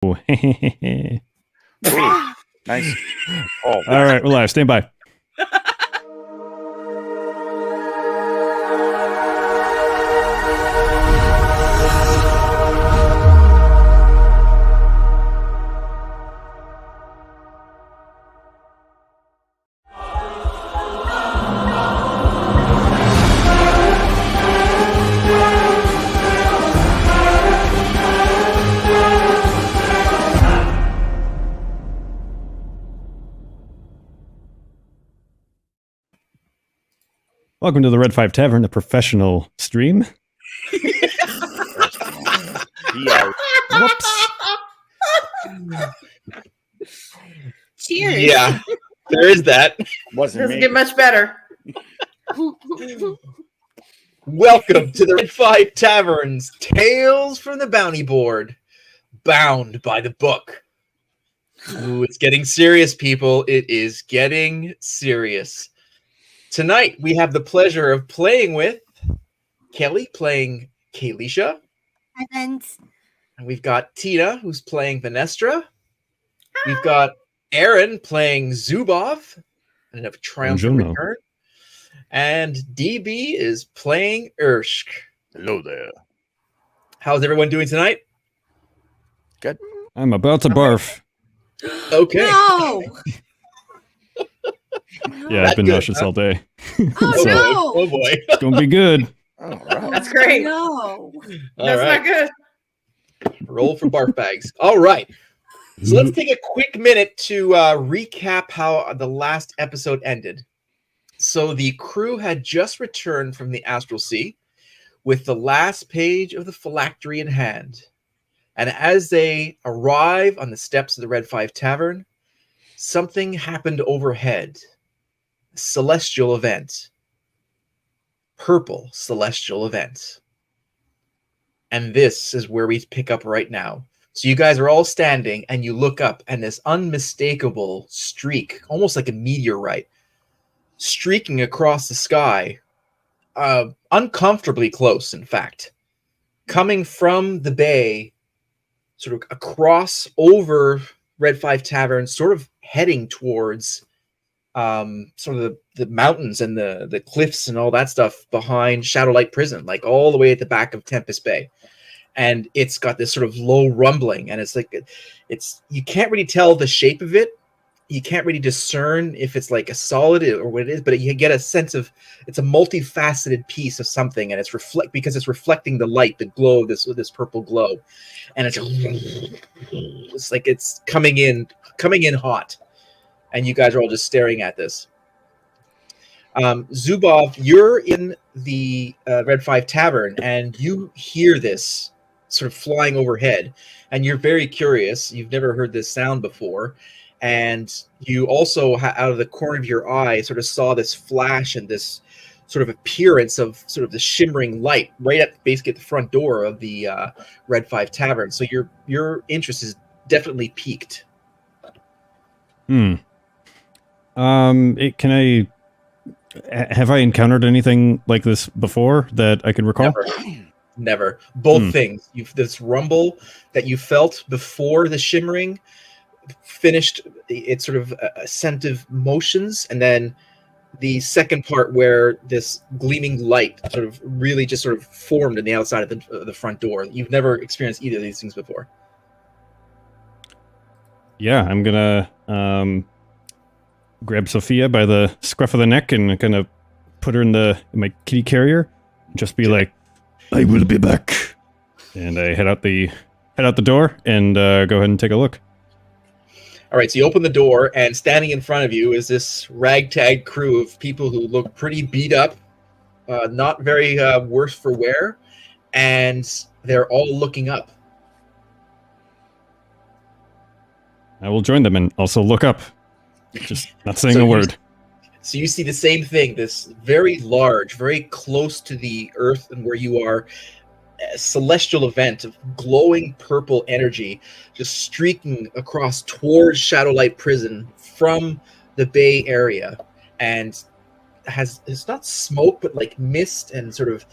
Ooh, Nice. Oh, all right, we're live. Stand by. Welcome to the Red 5 Tavern, a professional stream. yeah. Whoops. Cheers. Yeah, there is that. Wasn't Doesn't me. get much better. Welcome to the Red 5 Tavern's Tales from the Bounty Board, bound by the book. Ooh, it's getting serious, people. It is getting serious. Tonight, we have the pleasure of playing with Kelly, playing Kalisha. And And we've got Tina, who's playing Venestra. We've got Aaron playing Zubov, and a triumphant Buongiorno. return. And DB is playing Urshk. Hello there. How's everyone doing tonight? I'm about to barf. Okay. no. Yeah, That I've been good, nauseous huh? all day. Oh, So, no. Oh boy. it's going to be good. All right. That's great. No. All That's right. not good. Roll for barf bags. All right. So let's take a quick minute to recap how the last episode ended. So the crew had just returned from the Astral Sea with the last page of the phylactery in hand. And as they arrive on the steps of the Red 5 Tavern, something happened overhead. A celestial event. Purple celestial event. And this is where we pick up right now. So you guys are all standing and you look up and this unmistakable streak, almost like a meteorite, streaking across the sky, uncomfortably close, in fact, coming from the bay, sort of across over Red 5 Tavern, sort of heading towards sort of the mountains and the cliffs and all that stuff behind Shadowlight Prison, like all the way at the back of Tempest Bay. And it's got this sort of low rumbling, and it's like you can't really tell the shape of it. You can't really discern if it's like a solid or what it is, but you get a sense of it's a multifaceted piece of something, and it's because it's reflecting the light, the glow, this purple glow, and it's like it's coming in hot, and you guys are all just staring at this. Zubov, you're in the Red 5 Tavern, and you hear this sort of flying overhead, and you're very curious. You've never heard this sound before, and you also, out of the corner of your eye, sort of saw this flash and this sort of appearance of sort of the shimmering light right at basically at the front door of the Red 5 Tavern. So your interest is definitely piqued. Can I... Have I encountered anything like this before that I can recall? Never. Both things. This rumble that you felt before the shimmering finished its sort of ascensive motions, and then the second part where this gleaming light sort of really just sort of formed in the outside of the front door. You've never experienced either of these things before. Yeah, I'm gonna grab Sophia by the scruff of the neck and kind of put her in my kitty carrier. Just be like, "I will be back," and I head out the door and go ahead and take a look. All right, so you open the door, and standing in front of you is this ragtag crew of people who look pretty beat up, not very worse for wear, and they're all looking up. I will join them and also look up. Just not saying So a you- word. So you see the same thing, this very large, very close to the earth and where you are, a celestial event of glowing purple energy just streaking across towards Shadowlight Prison from the Bay Area, and it's not smoke, but like mist and sort of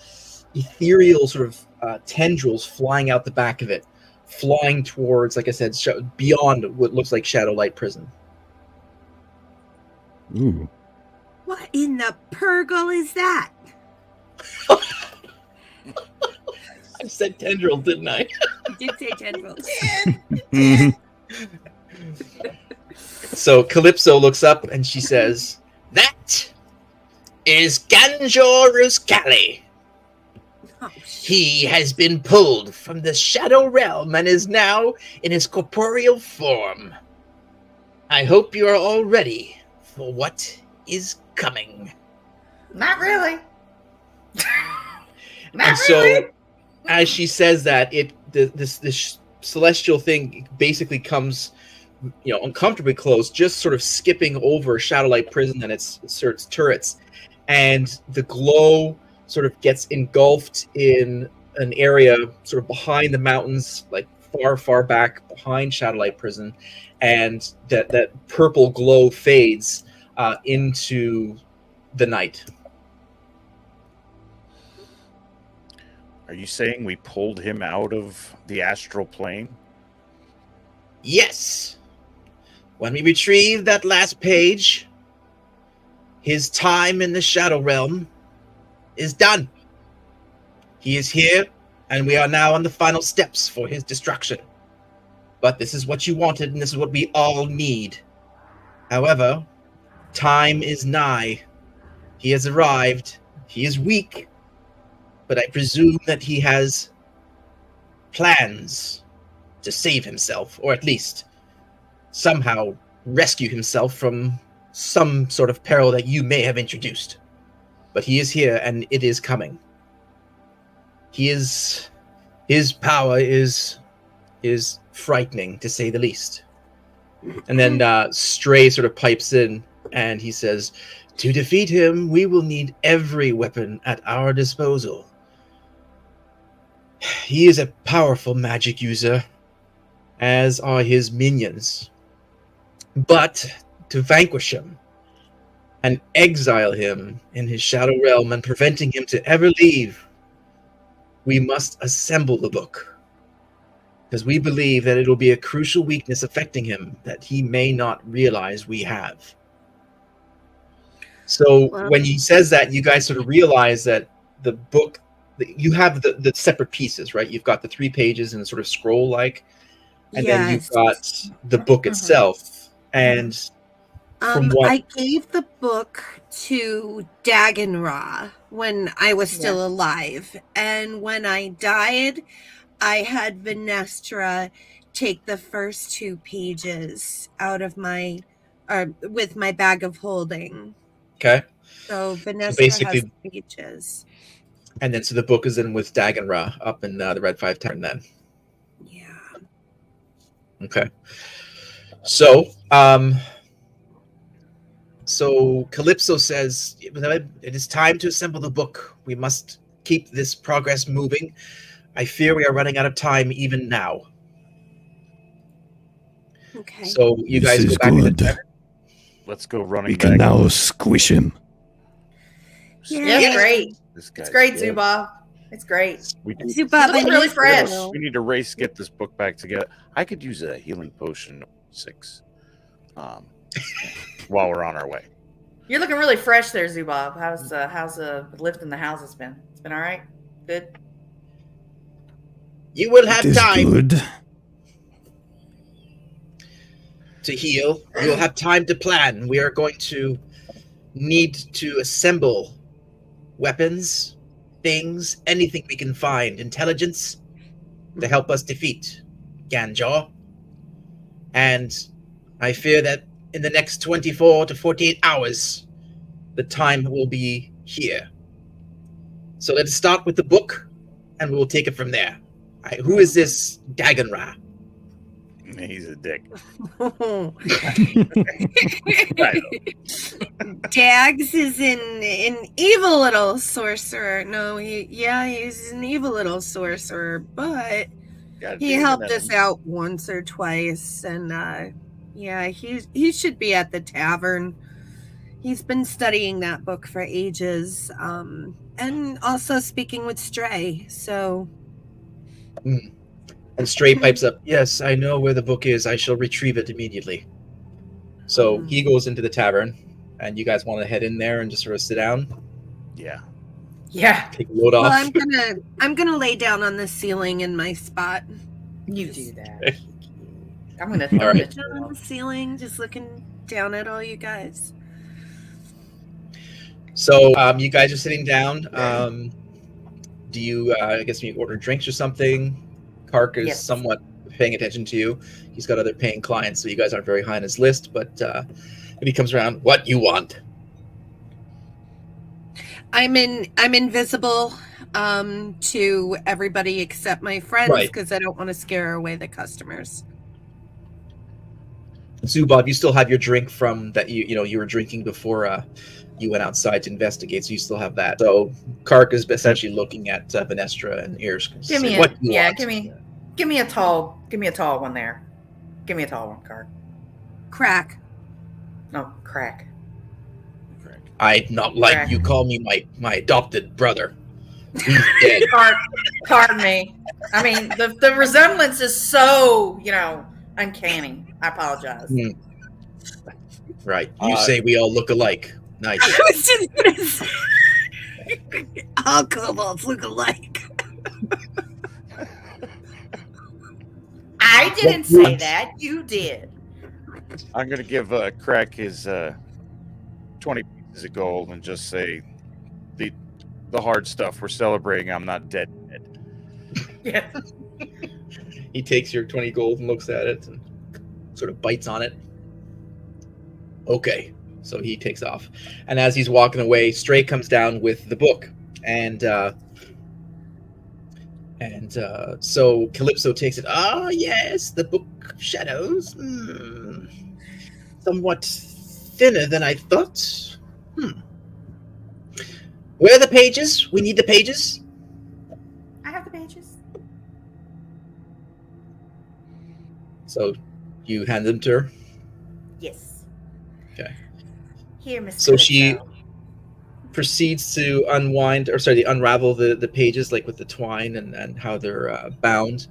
ethereal sort of tendrils flying out the back of it, flying towards, like I said, beyond what looks like Shadowlight Prison. Ooh. What in the purgle is that? I said tendril, didn't I? You did say tendrils. Mhm. So Calypso looks up and she says, "That is Ganjor Ruskali. Oh, He has been pulled from the Shadow Realm and is now in his corporeal form. I hope you are all ready for what is coming." Not really. Not And really. so, as she says that, this celestial thing basically comes, uncomfortably close, just sort of skipping over Shadowlight Prison and its turrets, and the glow sort of gets engulfed in an area sort of behind the mountains, like far back behind Shadowlight Prison, and that purple glow fades into the night. Are you saying we pulled him out of the astral plane? Yes. When we retrieve that last page, his time in the Shadow Realm is done. He is here, and we are now on the final steps for his destruction. But this is what you wanted, and this is what we all need. However, time is nigh. He has arrived. He is weak, but I presume that he has plans to save himself, or at least somehow rescue himself from some sort of peril that you may have introduced. But he is here, and it is coming. His power is frightening, to say the least. And then Stray sort of pipes in, and he says, "To defeat him, we will need every weapon at our disposal. He is a powerful magic user, as are his minions. But to vanquish him and exile him in his shadow realm and preventing him to ever leave, we must assemble the book. Because we believe that it will be a crucial weakness affecting him that he may not realize we have." So Wow. when he says that, you guys sort of realize that the book, you have the separate pieces, right? You've got the 3 pages and sort of scroll-like, and then you've Yes. got the book itself. And from what... I gave the book to Daganra when I was still alive, and when I died, I had Venestra take the first 2 pages out of with my bag of holding. Okay. So Venestra basically- has the pages. And then so the book is in with Daganra up in the Red 5 Tavern then. Yeah. Okay. So, Calypso says, "It is time to assemble the book. We must keep this progress moving. I fear we are running out of time even now." Okay. So you This guys go is back to the good. tavern. Let's go running We can back. now squish him. Yeah. It's great. This It's guy's great, good. Zuba. It's great. We do- Zubab, You look I really need fresh. to know. We need to race, get this book back together. I could use a healing potion 6 while we're on our way. You're looking really fresh there, Zubab. How's the lift in the houses been? It's been all right. Good. You will It have is time good. to heal. You will have time to plan. We are going to need to assemble weapons, things, anything we can find, intelligence, to help us defeat Ganjor. And I fear that in the next 24 to 48 hours, the time will be here. So let's start with the book, and we will take it from there. Who is this Daganra? He's a dick. Dags is an evil little sorcerer. No, he's an evil little sorcerer, but God he damn it, helped Adam. us out once or twice, and he should be at the tavern. He's been studying that book for ages, and also speaking with Stray. So And Stray pipes up, "Yes, I know where the book is. I shall retrieve it immediately." So he goes into the tavern, and you guys want to head in there and just sort of sit down, Yeah. Yeah, take a load Well, off. I'm gonna lay down on the ceiling in my spot. you do that. Okay. I'm gonna. All right. Down on the ceiling, just looking down at all you guys. So you guys are sitting down. Do you, I guess, you order drinks or something? Kark is Yes. somewhat paying attention to you. He's got other paying clients, so you guys aren't very high on his list. But when he comes around, what you want? I'm invisible to everybody except my friends Right. because I don't want to scare away the customers. Zubov, you still have your drink from that you were drinking before you went outside to investigate, so you still have that. So Kark is essentially looking at Venestra and Ears. Give me what a you want? give me a tall one there. Give me a tall one, Kark. Crack. No, crack. Correct. I'd not like Crack. you call me my adopted brother. He's dead. Kark, pardon me. I mean, the resemblance is so uncanny. I apologize. Right. You say we all look alike. Nice. I was just gonna say all kobolds look alike. I didn't say that. You did. I'm going to give Crack his 20 pieces of gold and just say the hard stuff. We're celebrating. I'm not dead. Yeah. He takes your 20 gold and looks at it and sort of bites on it. Okay. So he takes off. And as he's walking away, Stray comes down with the book. And so Calypso takes it. Ah, yes, the Book of Shadows. Somewhat thinner than I thought. Where are the pages? We need the pages. I have the pages. So you hand them to her. Yes. Okay. Here, Miss. So she Calypso. proceeds to unravel the pages, like with the twine and how they're bound.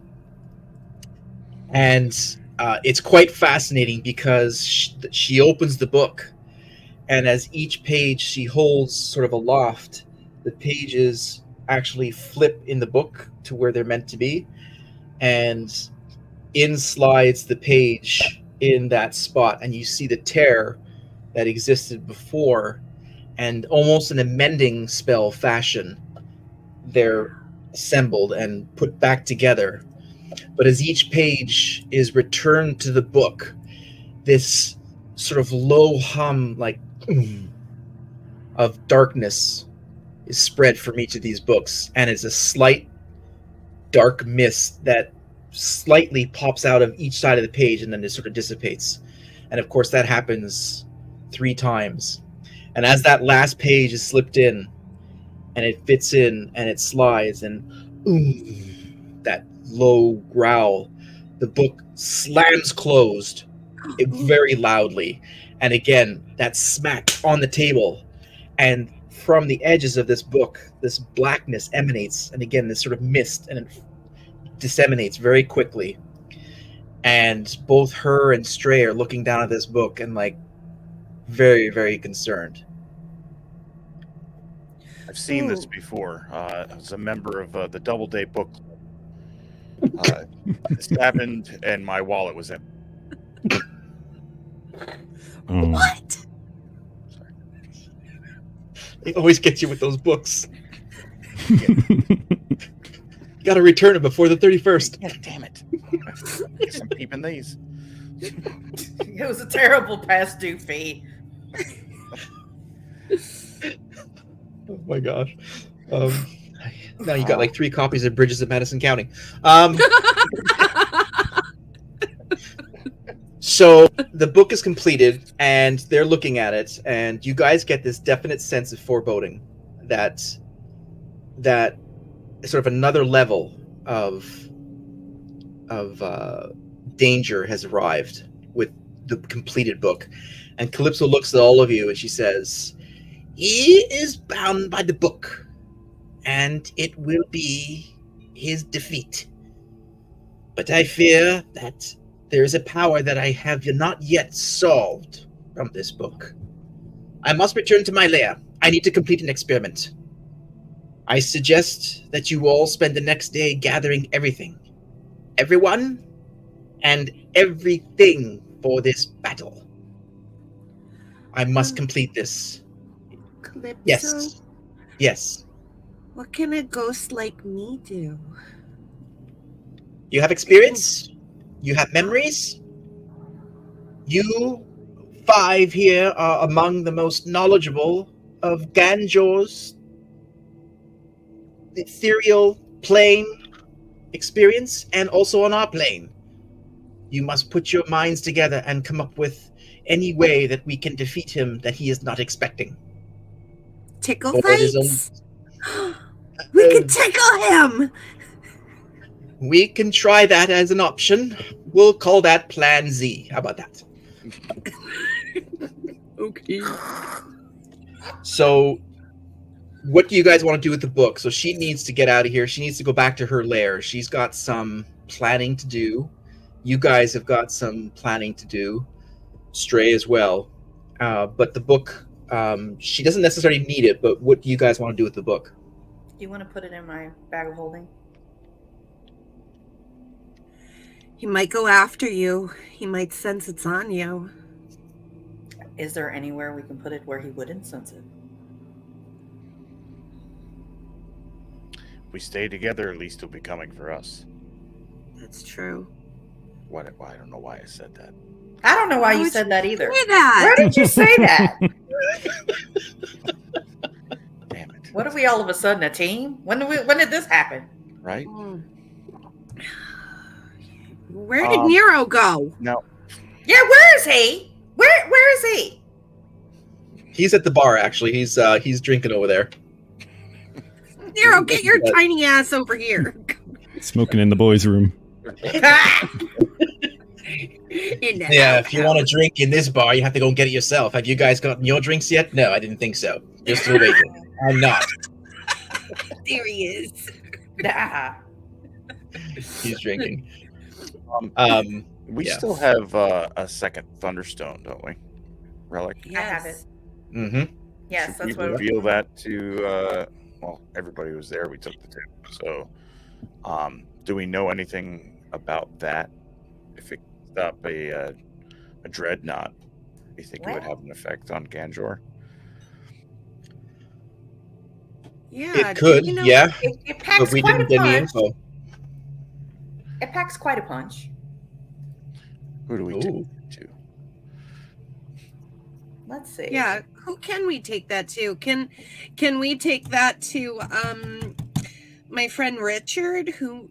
And it's quite fascinating because she opens the book, and as each page she holds sort of aloft, the pages actually flip in the book to where they're meant to be, and in slides the page in that spot, and you see the tear that existed before, and almost in a mending spell fashion, they're assembled and put back together. But as each page is returned to the book, this sort of low hum, like of darkness, is spread from each of these books, and it's a slight dark mist that slightly pops out of each side of the page, and then it sort of dissipates. And of course, that happens 3 times. And as that last page is slipped in, and it fits in, and it slides, and that low growl, the book slams closed very loudly. And again, that smack on the table. And from the edges of this book, this blackness emanates, and again, this sort of mist, and it disseminates very quickly. And both her and Stray are looking down at this book and like very, very concerned. I've seen this before. As a member of the Doubleday Book Club. This happened, and my wallet was in. What? They always get you with those books. You gotta return it before the 31st. Yeah, damn it. I guess I'm keeping these. It was a terrible past due fee. Oh my gosh. Now you got like 3 copies of Bridges of Madison County. So the book is completed, and they're looking at it, and you guys get this definite sense of foreboding that sort of another level of danger has arrived with the completed book. And Calypso looks at all of you, and she says, "He is bound by the book, and it will be his defeat." But I fear that there is a power that I have not yet solved from this book. I must return to my lair. I need to complete an experiment. I suggest that you all spend the next day gathering everything. Everyone and everything for this battle. I must complete this. Calypso, Yes. Yes. what can a ghost like me do? You have experience. You have memories. You 5 here are among the most knowledgeable of Ganjor's ethereal plane experience, and also on our plane. You must put your minds together and come up with any way that we can defeat him that he is not expecting. Tickle Or his fights? We could tickle him! We can try that as an option. We'll call that Plan Z. How about that? Okay. So, what do you guys want to do with the book? So she needs to get out of here. She needs to go back to her lair. She's got some planning to do. You guys have got some planning to do. Stray as well. But the book, she doesn't necessarily need it, but what do you guys want to do with the book? Do you want to put it in my bag of holding? He might go after you. He might sense it's on you. Is there anywhere we can put it where he wouldn't sense it? If we stay together, at least he'll be coming for us. That's true. What? I don't know why I said that. I don't know why Why you would said that either. Say that. Where did you say that? Damn it! What are we all of a sudden a team? When did this happen? Right? Mm. Where did Nero go? No. Yeah, where is he? Where is he? He's at the bar, actually. He's drinking over there. Nero, get your tiny ass over here. Smoking in the boys' room. Yeah, if you want to drink in this bar, you have to go and get it yourself. Have you guys gotten your drinks yet? No, I didn't think so. You're still waiting. I'm not. There he is. Nah. He's drinking. We Yeah. still have a second Thunderstone, don't we? Relic. I have it. Mm-hmm. Yes, Should that's we what. reveal that to well, everybody was there. We took the tip. So, do we know anything about that? If it stop a dreadnought, do you think it would have an effect on Ganjor? Yeah. It could, you know, yeah. It packs But we quite didn't a get any punch. info. It packs quite a punch. Who do we Ooh. take it to? Let's see. Yeah. Who can we take that to? Can we take that to my friend Richard who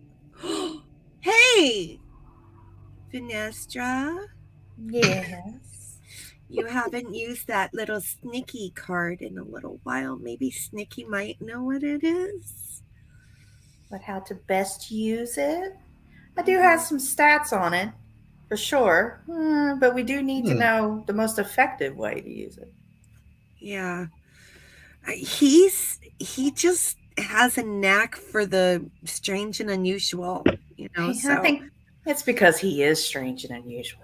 Hey, Vinestra, Yes. you haven't used that little Snicky card in a little while. Maybe Snicky might know what it is. But how to best use it? I do have some stats on it, for sure. But we do need to know the most effective way to use it. Yeah. He just has a knack for the strange and unusual, you know. I think it's because he is strange and unusual.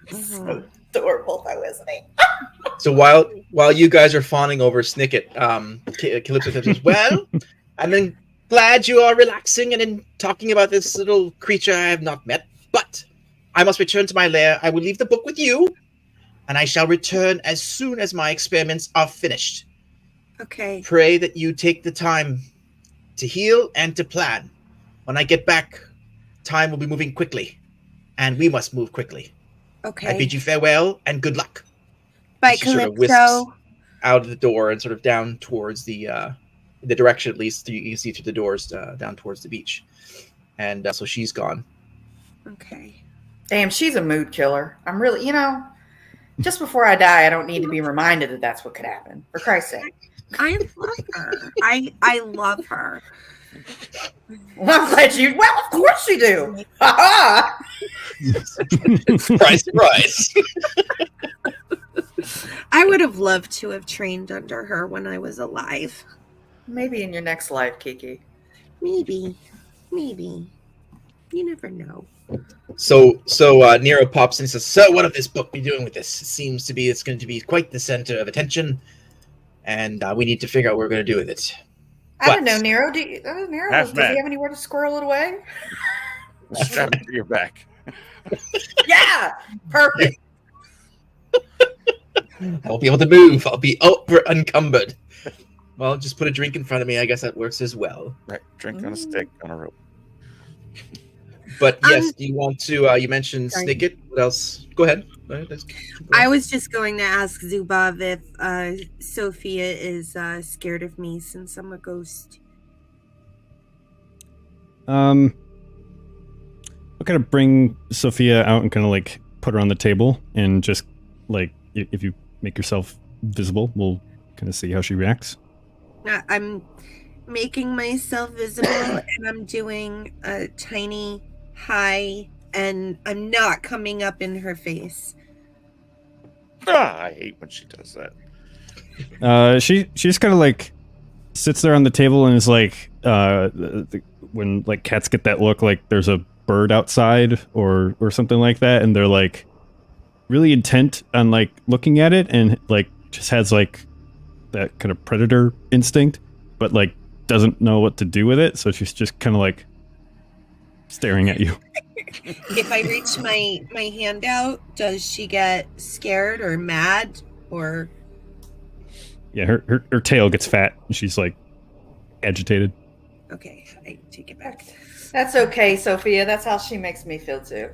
Mhm. Adorable, though, isn't he? So while you guys are fawning over Snicket, Calypso says, "Well, I'm glad you are relaxing and in talking about this little creature I have not met. But I must return to my lair. I will leave the book with you, and I shall return as soon as my experiments are finished. Okay. Pray that you take the time to heal and to plan. When I get back, time will be moving quickly, and we must move quickly. Okay. I bid you farewell and good luck." Bye, She sort of whisks out of the door and sort of down towards the direction, at least you can see through the doors down towards the beach. And so she's gone. Okay. Damn, she's a mood killer. I'm really, just before I die, I don't need to be reminded that that's what could happen. For Christ's sake. I love her. I love her. Well, I'm glad you. Well, of course you do. Ha Surprise, surprise. I would have loved to have trained under her when I was alive. Maybe in your next life, Kiki. Maybe. You never know. So Nero pops in and says, "So, what of this book be doing with this? It seems to be it's going to be quite the center of attention, and we need to figure out what we're going to do with it." I don't know, But- Nero. Nero, Half does he man. have anywhere to squirrel it away? Strap it to your back. Yeah, perfect. I won't be able to move. I'll be unencumbered. Well, just put a drink in front of me. I guess that works as well. Right. Drink on a stick on a rope. But yes, do you want to? You mentioned Sorry. Snicket. What else? Go ahead. I was just going to ask Zubov if Sophia is scared of me since I'm a ghost. I'll kind of bring Sophia out and kind of like put her on the table and just like if you make yourself visible, we'll kind of see how she reacts. I'm making myself visible and I'm doing a tiny hi and I'm not coming up in her face. I hate when she does that. She just kind of like sits there on the table and is like when like cats get that look like there's a bird outside or something like that, and they're like really intent on like looking at it and like just has like that kind of predator instinct, but like doesn't know what to do with it, so she's just kind of like staring at you. If I reach my hand out, does she get scared or mad or? Yeah, her tail gets fat and she's like agitated. Okay, I take it back. That's okay, Sophia. That's how she makes me feel too.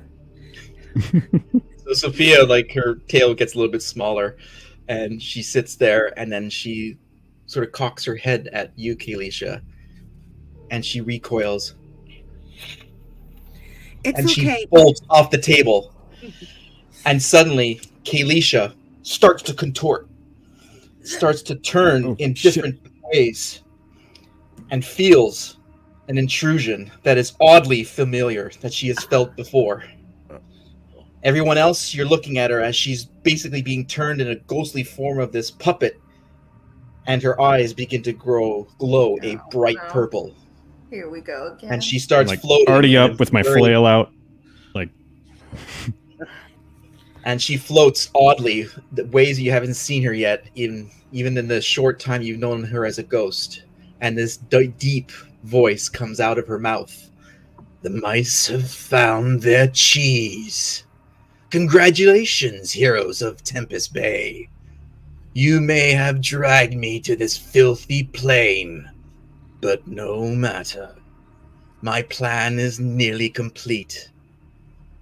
So Sophia, like her tail gets a little bit smaller, and she sits there, and then she sort of cocks her head at you, Kalisha, and she recoils, It's and okay. she bolts off the table, and suddenly Kalisha starts to contort, starts to turn Oh, in shit. different ways, and feels an intrusion that is oddly familiar that she has felt before. Everyone else, you're looking at her as she's basically being turned in a ghostly form of this puppet, and her eyes begin to glow a bright no. purple, Here we go again. and she starts like floating. already in a up with my very- flail out. and she floats oddly, the ways you haven't seen her yet, even in the short time you've known her as a ghost. And this deep voice comes out of her mouth. The mice have found their cheese. Congratulations, heroes of Tempest Bay. You may have dragged me to this filthy plain, but no matter. My plan is nearly complete.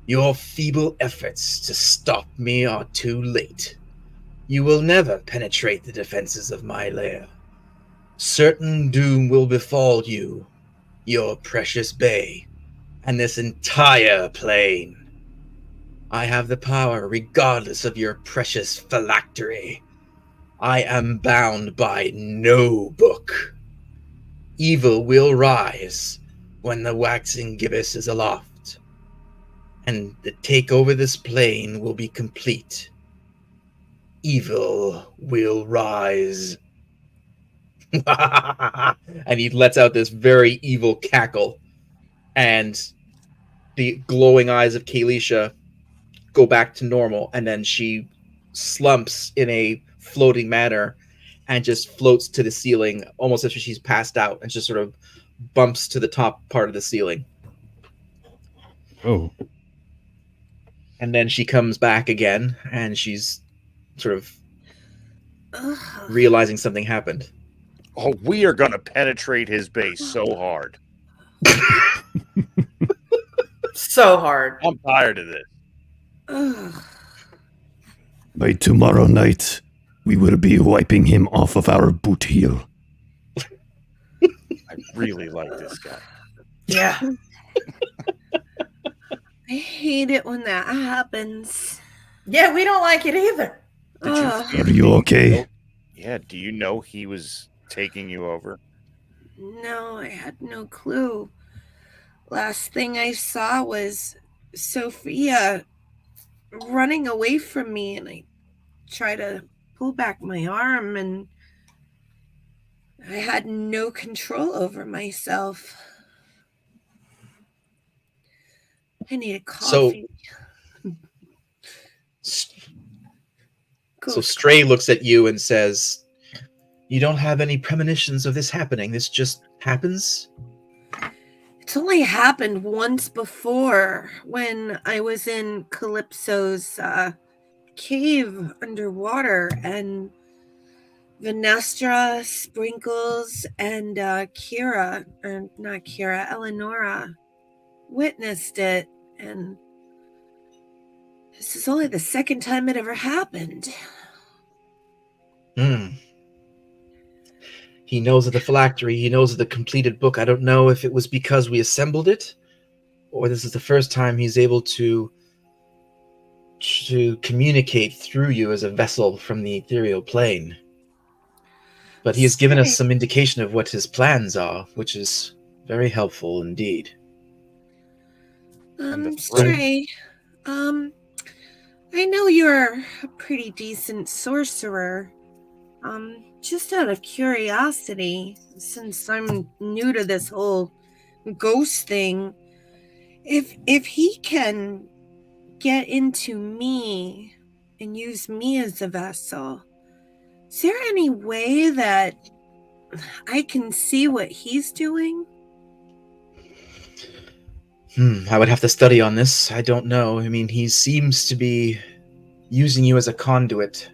Your feeble efforts to stop me are too late. You will never penetrate the defenses of my lair. Certain doom will befall you, your precious bay, and this entire plain. I have the power regardless of your precious phylactery. I am bound by no book. Evil will rise when the waxing gibbous is aloft, and the take over this plane will be complete. Evil will rise. And he lets out this very evil cackle, and the glowing eyes of Kalisha go back to normal, and then she slumps in a floating manner and just floats to the ceiling almost as if she's passed out, and just sort of bumps to the top part of the ceiling. Oh, And then she comes back again, and she's sort of Ugh. realizing something happened. Oh, we are gonna penetrate his base so hard. so hard. I'm tired of this. Ugh. By tomorrow night, we will be wiping him off of our boot heel. I really like this guy. Yeah. I hate it when that happens. Yeah, we don't like it either. Did you Ugh. feel Are you okay? Yeah, do you know he was taking you over? No, I had no clue. Last thing I saw was Sophia running away from me, and I tried to pull back my arm, and I had no control over myself. I need a coffee. So Stray looks at you and says, "You don't have any premonitions of this happening. This just happens?" It's only happened once before when I was in Calypso's cave underwater, and Venestra, Sprinkles, and Eleonora witnessed it, and this is only the second time it ever happened. He knows of the phylactery. He knows of the completed book. I don't know if it was because we assembled it, or this is the first time he's able to communicate through you as a vessel from the ethereal plane. But he has given us some indication of what his plans are, which is very helpful indeed. Stray, I know you're a pretty decent sorcerer. Just out of curiosity, since I'm new to this whole ghost thing, if he can get into me and use me as a vessel, is there any way that I can see what he's doing? I would have to study on this. I don't know. I mean, he seems to be using you as a conduit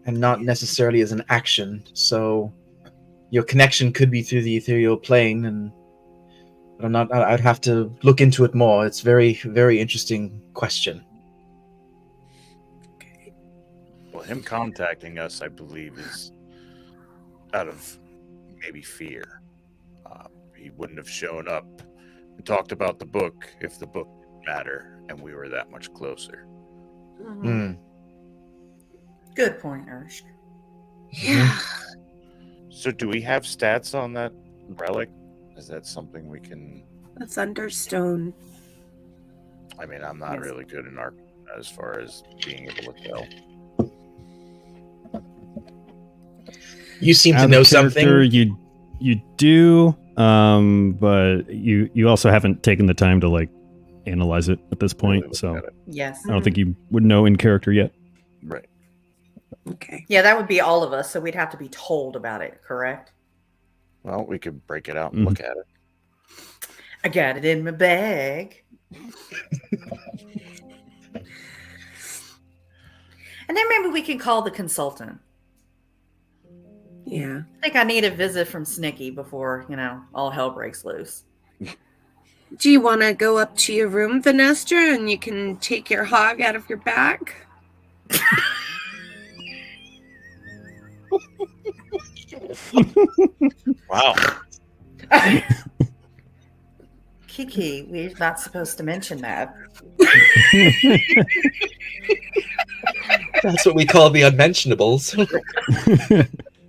and not necessarily as an action. So your connection could be through the ethereal plane, but I'd have to look into it more. It's very, very interesting question. Okay. Well, him contacting us, I believe, is out of maybe fear. He wouldn't have shown up and talked about the book if the book didn't matter and we were that much closer. Good point, Ursh. Yeah. So do we have stats on that relic? Is that something we can... A Thunderstone. I mean, I'm not Yes. really good in art as far as being able to tell. You seem to Out of know character, something. You do, but you also haven't taken the time to like analyze it at this point, Really so look at it. Yes. I don't think you would know in character yet. Right. Okay. Yeah, that would be all of us, so we'd have to be told about it, correct? Well, we could break it out and look at it. I got it in my bag. And then maybe we can call the consultant. Yeah. I think I need a visit from Snicky before, all hell breaks loose. Do you want to go up to your room, Venestra, and you can take your hog out of your bag? Wow. Kiki, we're not supposed to mention that. That's what we call the unmentionables.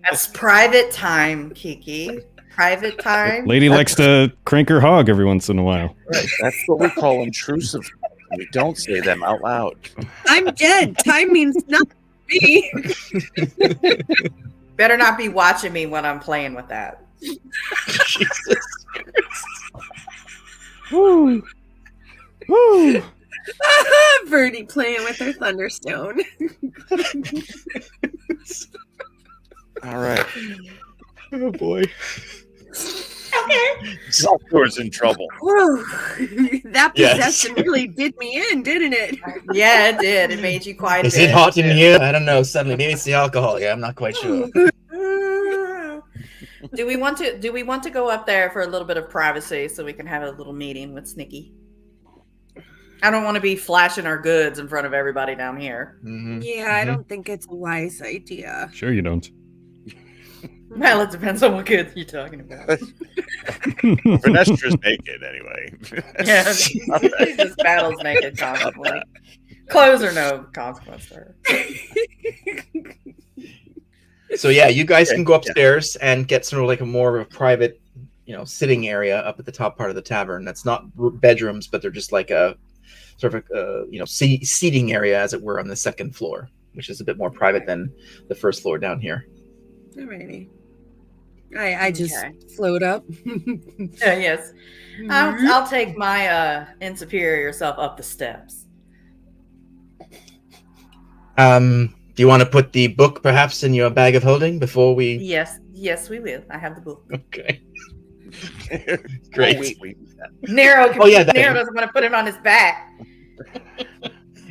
That's private time, Kiki. Private time. Lady likes to crank her hog every once in a while. Right. That's what we call intrusive. We don't say them out loud. I'm dead. Time means nothing to me. Better not be watching me when I'm playing with that. Jesus. Woo! Woo! Birdie playing with her Thunderstone. All right. Oh boy. Okay. Salvador's in trouble. Whew. That Yes. possession really did me in, didn't it? Yeah, it did. It made you quite a Is bit. it hot in here? I don't know. Suddenly, maybe it's the alcohol. Yeah, I'm not quite sure. Do we want to go up there for a little bit of privacy so we can have a little meeting with Snicky? I don't want to be flashing our goods in front of everybody down here. Mhm. Yeah, I don't think it's a wise idea. Sure you don't. Well, it depends on what goods you're talking about. Venestra's naked anyway. Yeah, she just battles naked constantly. Clothes are no consequence to her. So yeah, you guys can go upstairs and get sort of like a more of a private, sitting area up at the top part of the tavern. That's not bedrooms, but they're just like a sort of a seating area, as it were, on the second floor, which is a bit more private than the first floor down here. Alrighty. I just Okay. float up. Yes. I'll take my insuperior self up the steps. Do you want to put the book perhaps in your bag of holding before we? Yes, we will. I have the book. Okay. Great. Oh, wait. Nero, Oh, yeah, that Nero thing. doesn't want to put him on his back.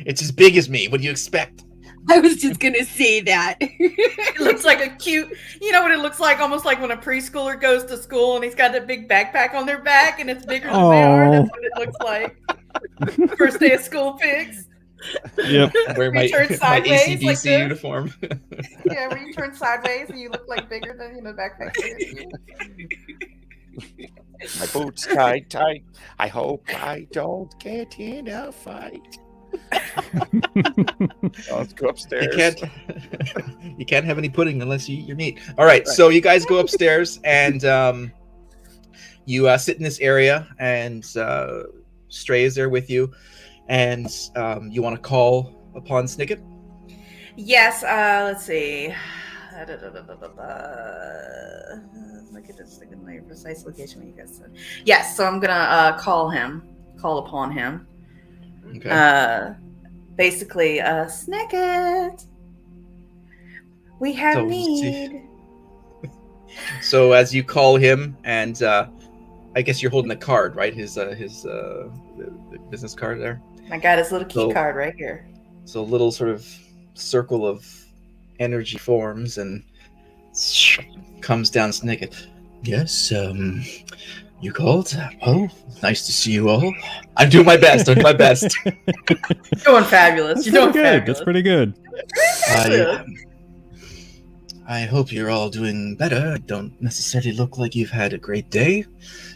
It's as big as me. What do you expect? I was just gonna say that. It looks like a cute, you know what it looks like? Almost like when a preschooler goes to school and he's got that big backpack on their back and it's bigger than they are. That's what it looks like. First day of school pics. Yep. Wear my, turn my sideways ACDC like this. uniform. Yeah, where you turn sideways and you look like bigger than the backpack. My boots tight. I hope I don't get in a fight. Let's go upstairs. You can't have any pudding unless you eat your meat. All right, so you guys go upstairs and you sit in this area, and Stray is there with you, and you want to call upon Snicket? Yes, let's see. Look at this, look at my precise location when you guys said. Yes, so I'm gonna call upon him. Okay. Basically, Snicket, we have So, need. So as you call him, and I guess you're holding a card, right? His the business card there. I got his little key So- card right here. So a little sort of circle of energy forms and comes down Snicket. Yes, you called? Oh, nice to see you all. I'm doing my best. I'm doing my best. You're doing fabulous. That's You're doing pretty good. fabulous. That's pretty good. I hope you're all doing better. Don't necessarily look like you've had a great day.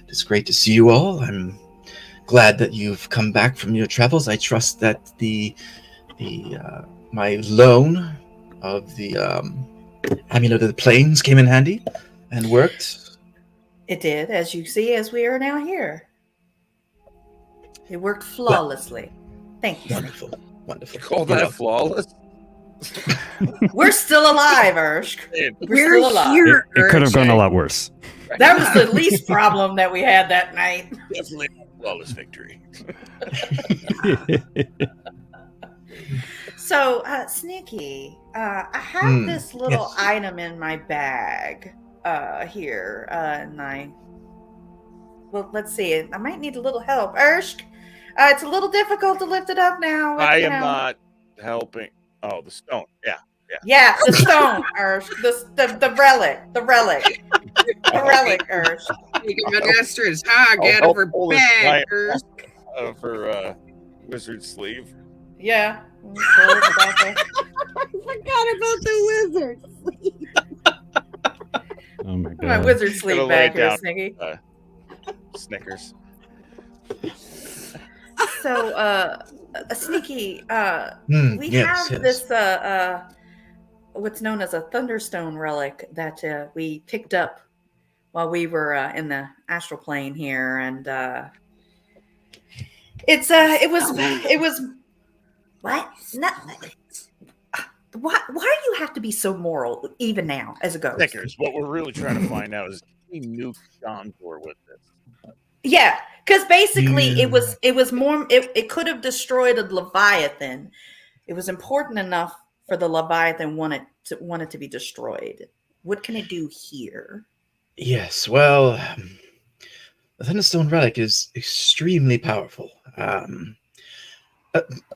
It's great to see you all. I'm glad that you've come back from your travels. I trust that my loan of the amulet of the plains came in handy and worked. It did, as you see, as we are now here. It worked flawlessly. Thank you. Wonderful, wonderful. You call You know, that flawless? We're still alive, Urshk. We're still alive. here. It could have gone a Urchin. lot worse. That was the least problem that we had that night. Definitely a flawless victory. So, Sneaky, I have this little yes. item in my bag here, and well, let's see. I might need a little help. Urshk, it's a little difficult to lift it up now. I you am know. not helping. Oh, the stone. Yeah. Yeah, the stone, Urshk. The relic. The relic, Urshk. Master's hog I'll out of help her pull this bag. giant of her wizard sleeve. Yeah. I forgot about the wizard. Oh my My god. wizard sleep Gonna lay back here, down. Sneaky. Snickers. So, Sneaky, we yes, have yes. this what's known as a Thunderstone relic that we picked up while we were in the astral plane here, and it was what? Why do you have to be so moral even now as a ghost? Snickers. What we're really trying to find out is can we nuke Gondor with this? Yeah, because basically Yeah. it was more it could have destroyed a Leviathan. It was important enough for the Leviathan wanted to be destroyed. What can it do here? Yes, well, the Thunderstone relic is extremely powerful.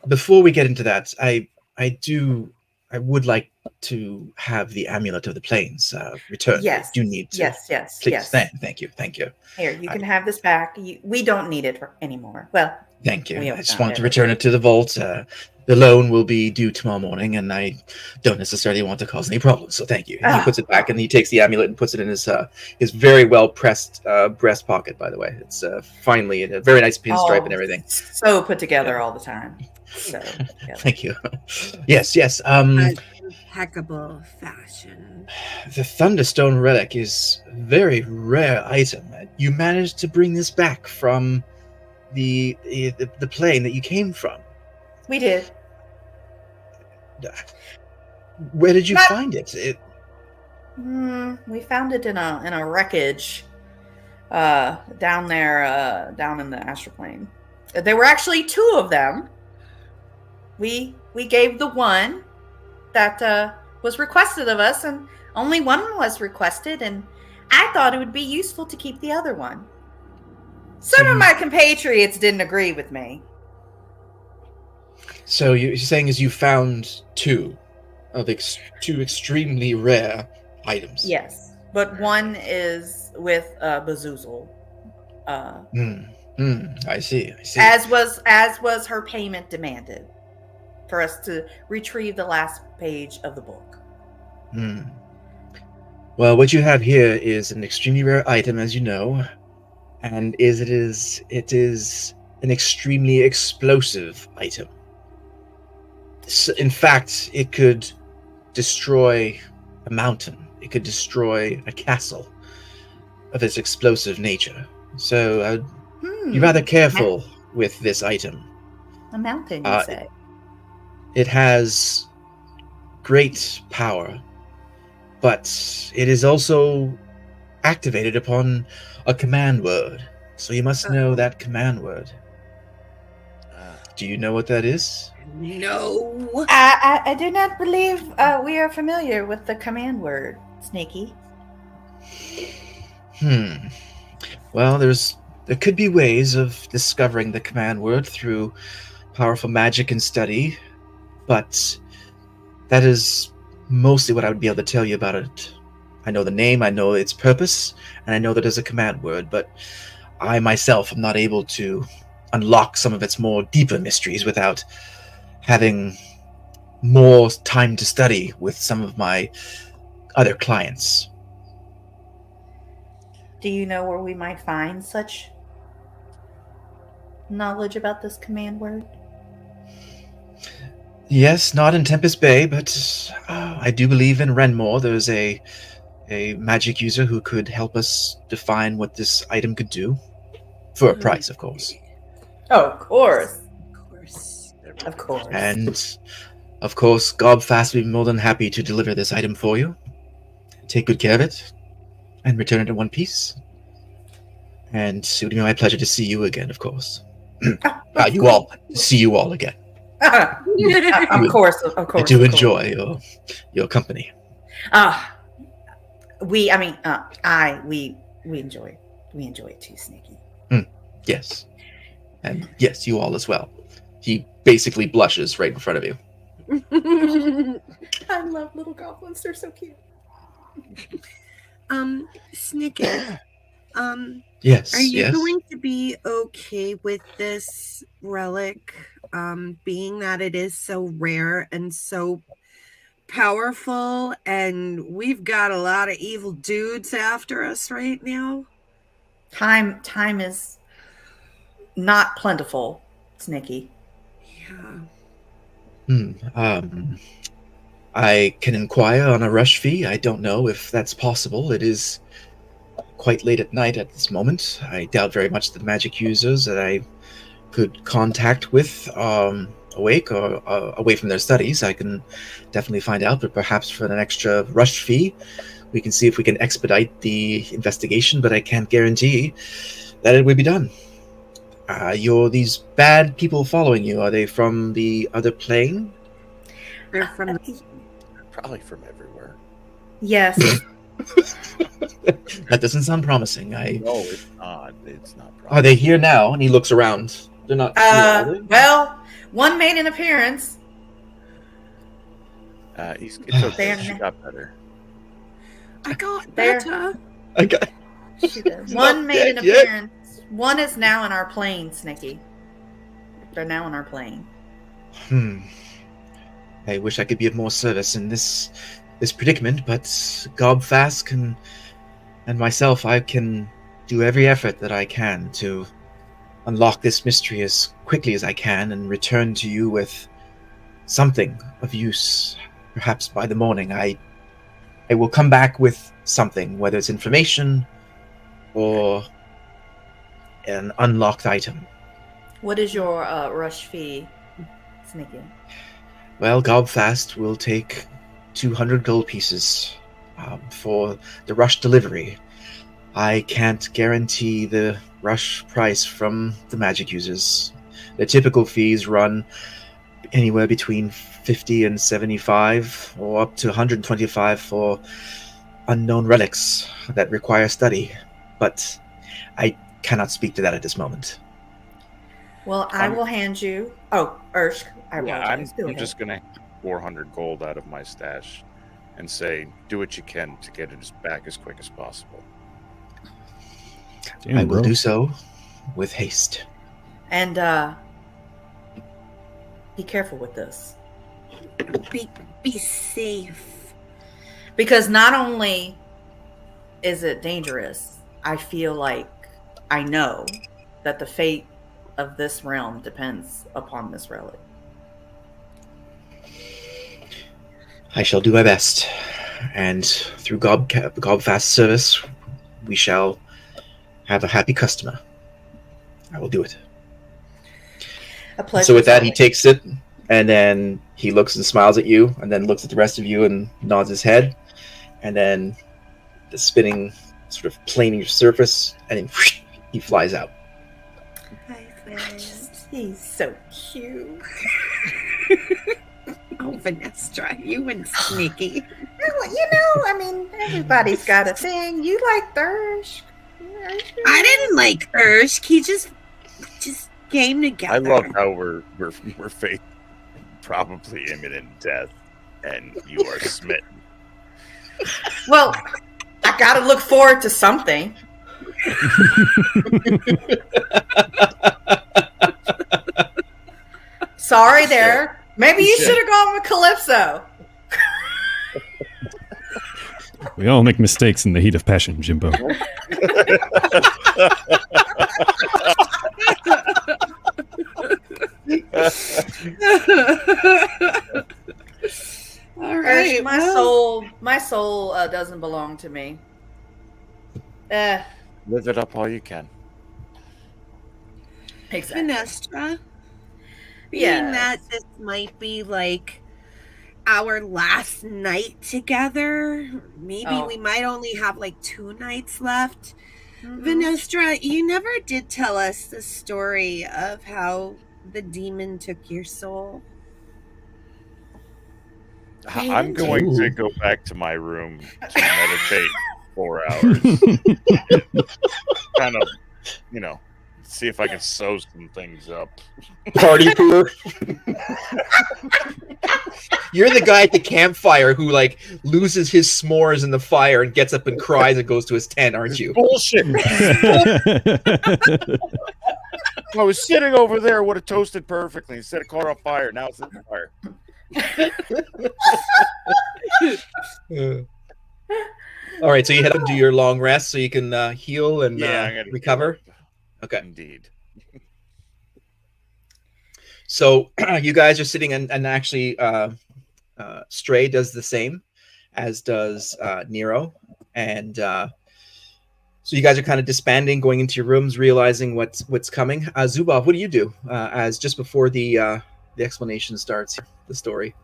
Before we get into that, I would like to have the amulet of the plains returned. Yes. I do need to. Yes. Please, thank you. Here, you can have this back. We don't need it anymore. Well, Thank you. We I have just found want to it. return it to the vault. The loan will be due tomorrow morning, and I don't necessarily want to cause any problems. So thank you. And he Ah. puts it back, and he takes the amulet and puts it in his very well pressed breast pocket. By the way, it's finally in a very nice pinstripe and everything. So put together all the time. So yeah. Thank you. Yes. Impeccable fashion. The Thunderstone relic is a very rare item. You managed to bring this back from the plane that you came from. We did. Where did you Not- find it? We found it in a wreckage down there, down in the astral plane. There were actually 2 of them. We gave the one that was requested of us, and only one was requested, and I thought it would be useful to keep the other one. Some of my compatriots didn't agree with me. So you're saying is you found 2 of 2 extremely rare items. Yes, but one is with Bazoozle. I see. As was her payment demanded for us to retrieve the last page of the book. Well, what you have here is an extremely rare item, as you know, and it is an extremely explosive item. In fact, it could destroy a mountain. It could destroy a castle of its explosive nature. So be rather careful with this item. A mountain, you say? It has great power, but it is also activated upon a command word. So you must know that command word. Do you know what that is? No. I do not believe we are familiar with the command word, Sneaky. Well, there could be ways of discovering the command word through powerful magic and study, but that is mostly what I would be able to tell you about it. I know the name, I know its purpose, and I know that there's a command word, but I myself am not able to unlock some of its more deeper mysteries without having more time to study with some of my other clients. Do you know where we might find such knowledge about this command word? Yes, not in Tempest Bay, but I do believe in Renmore there's a magic user who could help us define what this item could do. For a price, of course. Oh, of course. Of course. And, of course, Gobfast would be more than happy to deliver this item for you. Take good care of it, and return it in one piece. And it would be my pleasure to see you again, of course. See you all again. Of course. I do enjoy your company. We enjoy it too, Sneaky. Yes. And yes, you all as well. He basically blushes right in front of you. I love little goblins. They're so cute. Snicket. Yes. Are you yes. going to be okay with this relic, being that it is so rare and so powerful, and we've got a lot of evil dudes after us right now? Time is not plentiful, Snicky. Yeah. I can inquire on a rush fee. I don't know if that's possible. It is quite late at night at this moment. I doubt very much the magic users that I could contact with awake or away from their studies. I can definitely find out, but perhaps for an extra rush fee, we can see if we can expedite the investigation, but I can't guarantee that it will be done. These bad people following you, are they from the other plane? They're from Probably from everywhere. Yes. That doesn't sound promising. No, it's not. It's not. Are they here now? And he looks around. They're not here, are they? Well, one made an appearance. It's okay. She got better. I got There. better. Okay. She did. She's One not made an dead yet. appearance. One is now in our plane, Snicky. They're now in our plane. I wish I could be of more service in this predicament, but Gobfast and myself, I can do every effort that I can to unlock this mystery as quickly as I can and return to you with something of use. Perhaps by the morning, I will come back with something, whether it's information or an unlocked item. What is your rush fee, Snicky? Well, Gobfast will take 200 gold pieces for the rush delivery. I can't guarantee the rush price from the magic users. The typical fees run anywhere between 50 and 75, or up to 125 for unknown relics that require study. But I cannot speak to that at this moment. Well, I will hand you. Oh, Ursh, I Yeah, apologize. Go I'm ahead. just gonna 400 gold out of my stash and say, do what you can to get it back as quick as possible. Damn, I will bro. do so with haste. And be careful with this. Be safe. Because not only is it dangerous, I feel like I know that the fate of this realm depends upon this relic. I shall do my best, and through Gobfast service, we shall have a happy customer. I will do it. A pleasure. So with that, he always. takes it, and then he looks and smiles at you, and then looks at the rest of you and nods his head, and then the spinning sort of planing surface, and then he flies out. Hi, friend. He's so cute. Oh, Vanessa, you went sneaky. Well, I mean, everybody's got a thing. You like Thursh. I didn't like Ursh. He just came together. I love how we're facing probably imminent death, and you are smitten. Well, I gotta look forward to something. Sorry there. Maybe you should have gone with Calypso. We all make mistakes in the heat of passion, Jimbo. All right. My soul doesn't belong to me. Live it up all you can. Exactly. Vanessa, being Yes. that this might be like our last night together, maybe we might only have like 2 nights left. Mhm. Vanessa, you never did tell us the story of how the demon took your soul. I'm going to go back to my room to meditate 4 hours. Kind of, see if I can sew some things up. Party pooper. You're the guy at the campfire who loses his s'mores in the fire and gets up and cries and goes to his tent, aren't you? Bullshit. I was sitting over there, would have toasted perfectly instead of caught on fire. Now it's in the fire. All right, so you head up to your long rest so you can heal and I'm gonna recover. heal up. Okay. Indeed. So you guys are sitting, and actually, Stray does the same, as does Nero, and so you guys are kind of disbanding, going into your rooms, realizing what's coming. Zubov, what do you do as just before the explanation starts, the story?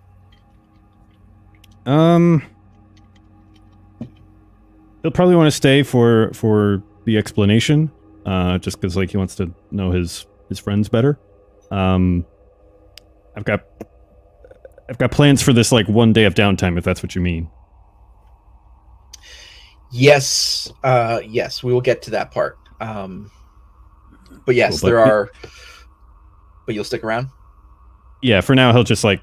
He'll probably want to stay for the explanation, just because he wants to know his friends better. I've got plans for this 1 day of downtime, if that's what you mean. Yes, yes, we will get to that part. But yes, Cool, but there are. But you'll stick around. Yeah, for now he'll just I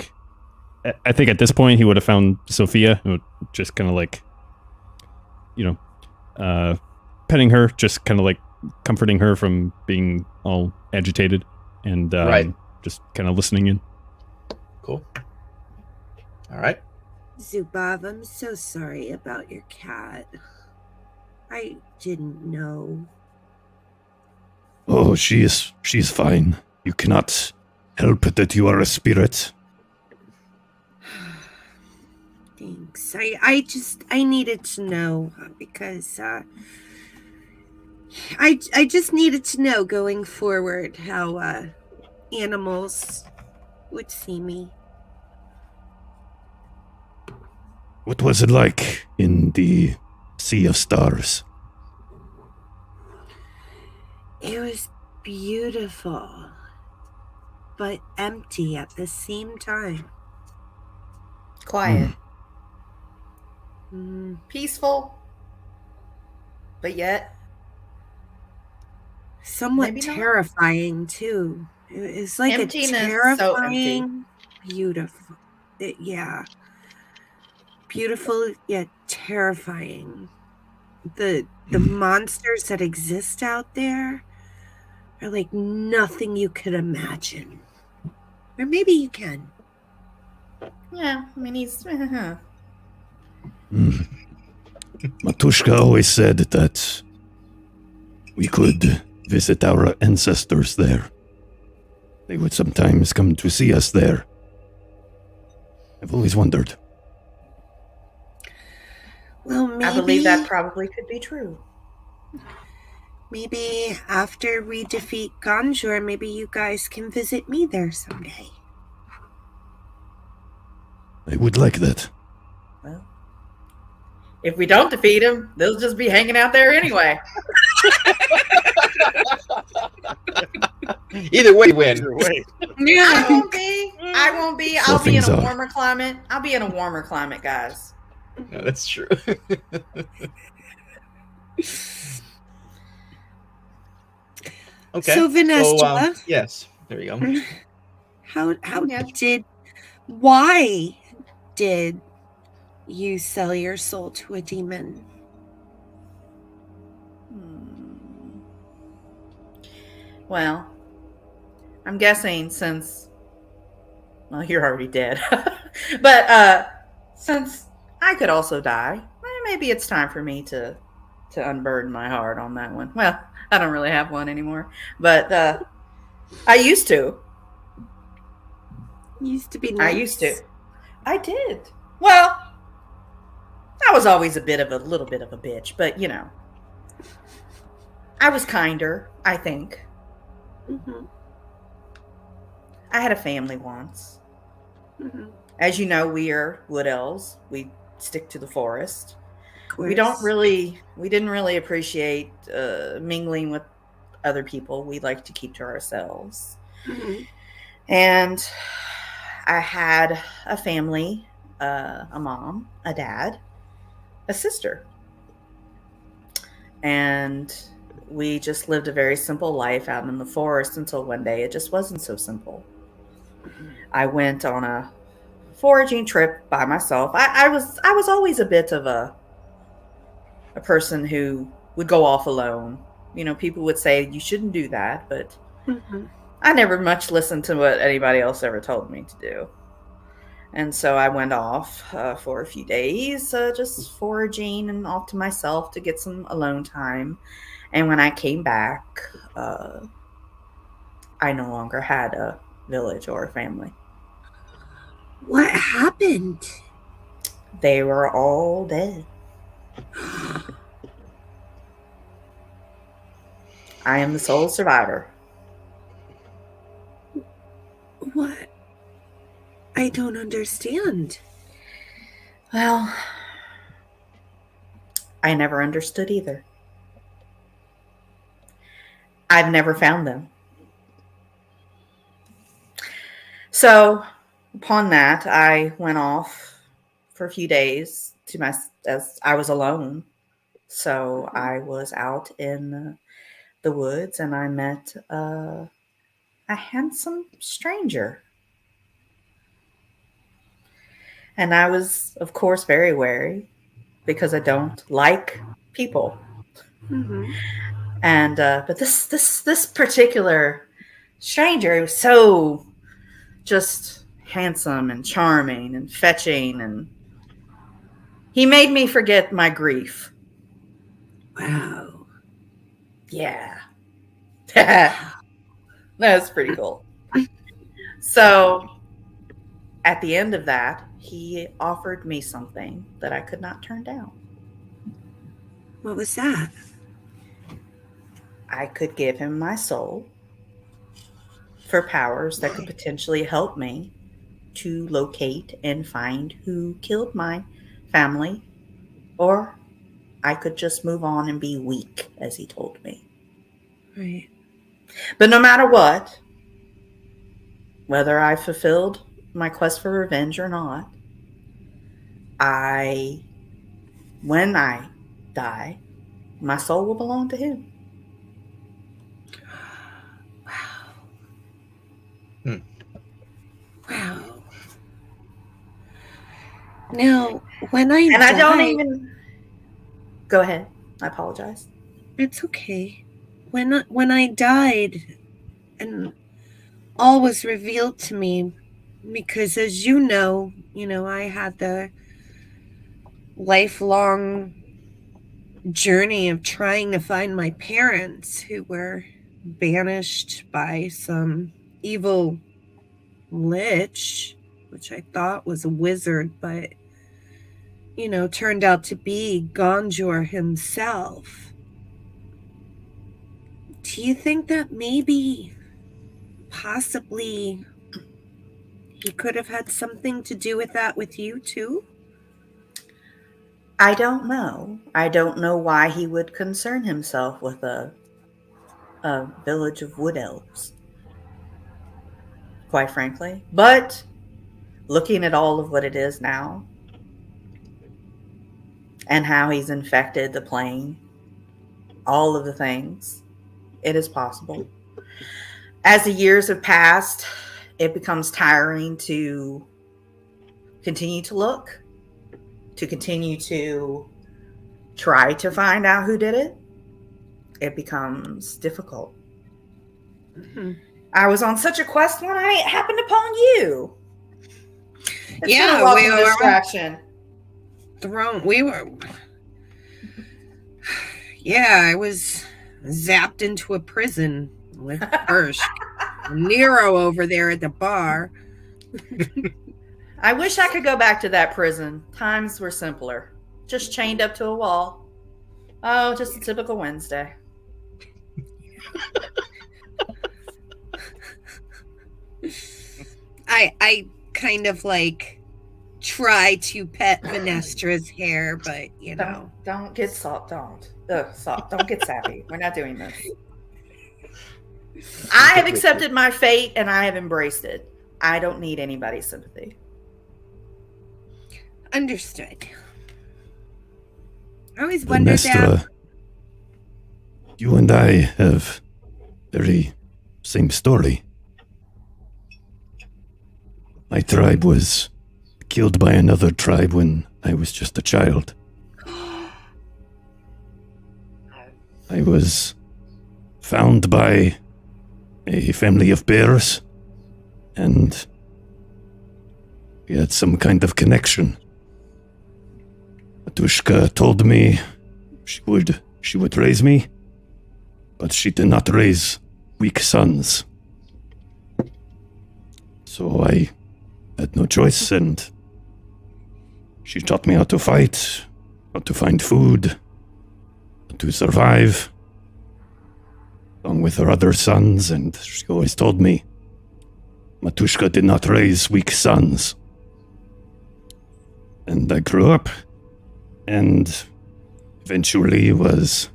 think at this point he would have found Sophia and would just kind of petting her, just kind of comforting her from being all agitated, and Right. just kind of listening in. Cool. All right. Zubov, I'm so sorry about your cat. I didn't know. Oh, she's fine. You cannot help that you are a spirit. Thanks. I needed to know because I just needed to know going forward how animals would see me. What was it like in the Sea of Stars? It was beautiful, but empty at the same time. Quiet, Mm, peaceful, but yet somewhat Maybe not. terrifying, too. It's like a Emptiness, so empty. terrifying, beautiful. Yeah. Beautiful yet terrifying. The monsters that exist out there are like nothing you could imagine. Or maybe you can. yeah. I mean, he's Matushka always said that we could visit our ancestors there. They would sometimes come to see us there. I've always wondered. Well, maybe I believe that probably could be true. maybe after we defeat Ganjur, maybe you guys can visit me there someday. I would like that. Well, if we don't defeat him, they'll just be hanging out there anyway. Either way, win. Either way. I won't be. I won't be. So I'll be in things a are. warmer climate. I'll be in a warmer climate, guys. No, that's true. Okay. So, Vanestra, yes, there you go. how Yeah. why did you sell your soul to a demon? Well, I'm guessing since, well, you're already dead, but since I could also die, maybe it's time for me to unburden my heart on that one. Well, I don't really have one anymore, but I used to. Used to be I nice. used to. I did. Well, I was always a little bit of a bitch, but you know, I was kinder, I think. Mhm, I had a family once. mhm. As you know, we are wood elves. We stick to the forest. Of We course. didn't really appreciate mingling with other people. We like to keep to ourselves. Mhm. And I had a family, a mom, a dad, a sister. And we just lived a very simple life out in the forest until one day it just wasn't so simple. I went on a foraging trip by myself. I was always a bit of a person who would go off alone. You know, people would say you shouldn't do that, but Mhm. I never much listened to what anybody else ever told me to do. And so I went off for a few days, just foraging and off to myself to get some alone time. And when I came back, I no longer had a village or a family. What happened? They were all dead. I am the sole survivor. What? I don't understand. Well, I never understood either. I've never found them. So, upon that, I went off for a few days as I was alone. So I was out in the woods and I met a handsome stranger. And I was, of course, very wary because I don't like people. Mhm. And but this particular stranger, he was so just handsome and charming and fetching, and he made me forget my grief. Wow. Yeah. That's pretty cool. So at the end of that, he offered me something that I could not turn down. What was that? I could give him my soul for powers that could potentially help me to locate and find who killed my family, or I could just move on and be weak, as he told me. Right. But no matter what, whether I fulfilled my quest for revenge or not, when I die, my soul will belong to him. Wow. Now, when I And die, I don't even. Go ahead. I apologize. it's okay. When I died, and all was revealed to me, because as you know, I had the lifelong journey of trying to find my parents who were banished by some evil lich, which I thought was a wizard, but turned out to be Gonjor himself. Do you think that maybe, possibly, he could have had something to do with that with you too? I don't know. I don't know why he would concern himself with a village of wood elves, quite frankly. But looking at all of what it is now and how he's infected the plane, all of the things, it is possible. As the years have passed, it becomes tiring to continue to look, to continue to try to find out who did it. It becomes difficult. Mm-hmm. I was on such a quest when I happened upon you. It's Yeah, been a welcome we were distraction. We were. Yeah, I was zapped into a prison with Ursh. Nero over there at the bar. I wish I could go back to that prison. Times were simpler. Just chained up to a wall. Oh, just a typical Wednesday. I kind of try to pet Venestra's hair, but Don't get salt. Don't get sappy. We're not doing this. I have accepted my fate and I have embraced it. I don't need anybody's sympathy. Understood. I always wondered that. Venestra, you and I have very same story. My tribe was killed by another tribe when I was just a child. I was found by a family of bears, and we had some kind of connection. Matushka told me she would raise me, but she did not raise weak sons. So I had no choice, and she taught me how to fight, how to find food, how to survive, along with her other sons, and she always told me Matushka did not raise weak sons. And I grew up, and eventually was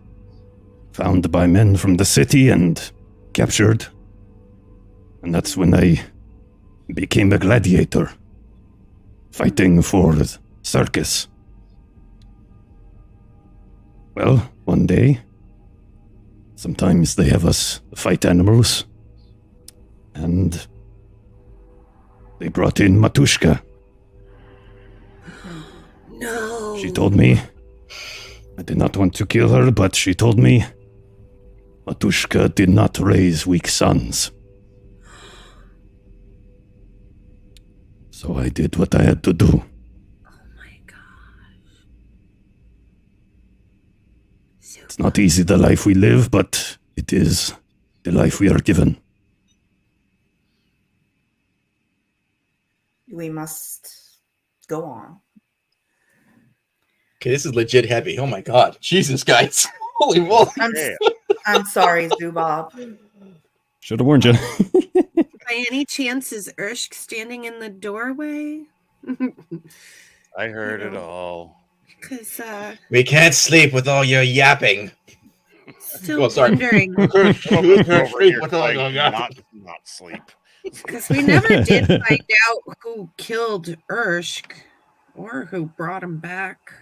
found by men from the city and captured. And that's when I became a gladiator, fighting for the circus. Well, one day, sometimes they have us fight animals, and they brought in Matushka. No. She told me, I did not want to kill her, but she told me Matushka did not raise weak sons. So I did what I had to do. Oh my gosh. It's not easy the life we live, but it is the life we are given. We must go on. Okay, this is legit heavy. Oh my god. Jesus, guys. Holy moly. I'm sorry, Zubab. Should have warned you. By any chance is Urshk standing in the doorway? I heard You it know. all. Because We can't sleep with all your yapping. still Well, sorry. wondering, Over here trying to not sleep. because we never did find out who killed Urshk or who brought him back.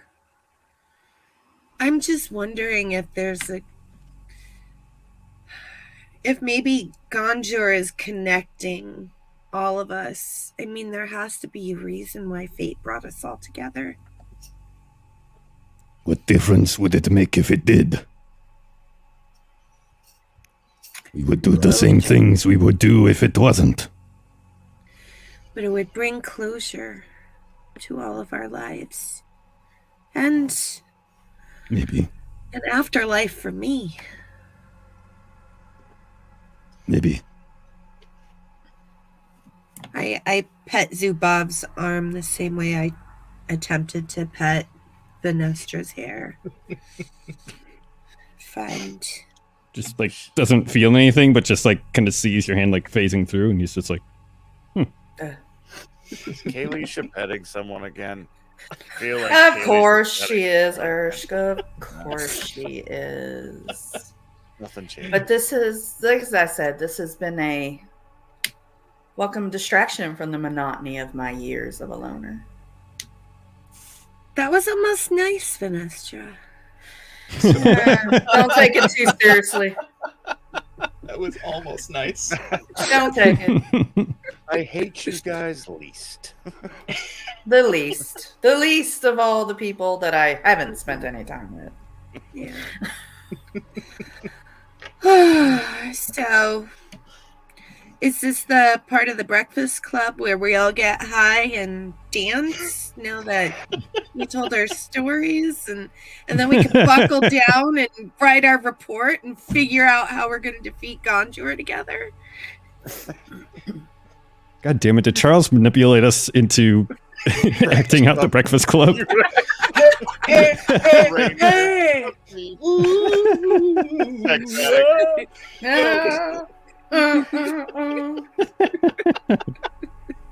I'm just wondering if if maybe Ganjur is connecting all of us. I mean, there has to be a reason why fate brought us all together. What difference would it make if it did? We would do the same things we would do if it wasn't. But it would bring closure to all of our lives. And Maybe. an afterlife for me. Maybe. I pet Zubov's arm the same way I attempted to pet Venestra's hair. Find. Just like doesn't feel anything, but just like kind of sees your hand like phasing through, and he's just like, Is Kayleisha petting someone again? I feel like Of Kayleisha course petting- she is, Urshk. Of course she is. Nothing changed. But this is, like as I said, this has been a welcome distraction from the monotony of my years of a loner. That was almost nice, Venestra. Don't take it too seriously. That was almost nice. Don't take it. I hate you guys least. The least of all the people that I haven't spent any time with. Yeah. So, is this the part of the breakfast club where we all get high and dance now that we told our stories, and then we can buckle down and write our report and figure out how we're going to defeat Ganjur together? God damn it! Did Charles manipulate us into acting out the Breakfast Club?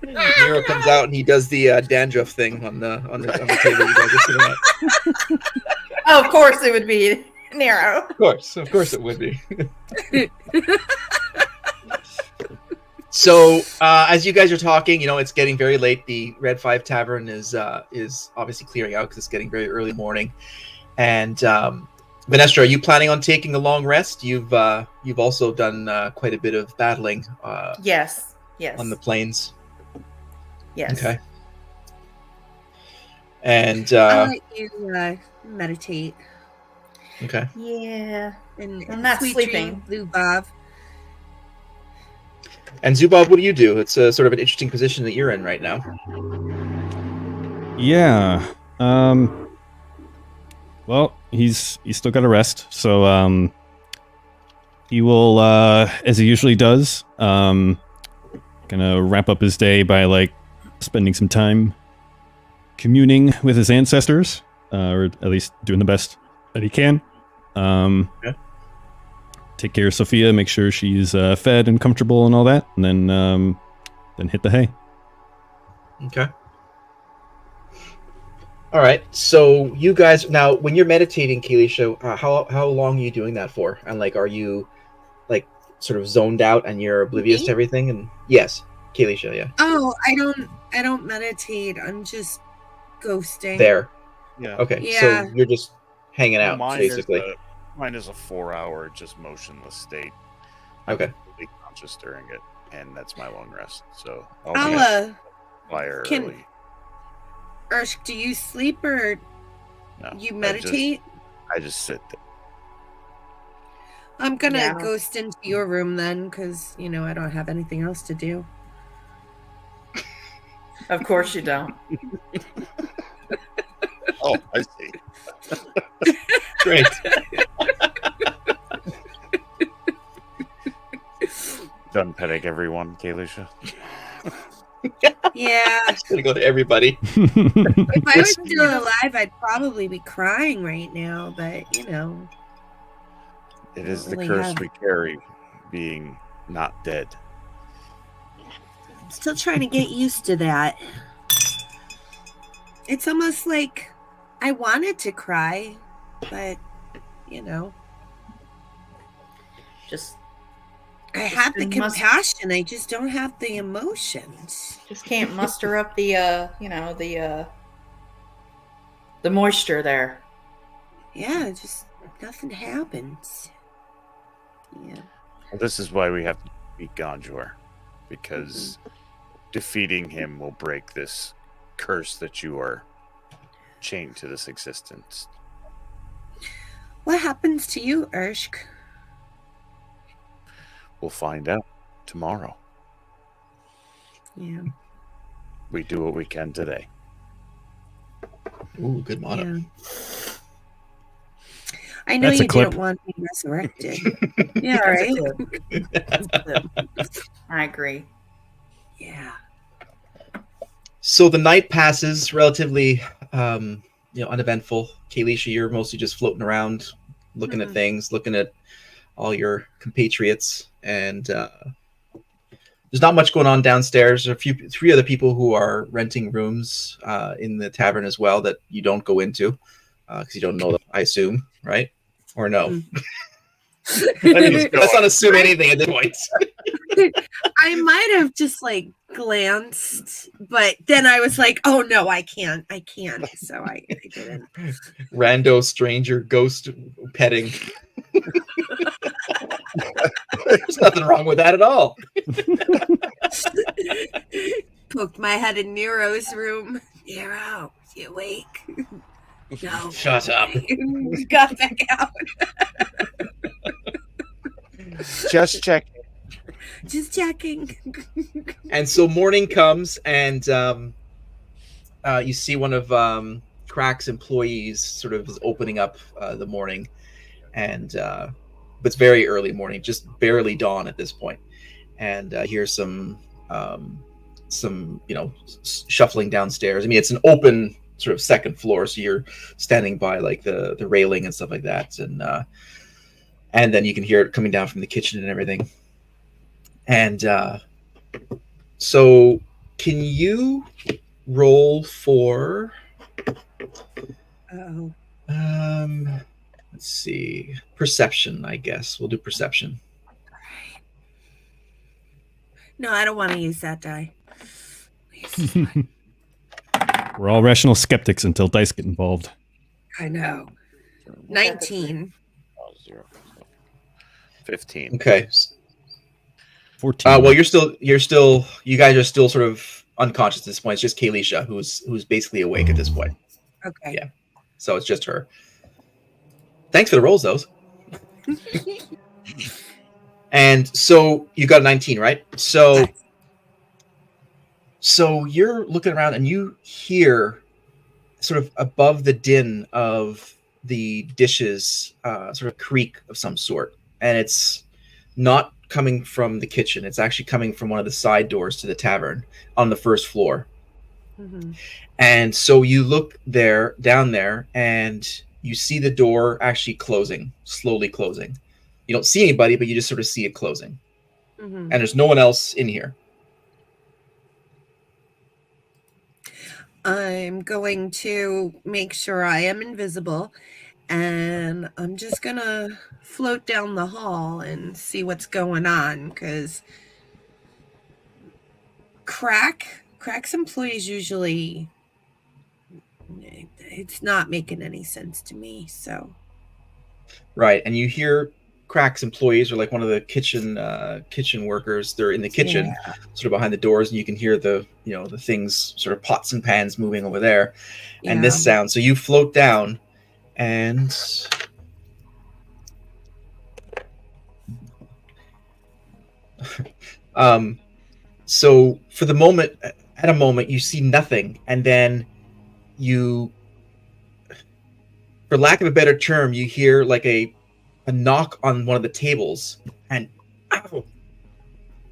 Nero comes out and he does the dandruff thing on the table. You guys are sitting at. Oh, of course it would be Nero. Of course it would be. So, as you guys are talking, it's getting very late. The Red 5 Tavern is obviously clearing out because it's getting very early morning. And Venestra, are you planning on taking a long rest? You've also done quite a bit of battling. Yes. On the plains. Yes. Okay. And I'll let you meditate. okay. Yeah. And I'm not sweet sleeping. dreams, Zubov. And Zubov, what do you do? It's a sort of an interesting position that you're in right now. Yeah. Well, he's still got to rest, so he will, as he usually does, gonna wrap up his day by like spending some time communing with his ancestors, or at least doing the best that he can. Okay. Take care of Sophia, make sure she's fed and comfortable and all that, and then hit the hay. Okay. All right. So you guys now, when you're meditating, Kayleisha, how long are you doing that for? And like, are you like sort of zoned out and you're oblivious Me? to everything? And yes, Kayleisha, yeah. Oh, I don't meditate. I'm just ghosting. There. Yeah. Okay. Yeah. So you're just hanging out, Mine basically. Mine is a 4-hour just motionless state. Okay. I'm completely conscious during it, and that's my long rest. So I'll fly early. can- Urshk, do you sleep or No, you meditate? I just sit there. I'm gonna Yeah. ghost into your room then, because I don't have anything else to do. Of course you don't. Oh, I see. Great. Done petting everyone, Kayleisha. Yeah, Gonna go to everybody. if I was still alive, I'd probably be crying right now. But It is the Really curse have- we carry, being not dead. I'm still trying to get used to that. It's almost like I wanted to cry, but you know, Just I have the must- compassion. I just don't have the emotions. can't muster up the the moisture there. Yeah, just nothing happens. Yeah. Well, this is why we have to beat Gonjor, because defeating him will break this curse that you are chained to this existence. What happens to you, Urshk? We'll find out tomorrow. Yeah. We do what we can today. Ooh, good motto. Yeah. I know That's a you clip. didn't want me resurrected. Yeah, That's a right. tip. I agree. Yeah. So the night passes relatively, uneventful. Kalisha, you're mostly just floating around, looking at things, looking at all your compatriots, and there's not much going on downstairs. There are three other people who are renting rooms in the tavern as well that you don't go into because you don't know them, I assume, right? Or no? Let's not assume anything at this point. I might have just like glanced, but then I was like, oh no, I can't. So I didn't. Rando stranger ghost petting. There's nothing wrong with that at all. Poked my head in Nero's room. Nero, you awake? No. Shut up. Got back out. Just check. Just checking. And so morning comes, and you see one of Crack's employees sort of is opening up the morning, and but it's very early morning, just barely dawn at this point, and here's some shuffling downstairs. I mean, it's an open sort of second floor, so you're standing by like the railing and stuff like that, and then you can hear it coming down from the kitchen and everything. And so can you roll for Oh. let's see, perception, I guess. We'll do perception. No, I don't want to use that die. We're all rational skeptics until dice get involved. I know. 19. 15. Okay. 14. Well, you guys are still sort of unconscious at this point. It's just Kalisha who's basically awake at this point. Okay. Yeah. So it's just her. Thanks for the rolls, those. And so you got a 19, right? So you're looking around and you hear sort of above the din of the dishes, sort of creak of some sort. And it's not coming from the kitchen. It's actually coming from one of the side doors to the tavern on the first floor. Mm-hmm. And so you look down there, and you see the door actually closing, slowly closing. You don't see anybody, but you just sort of see it closing. Mm-hmm. And there's no one else in here. I'm going to make sure I am invisible, and I'm just gonna float down the hall and see what's going on, because Crack's employees usually, it's not making any sense to me. So Right. And you hear Crack's employees, or like one of the kitchen workers. They're in the kitchen, sort of behind the doors, and you can hear the things, sort of pots and pans moving over there, and this sound. So you float down, and so for the moment, at a moment, you see nothing, and then you, for lack of a better term, you hear like a knock on one of the tables, and ow!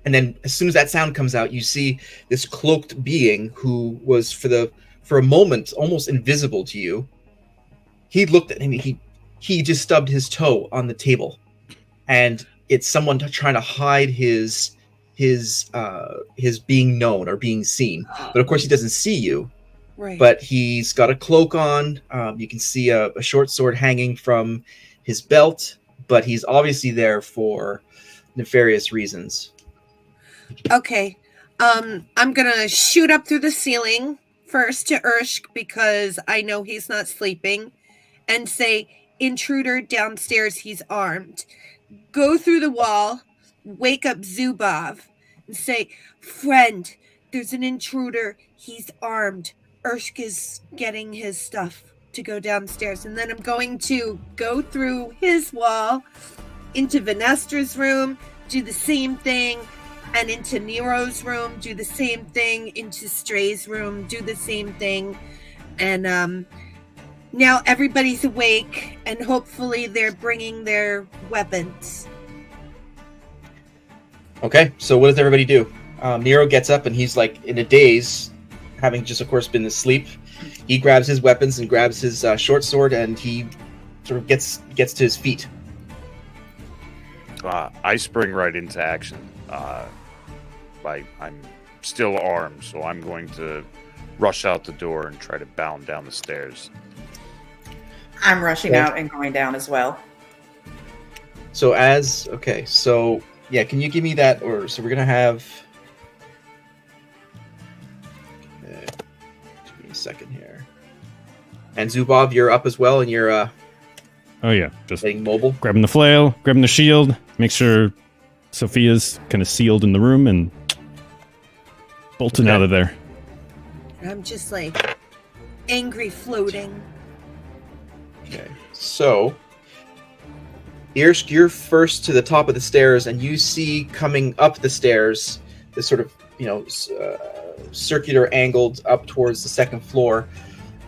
And then as soon as that sound comes out, you see this cloaked being who was for a moment almost invisible to you. He looked at him. He just stubbed his toe on the table, and it's someone trying to hide his being known or being seen. But of course, he doesn't see you. Right. but he's got a cloak on. You can see a short sword hanging from his belt, but he's obviously there for nefarious reasons. Okay. I'm gonna shoot up through the ceiling first to Urshk because I know he's not sleeping, and say, "Intruder downstairs, he's armed." Go through the wall, wake up Zubov, and say, "Friend, there's an intruder. He's armed. Urshk is getting his stuff to go downstairs." And then I'm going to go through his wall into Venestra's room, do the same thing, and into Nero's room, do the same thing, into Stray's room, do the same thing. And now everybody's awake, and hopefully they're bringing their weapons. Okay, so what does everybody do? Nero gets up and he's like in a daze, having just, of course, been asleep. He grabs his weapons and grabs his short sword, and he sort of gets to his feet. I spring right into action. I'm still armed, so I'm going to rush out the door and try to bound down the stairs. I'm rushing Okay. out and going down as well. So yeah, can you give me that order? So we're gonna have. Okay, give me a second here. And Zubov, you're up as well, and you're Oh yeah, just getting mobile. grabbing the flail, grabbing the shield, make sure Sophia's kind of sealed in the room, and bolting Okay. out of there. I'm just like angry floating. Okay, so Irsk, you're first to the top of the stairs, and you see coming up the stairs this sort of circular angled up towards the second floor,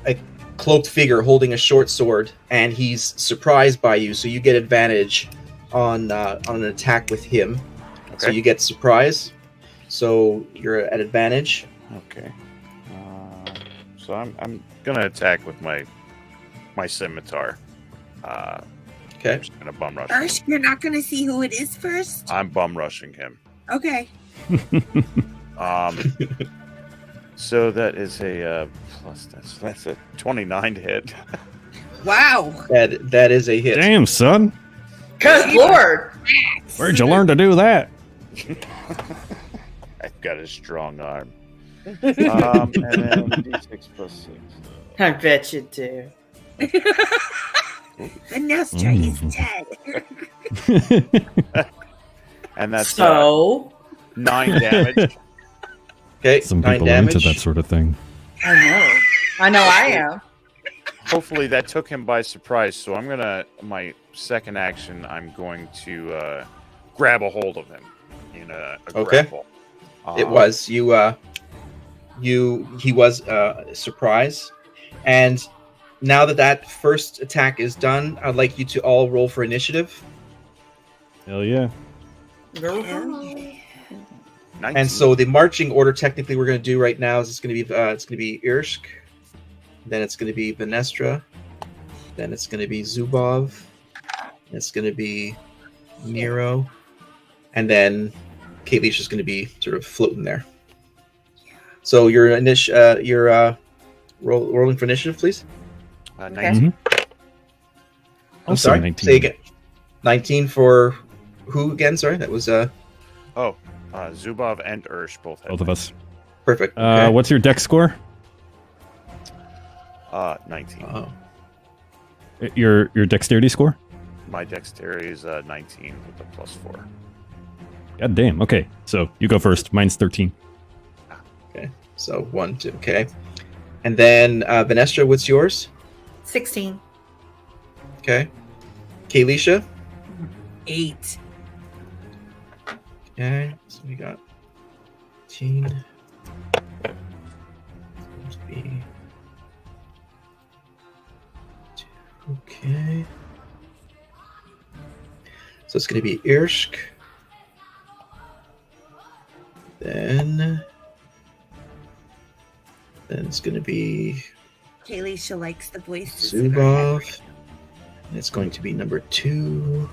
a cloaked figure holding a short sword, and he's surprised by you, so you get advantage on an attack with him. So Okay. you get surprise, so you're at advantage. Okay. So I'm gonna attack with my scimitar. Okay. I'm just gonna bum rush him. Urshk, you're not going to see who it is first? I'm bum rushing him. Okay. So that is a plus. That's a 29 to hit. Wow. That is a hit. Damn, son, Good lord! where'd you learn to do that? I've got a strong arm. And then D6 plus 6. I bet you do. Venestra, he's Mhm. dead. And that's So 9 damage. Okay, Some 9 people are damage. into that sort of thing. I know I am. Hopefully that took him by surprise. So I'm gonna my second action. I'm going to grab a hold of him in a Okay. grapple. It was he was a surprise, and now that first attack is done, I'd like you to all roll for initiative. Hell yeah. 19. And so the marching order, technically, we're going to do right now is it's going to be Irsk, then it's going to be Venestra, then it's going to be Zubov, it's going to be Nero, and then Kaylee's just going to be sort of floating there. So your rolling for initiative, please. 19. Mhm. I'm Also sorry. 19. Say again. 19 for who again? Sorry, that was Zubov and Ursh both had Both of us. perfect. Okay. What's your dex score? 19. Oh. Your dexterity score? My dexterity is 19 with a plus 4. God damn. Okay, so you go first. Mine's 13. So 1, 2. Okay. And then Venestra, what's yours? 16. Okay. Kayleisha. 8. Okay. So we got 18. Must be 2. Okay. So it's going to be Irsk. Then it's going to be Kayleisha likes the voices. Zubov. And it's going to be number 2.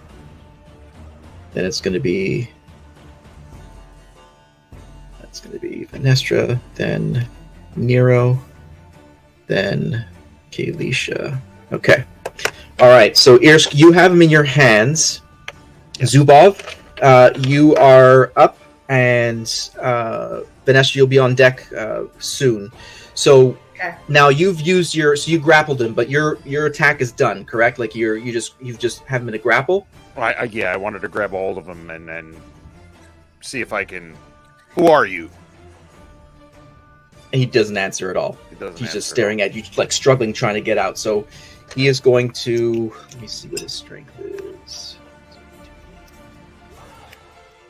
Then it's going to be Venestra, then Nero, then Kalisha. Okay. All right. So Irsk, you have him in your hands. Zubov, you are up, and Vanessa, you'll be on deck soon. So Okay. now you've used your, so you grappled him, but your attack is done, correct? Like you've just have him in a grapple. I wanted to grab all of them and then see if I can. Who are you? And he doesn't answer at all. He doesn't He's just answer. staring at you, like struggling, trying to get out. So he is going to. Let me see what his strength is.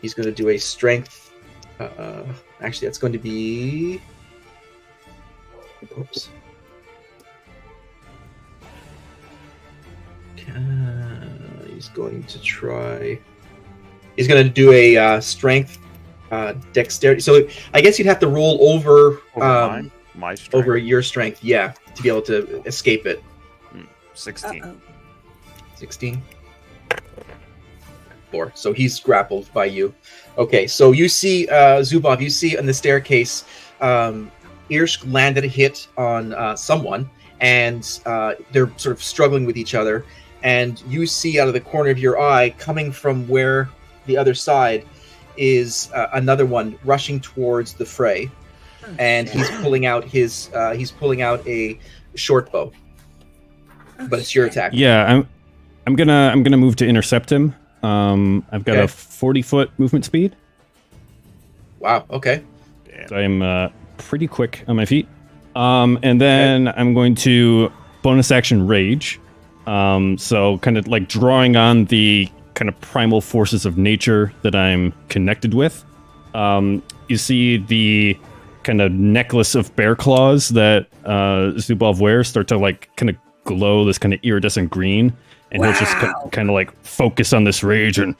He's going to do a strength. Actually, that's going to be. Oops. He's going to try. He's going to do a strength, dexterity. So I guess you'd have to roll over. My strength. Over your strength, yeah, to be able to escape it. 16. Uh-oh. 16. 4. So he's grappled by you. Okay, so you see, Zubov, you see on the staircase, Irsk landed a hit on someone, and they're sort of struggling with each other. And you see out of the corner of your eye, coming from where the other side is another one rushing towards the fray. And he's pulling out a short bow, but it's your attack. Yeah, I'm gonna move to intercept him. I've got Okay. a 40-foot movement speed. Wow. Okay. Damn. So I'm pretty quick on my feet. And then I'm going to bonus action rage. So kind of like drawing on the kind of primal forces of nature that I'm connected with. You see the kind of necklace of bear claws that Zubov wears start to like kind of glow this kind of iridescent green, and he'll just Wow. kind of like focus on this rage and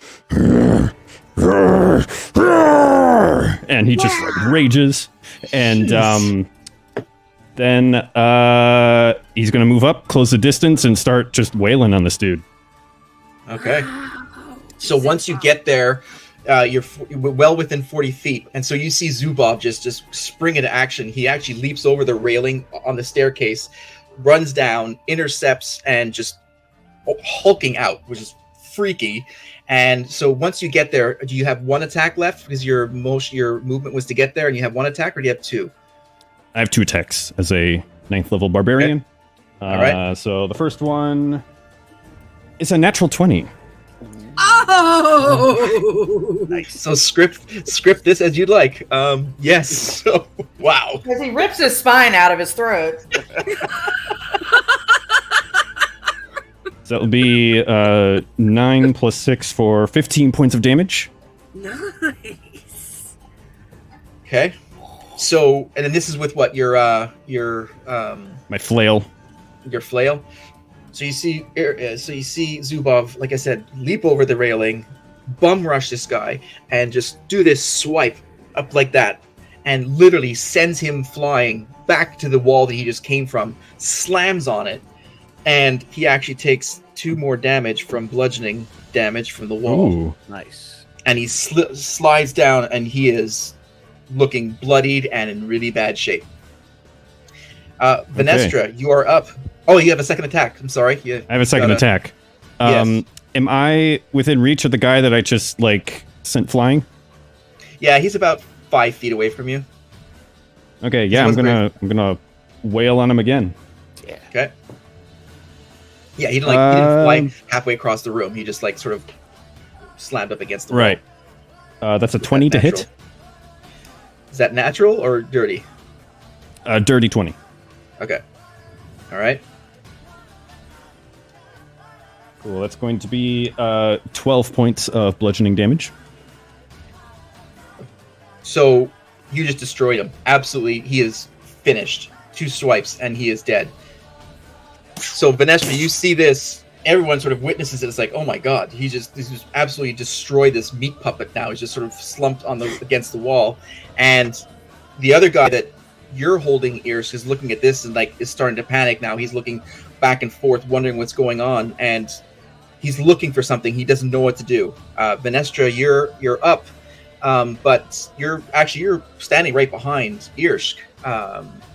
he just like rages, and then he's gonna move up, close the distance, and start just wailing on this dude. Okay. So once you get there, you're well within 40 feet, and so you see Zubov just spring into action. He actually leaps over the railing on the staircase, runs down, intercepts, and just hulking out, which is freaky. And so once you get there, do you have one attack left? Because your movement was to get there, and you have one attack, or do you have two? I have 2 attacks as a 9th level barbarian. All right. So the first one is a natural 20. Oh! Nice. So script this as you'd like. Yes. So, wow. Because he rips his spine out of his throat. So that'll be 9 plus 6 for 15 points of damage. Nice. Okay. So, and then this is with what your My flail. flail. So you see Zubov, like I said, leap over the railing, bum rush this guy, and just do this swipe up like that, and literally sends him flying back to the wall that he just came from, slams on it, and he actually takes 2 more damage from bludgeoning damage from the wall. Ooh. Nice. And he slides down, and he is looking bloodied and in really bad shape. Venestra, you are up. Oh, you have a second attack. I'm sorry. I have a second attack. Yes. Am I within reach of the guy that I just like sent flying? Yeah, he's about 5 feet away from you. Okay, yeah, I'm Sounds gonna wail on him again. Okay. Yeah, he didn't fly halfway across the room. He just like sort of slammed up against the wall. Right. That's a 20 to hit. Natural. Is that natural or dirty? Dirty 20. Okay. All right. Cool. That's going to be 12 points of bludgeoning damage. So you just destroyed him. Absolutely, he is finished. 2 swipes and he is dead. So Vanessa, you see this. Everyone sort of witnesses it. It's like, oh my god, he just absolutely destroyed this meat puppet. Now he's just sort of slumped against the wall, and the other guy that you're holding, Irsk, is looking at this and like is starting to panic now. He's looking back and forth, wondering what's going on, and he's looking for something. He doesn't know what to do. Venestra, you're up, But you're standing right behind Irsk,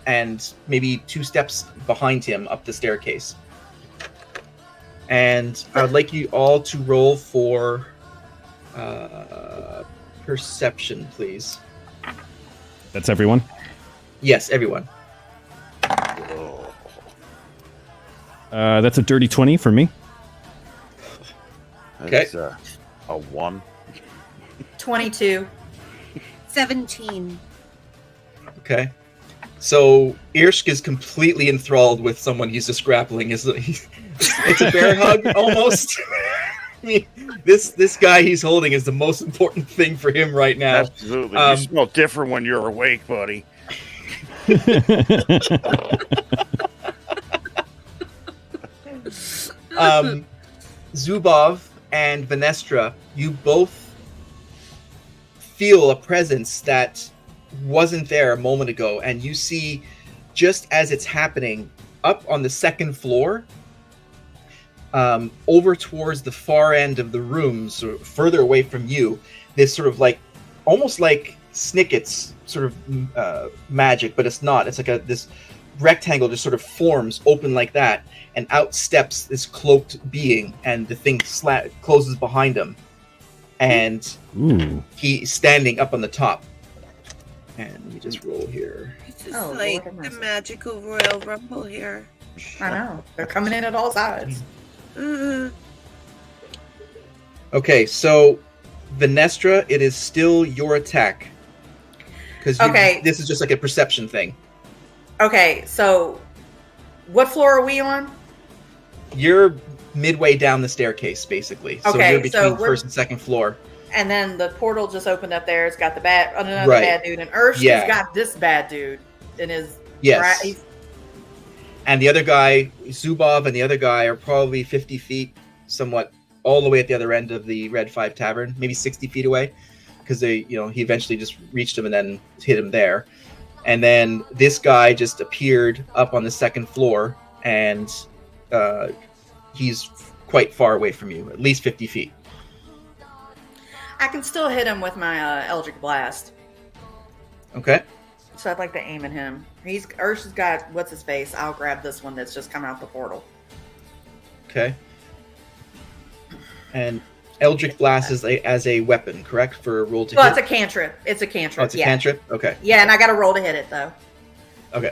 and maybe 2 steps behind him up the staircase. And I would like you all to roll for perception, please. That's everyone. Yes, everyone. That's a dirty 20 for me. That's a 1. 22. 17. Okay. So Irsk is completely enthralled with someone he's just grappling. It's a bear hug almost. I mean, this guy he's holding is the most important thing for him right now. Absolutely. You smell different when you're awake, buddy. Zubov and Venestra, you both feel a presence that wasn't there a moment ago, and you see, just as it's happening, up on the 2nd floor, over towards the far end of the room, so further away from you, this sort of like, almost like Snicket's sort of magic, but it's not. It's like this rectangle just sort of forms open like that, and out steps this cloaked being, and the thing closes behind him, and he's standing up on the top. And let me just roll here. This is like the magical Royal Rumble here. I know. They're coming in at all sides. Okay, so Venestra, it is still your attack. Because this is just like a perception thing. Okay, so what floor are we on? You're midway down the staircase, basically. So Okay, you're between so first and second floor. And then the portal just opened up there. It's got the another Right. bad dude. And Ursh Yeah. has got this bad dude in his... Yes. And the other guy, Zubov, and the other guy are probably 50 feet, somewhat, all the way at the other end of the Red 5 Tavern, maybe 60 feet away, because he eventually just reached him and then hit him there. And then this guy just appeared up on the 2nd floor, and he's quite far away from you, at least 50 feet. I can still hit him with my Eldritch Blast. Okay. So I'd like to aim at him. Ursh has got, what's his face? I'll grab this one that's just come out the portal. Okay. And Eldritch Blast is as a weapon, correct? For a roll to Well, hit? it's a cantrip. It's a cantrip. Oh, it's a cantrip? Okay. Yeah, and I got to roll to hit it, though. Okay.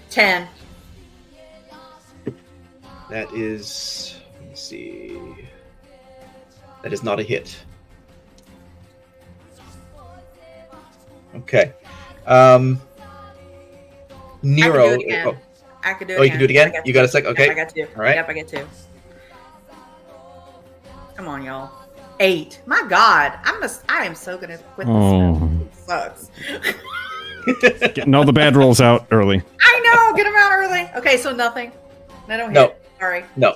10. That is... Let me see... That is not a hit. Okay. Nero... I could do it again. You can do it again? You got a second? Okay. Yep, I got 2. All right. Yep, I got 2. Come on, y'all. 8. My God. I am so going to quit this. It sucks. Getting all the bad rolls out early. I know. Get them out early. Okay, so nothing. I don't hit. No. Sorry. No.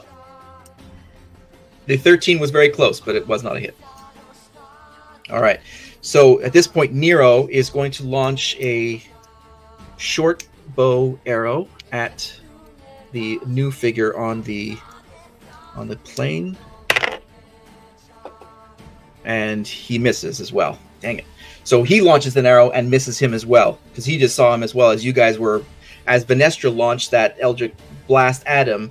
The 13 was very close, but it was not a hit. All right. So at this point, Nero is going to launch a short bow arrow at the new figure on the plane, and he misses as well. Dang it! So he launches an arrow and misses him as well, because he just saw him as well as you guys were. As Venestra launched that Eldritch Blast at him,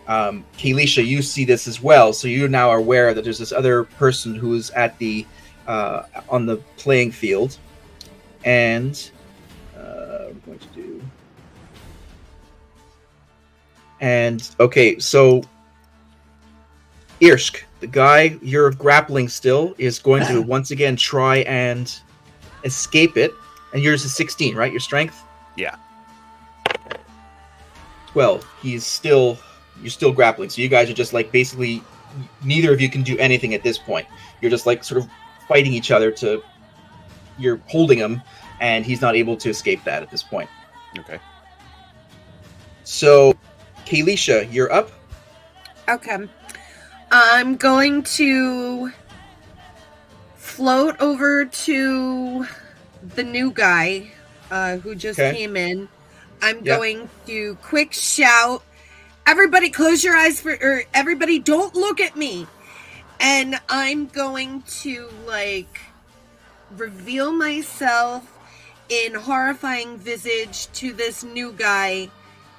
Kalisha, you see this as well, so you now are aware that there's this other person who is at the on the playing field, and we're going to do. And okay, so Irsk, the guy you're grappling still, is going to once again try and escape it. And yours is 16, right? Your strength? Yeah. 12. You're still grappling. So you guys are just like basically neither of you can do anything at this point. You're just like sort of fighting each other you're holding him, and he's not able to escape that at this point. Okay. So Kalisha, you're up. Okay. I'm going to float over to the new guy who just came in. I'm going to quick shout, everybody close your eyes or everybody don't look at me. And I'm going to, reveal myself in horrifying visage to this new guy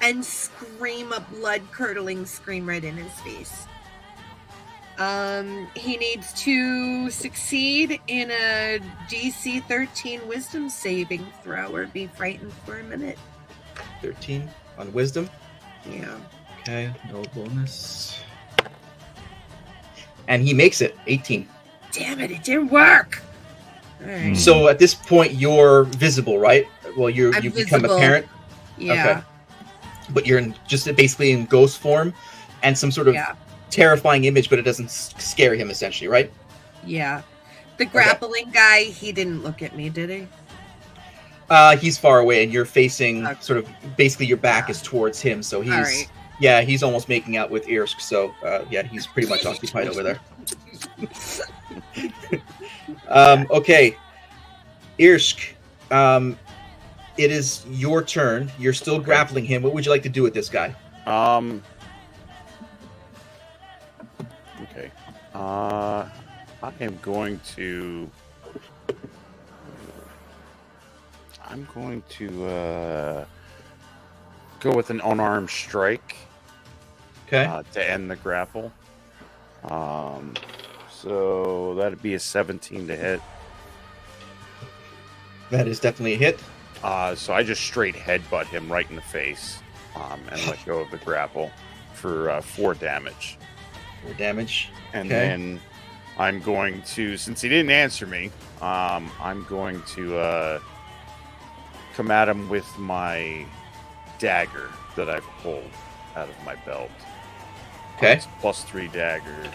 and scream a blood-curdling scream right in his face. He needs to succeed in a DC 13 wisdom saving throw or be frightened for a minute. 13 on wisdom. Yeah. Okay, no bonus. And he makes it, 18. Damn it didn't work! Alright. So at this point, you're visible, right? Well, you I'm become visible. apparent, Yeah. okay. But you're basically in ghost form and some sort of Yeah. terrifying image, but it doesn't scare him, essentially, right? Yeah. The grappling guy, he didn't look at me, did he? He's far away, and you're facing Okay. sort of, basically your back is towards him, so he's, Alright. yeah, he's almost making out with Irsk, so, yeah, he's pretty much occupied over there. Okay. Irsk, it is your turn. You're still grappling him. What would you like to do with this guy? Okay. I am going to. I'm going to go with an unarmed strike. Okay. To end the grapple. So that'd be a 17 to hit. That is definitely a hit. So I just straight headbutt him right in the face, and let go of the grapple for 4 damage. 4 damage. And Okay. then I'm going to, since he didn't answer me, I'm going to come at him with my dagger that I've pulled out of my belt. Okay. It's +3 dagger.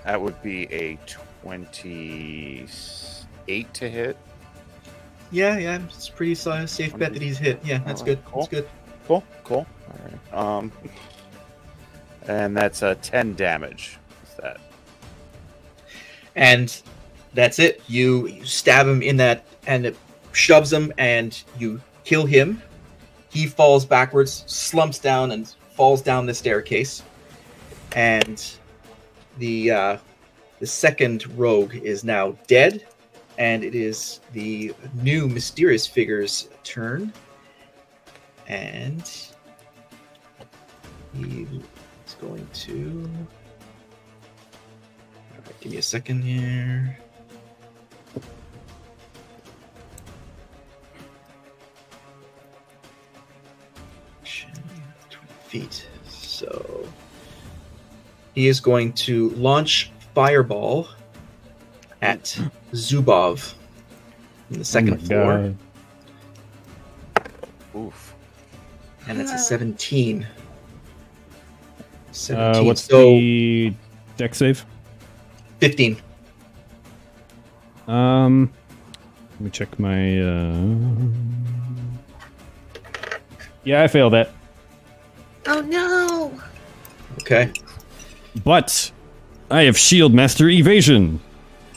That would be a 28 to hit. Yeah, it's a pretty safe bet that he's hit. Yeah, that's good. Cool. That's good. Cool. All right. And that's 10 damage. What's that? And that's it. You stab him in that, and it shoves him, and you kill him. He falls backwards, slumps down, and falls down the staircase. And the second rogue is now dead, and it is the new mysterious figure's turn. And he is going to. All right, give me a second here. Action, 20 feet. So he is going to launch Fireball at Zubov in the second floor. Oof. And that's a 17. 17. What's so the deck save? 15. Let me check my. Yeah, I failed that. Oh no! Okay. But I have Shield Master Evasion,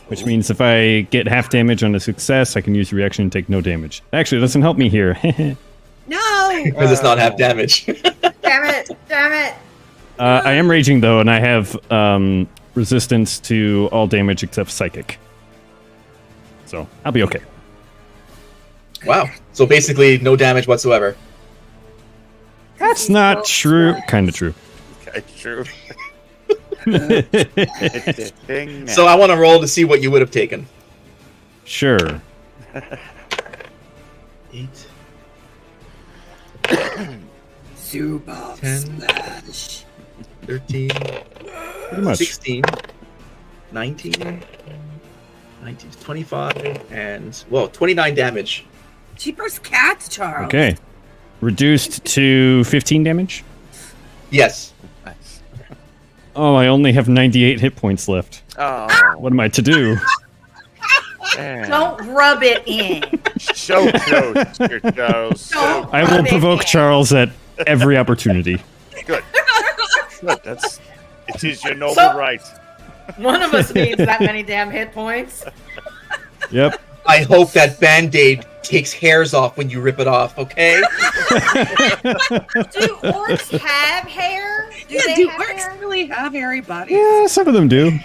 which means if I get half damage on a success, I can use reaction and take no damage. Actually, it doesn't help me here. No! Because it's not half damage. Damn it! Damn it! I am raging though, and I have resistance to all damage except psychic. So I'll be okay. Wow. So basically, no damage whatsoever. That's not true. Kind of true. Okay, true. It's a thing now. So I want to roll to see what you would have taken. Sure. 8, Zubov 10. slash. 13, Pretty much. 16, 19, 25, and, well, 29 damage. Jeepers cats, Charles. Okay. Reduced to 15 damage. Yes. Nice. Oh, I only have 98 hit points left. Oh, What am I to do? man. Don't rub it in. So close, Joe. So Don't I will rub it provoke in. Charles at every opportunity. good. Good. It is your noble So- right. One of us needs that many damn hit points. Yep. I hope that Band-Aid takes hairs off when you rip it off, okay? Do orcs have hair? Yeah, they do have orcs hair? really have hairy bodies? Yeah, some of them do.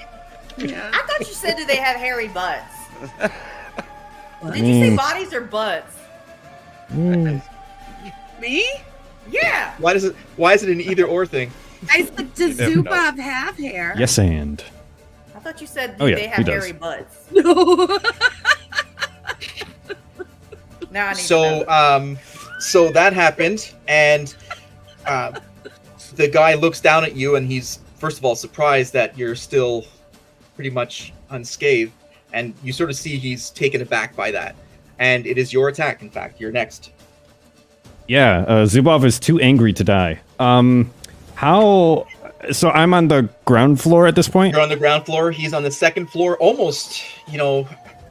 Yeah. I thought you said that they have hairy butts. What? Did you say bodies or butts? Mm. Me? Yeah. Why is it an either or thing? I said, does never know. Zubov have hair? Yes, and. I thought you said Oh, yeah, they he have does. hairy butts. No. Now I need to know. So that happened, and the guy looks down at you, and he's first of all surprised that you're still pretty much unscathed, and you sort of see he's taken aback by that. And it is your attack. In fact, you're next. Yeah, Zubov is too angry to die. How? So I'm on the ground floor at this point. You're on the ground floor. He's on the second floor, almost,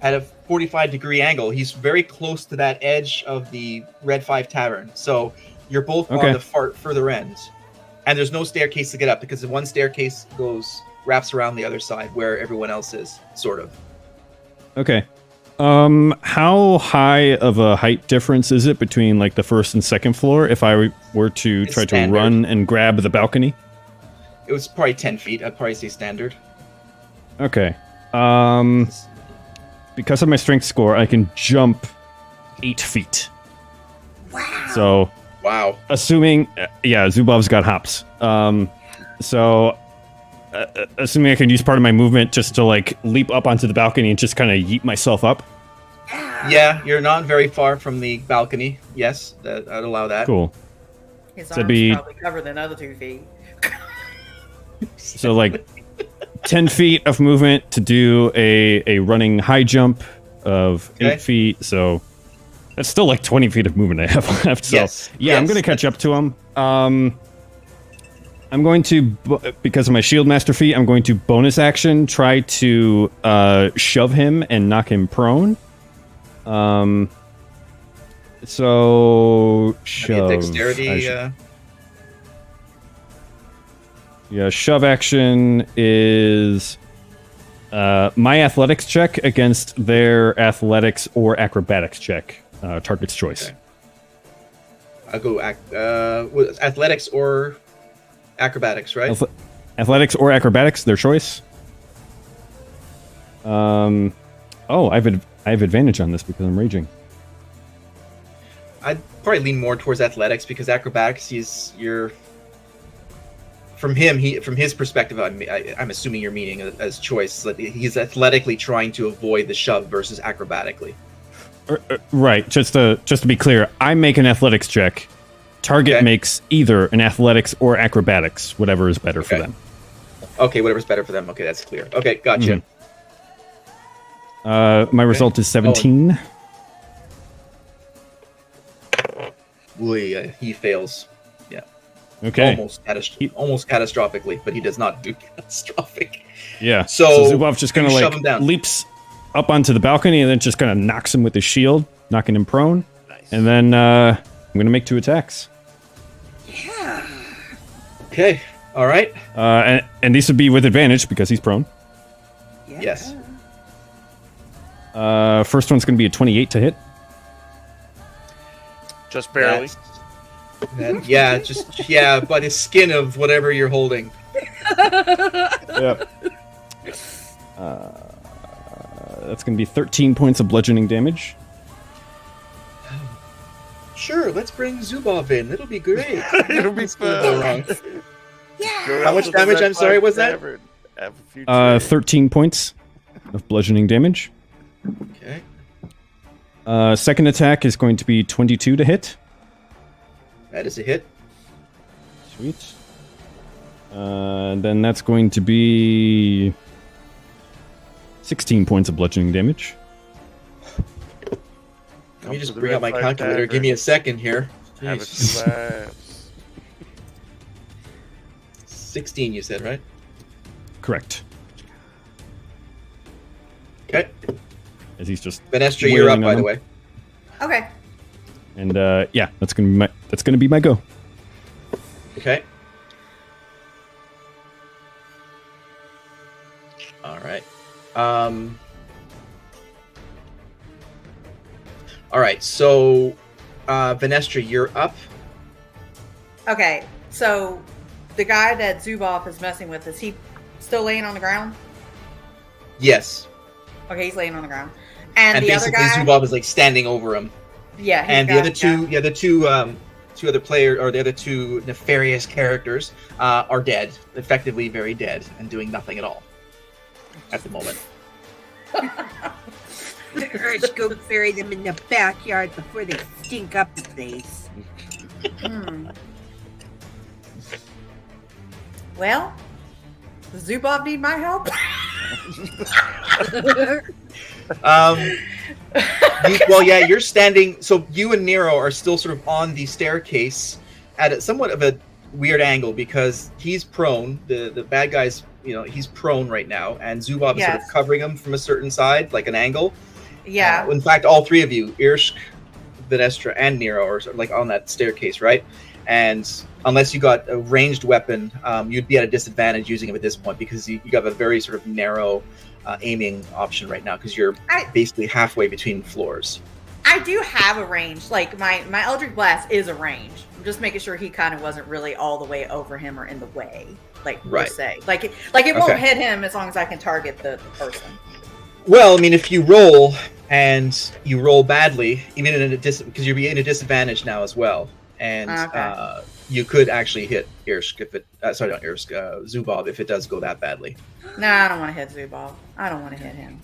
at a 45-degree angle. He's very close to that edge of the Red 5 Tavern. So you're both Okay. on the further end. And there's no staircase to get up because the one staircase wraps around the other side where everyone else is, sort of. Okay. How high of a height difference is it between like the first and second floor if I were to It's try standard. to run and grab the balcony? It was probably 10 feet. I'd probably say standard. Okay. Because of my strength score, I can jump 8 feet. Wow. So, Wow. assuming, Zubov's got hops. Assuming I can use part of my movement just to like leap up onto the balcony and just kind of yeet myself up. Yeah, you're not very far from the balcony. Yes, I'd allow that. Cool. His So arms be- probably cover than other 2 feet. So like 10 feet of movement to do a running high jump of 8 Okay. feet. So that's still like 20 feet of movement I have left. So Yes, yeah, I'm yes, going to catch up to him. I'm going to, because of my shield master feat, I'm going to bonus action try to shove him and knock him prone. So Maybe a shove. dexterity. I should- Yeah, shove action is my athletics check against their athletics or acrobatics check. Target's choice. Okay. I'll go athletics or acrobatics, right? Athletics or acrobatics, their choice. I have advantage on this because I'm raging. I'd probably lean more towards athletics because acrobatics, you're from his perspective. I'm assuming you're meaning as choice that he's athletically trying to avoid the shove versus acrobatically. Right. Just to be clear, I make an athletics check. Target Okay. makes either an athletics or acrobatics, whatever is better for Okay. them. Okay, whatever's better for them. Okay, that's clear. Okay, gotcha. My result is 17. He fails. Yeah, Okay. almost catastrophically, but he does not do catastrophic. Yeah. So, Zubov just kind of you shove like him down. leaps up onto the balcony and then just kind of knocks him with his shield, knocking him prone. Nice. And then I'm going to make 2 attacks. Yeah. Okay, all right. And these would be with advantage because he's prone. Yeah. Yes. First one's going to be a 28 to hit. Just barely. But his skin of whatever you're holding. Yep. That's going to be 13 points of bludgeoning damage. Sure, let's bring Zubov in. It'll be great. It'll be Go wrong. Yeah. Go How out much to the damage, Red I'm sorry, Five was that? Tavern. Have a few drinks. 13 points of bludgeoning damage. Okay. Second attack is going to be 22 to hit. That is a hit. Sweet. Then that's going to be 16 points of bludgeoning damage. Let me Come just to the bring Red out my Five calculator. Tavern. Give me a second here. Have a Jeez. few laughs. 16, you said, right? Correct. Okay. As he's just Venestra, you're up, wailing by on the him. way. Okay. And yeah, that's gonna be my go. Okay. All right. All right. So, Venestra, you're up. Okay. So the guy that Zubov is messing with, is he still laying on the ground? Yes. Okay, he's laying on the ground. And the other basically guy, Zubov is like standing over him. yeah, he's And the got- other two other players, or the other two nefarious characters, are dead, effectively very dead, and doing nothing at all at the moment. The urge go bury them in the backyard before they stink up the place. Hmm. Well, does Zubov need my help? You're standing. So you and Nero are still sort of on the staircase at somewhat of a weird angle because he's prone. The bad guy's, he's prone right now, and Zubov is sort of Yes. covering him from a certain side, like an angle. Yeah. In fact, all three of you, Irsk, Venestra, and Nero, are sort of like on that staircase, right? And unless you got a ranged weapon, you'd be at a disadvantage using it at this point because you got a very sort of narrow aiming option right now because you're basically halfway between floors. I do have a range. Like my Eldritch Blast is a range. I'm just making sure he kind of wasn't really all the way over him or in the way. Like Right. per se. Like it won't Okay. hit him as long as I can target the person. Well, I mean, if you roll and you roll badly, even in because you're in a disadvantage now as well, and Okay. you could actually hit Irsk if it. Sorry, not Irsk, Zubov if it does go that badly. No, I don't want to hit Zubov. I don't want to hit him.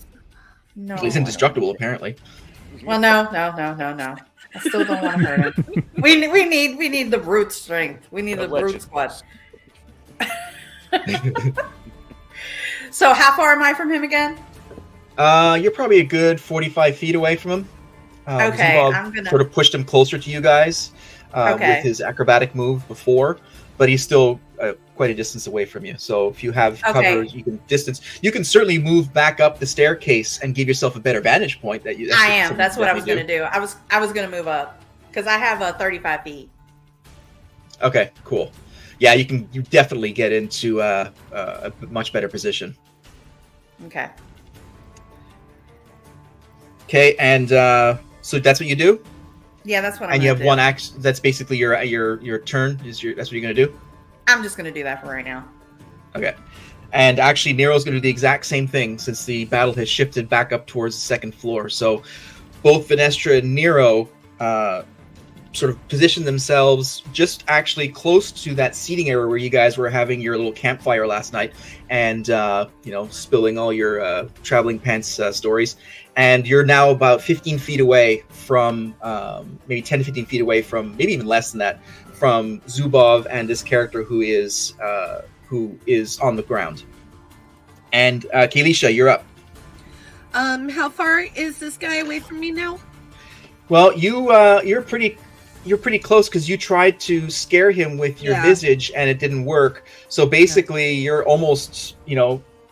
No. He's I don't. indestructible, apparently. Well, no. I still don't want to hurt him. We need the brute strength. We need the brute squad. So how far am I from him again? You're probably a good 45 feet away from him. Okay, Zubov I'm gonna- sort of pushed him closer to you guys Okay. with his acrobatic move before, but he's still quite a distance away from you. So if you have Okay. cover, you can distance. You can certainly move back up the staircase and give yourself a better vantage point. I am. That's what I was going to do. I was going to move up because I have 35 feet. Okay, cool. Yeah, you definitely get into a much better position. Okay. Okay, and so that's what you do, Yeah, that's what I'm and you gonna have do. one action. That's basically your turn. That's what you're gonna do. I'm just going to do that for right now. Okay. And actually, Nero's going to do the exact same thing since the battle has shifted back up towards the second floor. So both Venestra and Nero sort of position themselves just actually close to that seating area where you guys were having your little campfire last night and, spilling all your traveling pants stories. And you're now about 15 feet away from, maybe 10 to 15 feet away from, maybe even less than that, from Zubov and this character who is on the ground. And Kalisha, you're up. How far is this guy away from me now? Well, you're pretty close because you tried to scare him with your Yeah. visage and it didn't work. So basically, you're almost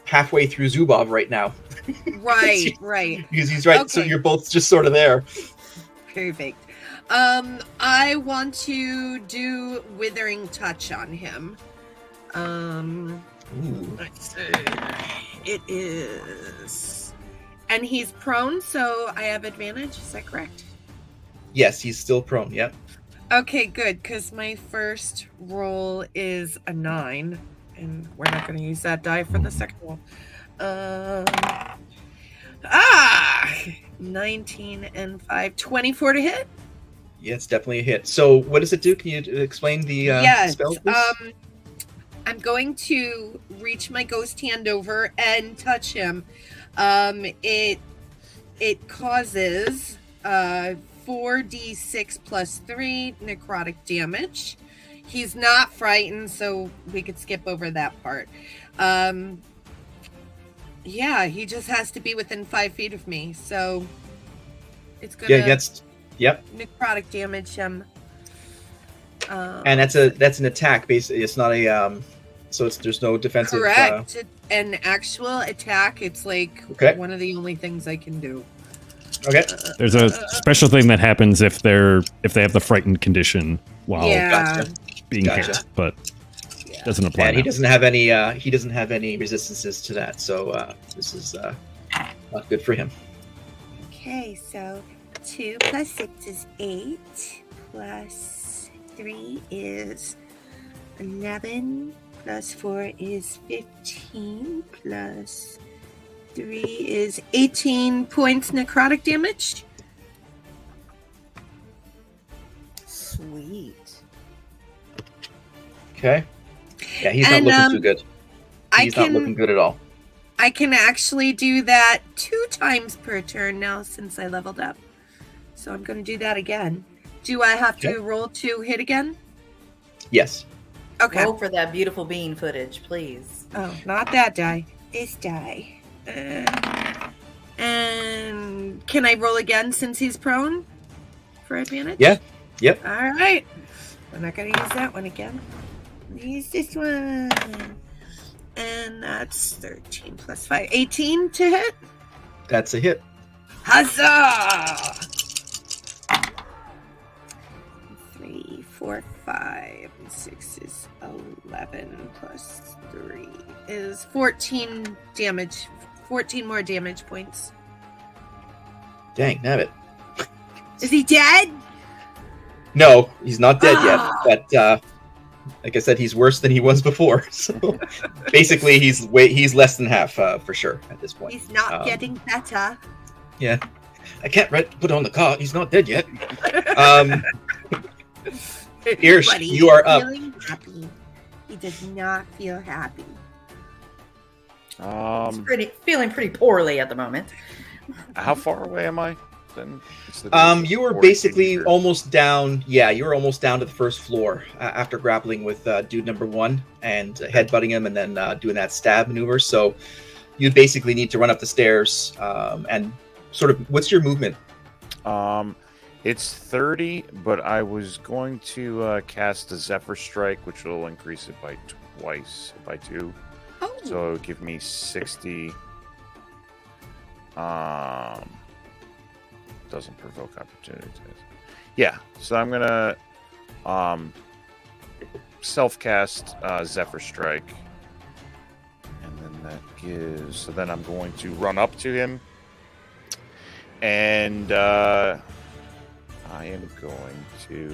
halfway through Zubov right now Right. because he's right. So Okay. you're both just sort of there. Perfect. I want to do Withering Touch on him. Ooh. Let's see. It is. And he's prone, so I have advantage. Is that correct? Yes, he's still prone. Yep. Okay, good, because my first roll is a 9, and we're not going to use that die for the second roll. 19 and 5, 24 to hit? Yeah, it's definitely a hit. So what does it do? Can you explain the Yes. spell, please? I'm going to reach my ghost hand over and touch him. It causes 4d6 plus 3 necrotic damage. He's not frightened, so we could skip over that part. Yeah, he just has to be within 5 feet of me, so it's gonna Yep. necrotic damage him. And that's an attack. Basically, it's not a there's no defensive. Correct. An actual attack. It's like Okay. one of the only things I can do. Okay. There's a special thing that happens if they have the frightened condition while Yeah. Gotcha. being Gotcha. hit, but Yeah. doesn't apply. And he now. doesn't have any resistances to that. So this is not good for him. Okay, so 2 plus 6 is 8, plus 3 is 11 plus 4 is 15 plus 3 is 18 points necrotic damage. Sweet. Okay. Yeah, he's not And, looking too good. He's not looking good at all. I can actually do that 2 times per turn now since I leveled up. So I'm going to do that again. Do I have to roll to hit again? Yes. Okay. Roll for that beautiful bean footage, please. Oh, not that die. This die. And can I roll again since he's prone for advantage? Yeah. Yep. All right. I'm not going to use that one again. Use this one. And that's 13 plus 5. 18 to hit. That's a hit. Huzzah! 3, 4, 5, 6 is 11 plus 3 is 14 damage. 14 more damage points. Dang, nabbit. Is he dead? No, he's not dead yet. Ah. But like I said, he's worse than he was before. So basically, he's less than half for sure at this point. He's not getting better. Yeah, I can't put on the cart. He's not dead yet. Irsh, But he's you are up. feeling happy. He does not feel happy. He's feeling pretty poorly at the moment. How far away am I? Then it's the You were 14 basically meters. almost down. Yeah, you were almost down to the first floor after grappling with dude number 1 and headbutting him, and then doing that stab maneuver. So you basically need to run up the stairs and sort of. What's your movement? It's 30, but I was going to cast a Zephyr Strike, which will increase it by twice, by 2. Oh, So it would give me 60. Doesn't provoke opportunities. Yeah, so I'm gonna self-cast Zephyr Strike, and then that gives. So then I'm going to run up to him, and I am going to.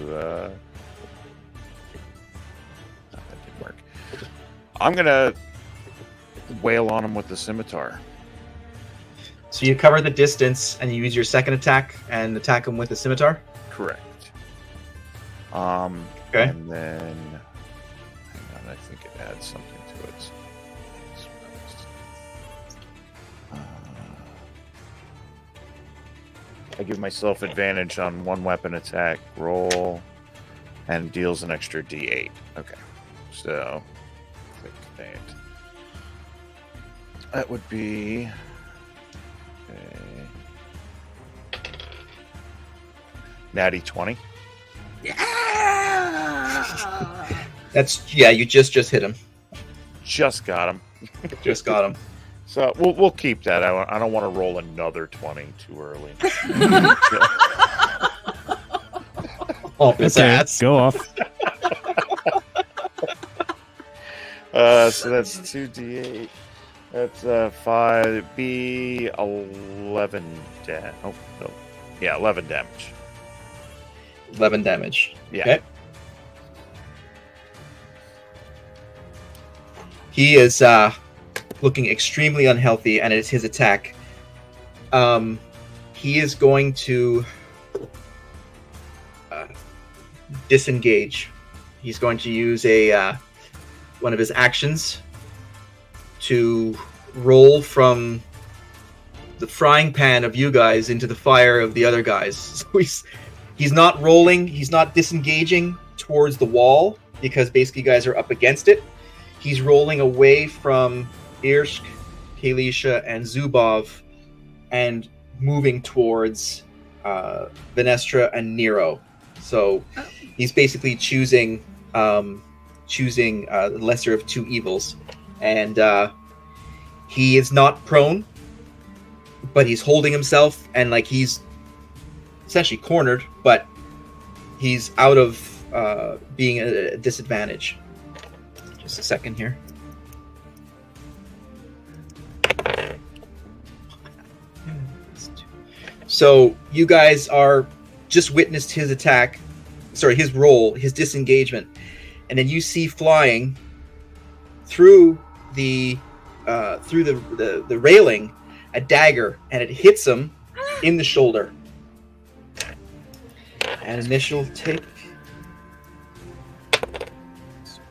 That didn't work. I'm gonna wail on him with the scimitar. So you cover the distance and you use your second attack and attack him with the scimitar. Correct. Okay. And then, hang on, I think it adds something to it. I give myself advantage on one weapon attack roll, and deals an extra D8. Okay, so click that. That would be. Natty 20. yeah! That's you just hit him. Just got him. Just got him. So we'll keep that. I don't want to roll another 20 too early. Oh, his Okay, ass. go off. So that's 2d8. That's 5. Be 11 damage. Oh no, yeah, 11 damage. 11 damage. Yeah. Okay. He is looking extremely unhealthy, and it's his attack. He is going to disengage. He's going to use a one of his actions to roll from the frying pan of you guys into the fire of the other guys. So he's not rolling, he's not disengaging towards the wall because basically you guys are up against it. He's rolling away from Irsk, Kalisha, and Zubov and moving towards Venestra and Nero. So he's basically choosing the lesser of two evils. And he is not prone, but he's holding himself, and like he's essentially cornered, but he's out of being at a disadvantage. Just a second here. So you guys are just witnessed his attack, sorry, his roll, his disengagement, and then you see flying through the railing a dagger, and it hits him in the shoulder. An initial take.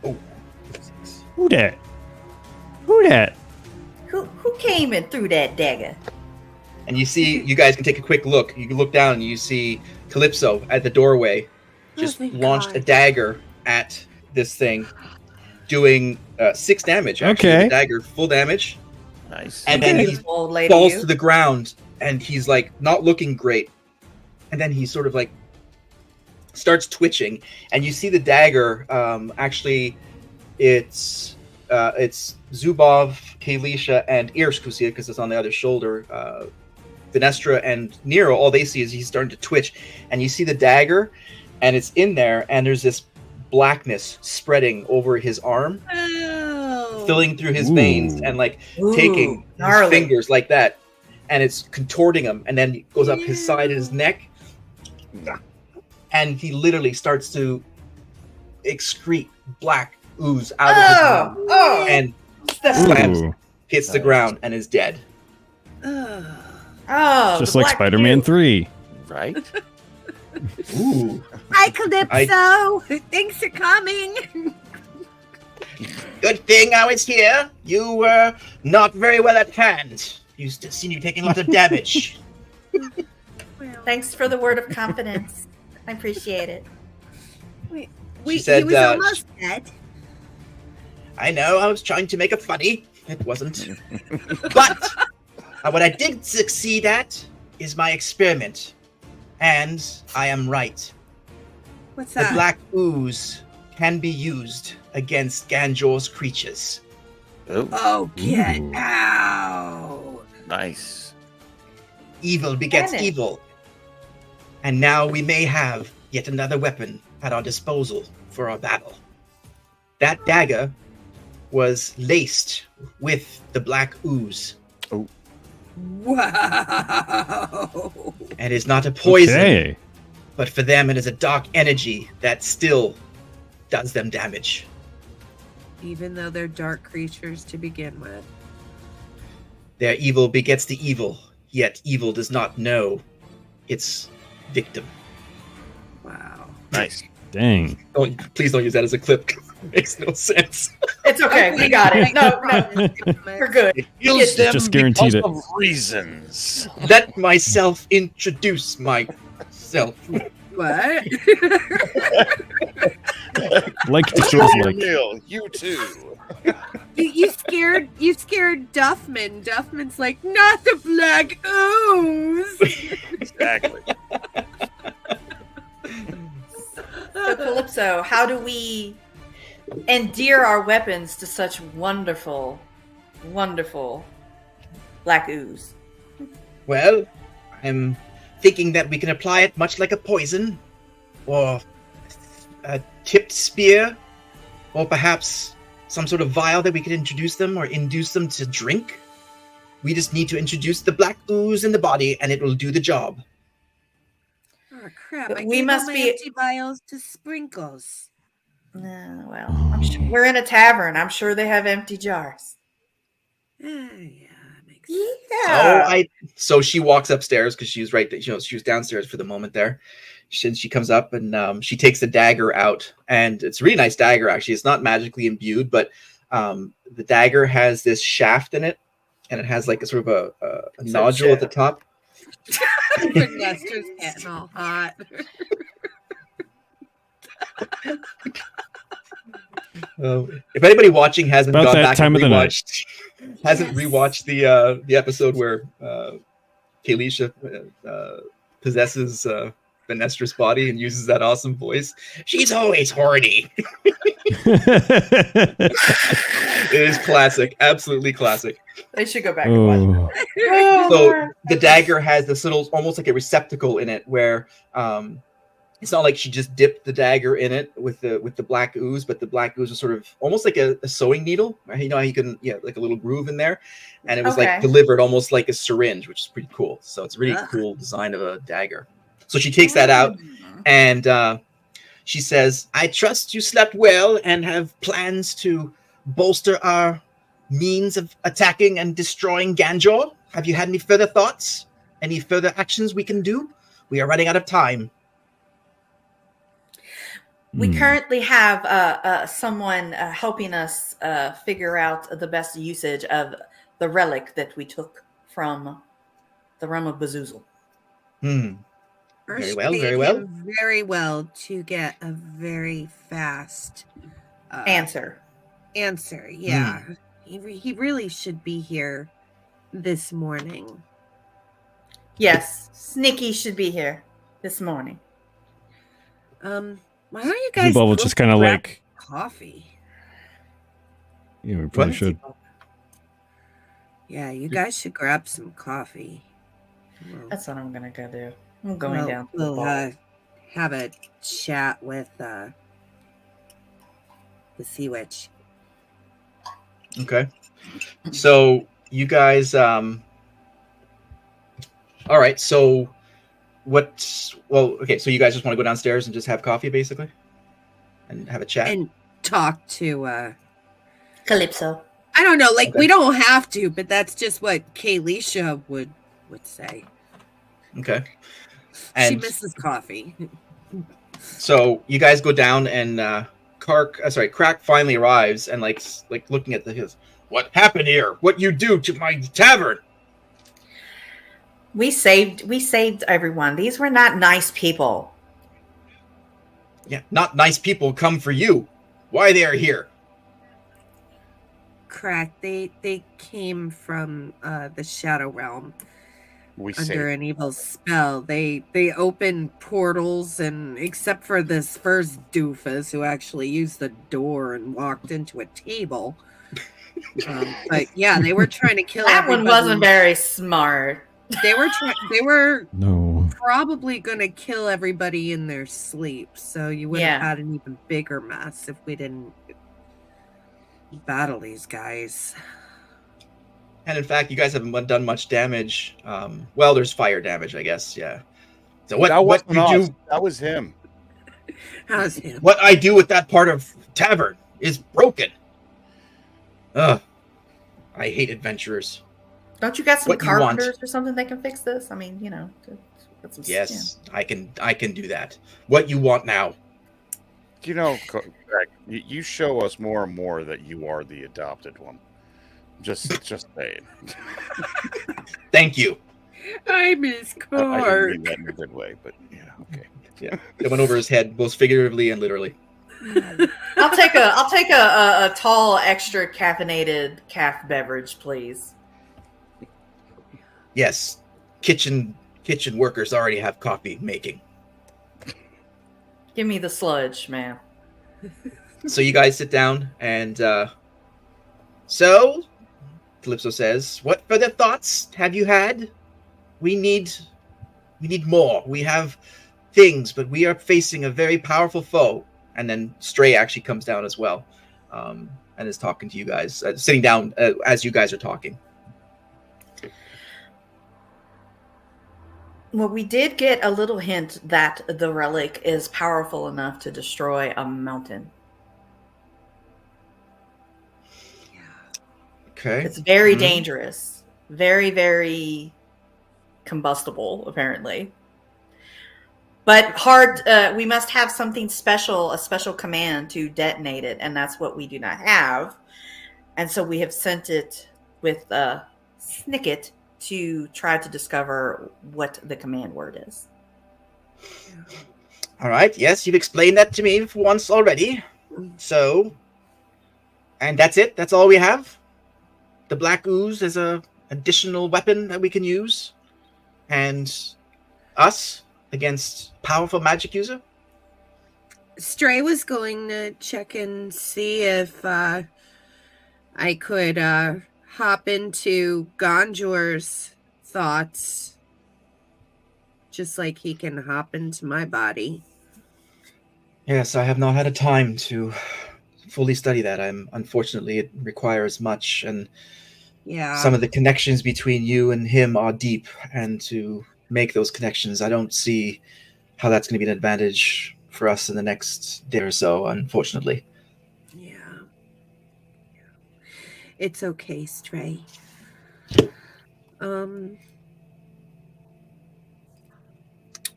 Oh. Who that? Who that? Who came and threw that dagger? And you see, you guys can take a quick look. You can look down and you see Calypso at the doorway just thank launched God. a dagger at this thing, doing 6 damage. Actually, Okay. the dagger, full damage. Nice. And then he Beautiful old lady. falls you. to the ground, and he's like not looking great. And then he sort of like starts twitching, and you see the dagger. Actually, it's Zubov, Kalisha, and Irsk who see it because it's on the other shoulder. Venestra and Nero, all they see is he's starting to twitch, and you see the dagger, and it's in there, and there's this blackness spreading over his arm, Oh. filling through his Ooh. veins, and like Ooh, taking his gnarly. fingers like that, and it's contorting him, and then it goes up his side of his neck, and he literally starts to excrete black ooze out of his mouth, Oh, and the, slams, Ooh, hits the ground, and is dead. Ugh. oh, just the like black Spider-Man cube. 3. Right? Ooh. Hi, Calypso. Thanks for coming. Good thing I was here. You were not very well at hand. Seen you taking a lot of damage. Thanks for the word of confidence. I appreciate it. He said, was almost dead. I know, I was trying to make a funny. It wasn't. But what I did succeed at is my experiment. And I am right. What's The that? black ooze can be used against Ganjor's creatures. Oh, Oh, get Ooh. out. nice. Evil begets Damn it. evil. And now we may have yet another weapon at our disposal for our battle. That dagger was laced with the black ooze Wow. and is not a poison, Okay. but for them it is a dark energy that still does them damage. Even though they're dark creatures to begin with. Their evil begets the evil, yet evil does not know its victim. Wow. Nice. Dang. Please don't use that as a clip. It makes no sense. It's okay. We got it. No, we're good. It kills them Just guaranteed because it. of reasons. Let myself introduce myself. What? Like it feels like. Neil, you too. you scared Duffman. Duffman's like, not the black ooze. Exactly. So, Calypso, how do we endear our weapons to such wonderful, wonderful black ooze? Well, I'm thinking that we can apply it much like a poison, or a tipped spear, or perhaps some sort of vial that we could introduce them or induce them to drink. We just need to introduce the black ooze in the body, and it will do the job. Oh crap! But I we gave must all my be- empty vials to Sprinkles. Well, I'm sure we're in a tavern. I'm sure they have empty jars. Yeah, that makes sense. Yeah. So she walks upstairs because she was right. She was downstairs for the moment there. She comes up and she takes the dagger out, and it's a really nice dagger. Actually, it's not magically imbued, but the dagger has this shaft in it, and it has like a sort of a nodule at the top. Nester's getting all hot. If anybody watching hasn't About gone that back time and of the night. hasn't Yes. rewatched the episode where Kalisha possesses Venestra's body and uses that awesome voice, she's always horny. It is classic, absolutely classic. They should go back and watch. Oh, So the dagger has this little, almost like a receptacle in it, where it's not like she just dipped the dagger in it with the black ooze, but the black ooze was sort of almost like a sewing needle. Right? You know how you can, like a little groove in there, and it was Okay. like delivered almost like a syringe, which is pretty cool. So it's a really Ugh. cool design of a dagger. So she takes that out, and She says, I trust you slept well and have plans to bolster our means of attacking and destroying Ganjor. Have you had any further thoughts? Any further actions we can do? We are running out of time. We currently have someone helping us figure out the best usage of the relic that we took from the realm of Bazoozle. Very well, paid very well. him very well to get a very fast Answer. Yeah, he really should be here this morning. Yes, Sneaky should be here this morning. Why don't you guys Zubul will go just kind of grab like, coffee? you know, we probably What? should. Yeah, you guys should grab some coffee. That's what I'm gonna go do. I'm going down to the We'll bar. have a chat with the Sea Witch. Okay. So you guys all right, so so you guys just want to go downstairs and just have coffee basically? And have a chat? And talk to Calypso. I don't know, like Okay. we don't have to, but that's just what Kaylisha would say. Okay. She And misses coffee. so you guys go down and Crack finally arrives and like looking at his, what happened here? What you do to my tavern? We saved everyone. These were not nice people. Yeah, not nice people come for you. Why they are here? Crack, they came from the Shadow Realm We under say an evil spell. They opened portals, and except for this first doofus who actually used the door and walked into a table. But yeah, they were trying to kill That one everybody. wasn't very smart. They were No. probably gonna kill everybody in their sleep, so you would have Yeah. had an even bigger mess if we didn't battle these guys. And in fact, you guys haven't done much damage. Well, there's fire damage, I guess. Yeah. So what wasn't you us. do? That was him. How's him? What I do with that part of tavern is broken. Ugh. I hate adventurers. Don't you got some What you want? carpenters or something that can fix this? I mean, get some Yes, I can do that. What you want now? You know, Greg, you show us more and more that you are the adopted one. Just saying. Thank you. I miss I didn't Clark. mean that in a good way, but yeah, okay. Yeah, it went over his head, both figuratively and literally. I'll take a tall, extra caffeinated calf beverage, please. Yes, kitchen workers already have coffee making. Give me the sludge, man. So you guys sit down and so Calypso says, what further thoughts have you had? We need more. We have things, but we are facing a very powerful foe. And then Stray actually comes down as well, and is talking to you guys, sitting down as you guys are talking. Well, we did get a little hint that the relic is powerful enough to destroy a mountain. Okay. It's very Mhm. dangerous. Very, very combustible, apparently. But hard, we must have something special, a special command to detonate it, and that's what we do not have. And so we have sent it with Snicket to try to discover what the command word is. All right. Yes, you've explained that to me once already. So, and that's it. That's all we have. The black ooze is a additional weapon that we can use, and us against powerful magic user. Stray was going to check and see if I could hop into Gonjor's thoughts, just like he can hop into my body. Yes, I have not had a time to fully study that. Unfortunately, it requires much, and Yeah. some of the connections between you and him are deep, and to make those connections, I don't see how that's going to be an advantage for us in the next day or so, unfortunately. Yeah. It's okay, Stray.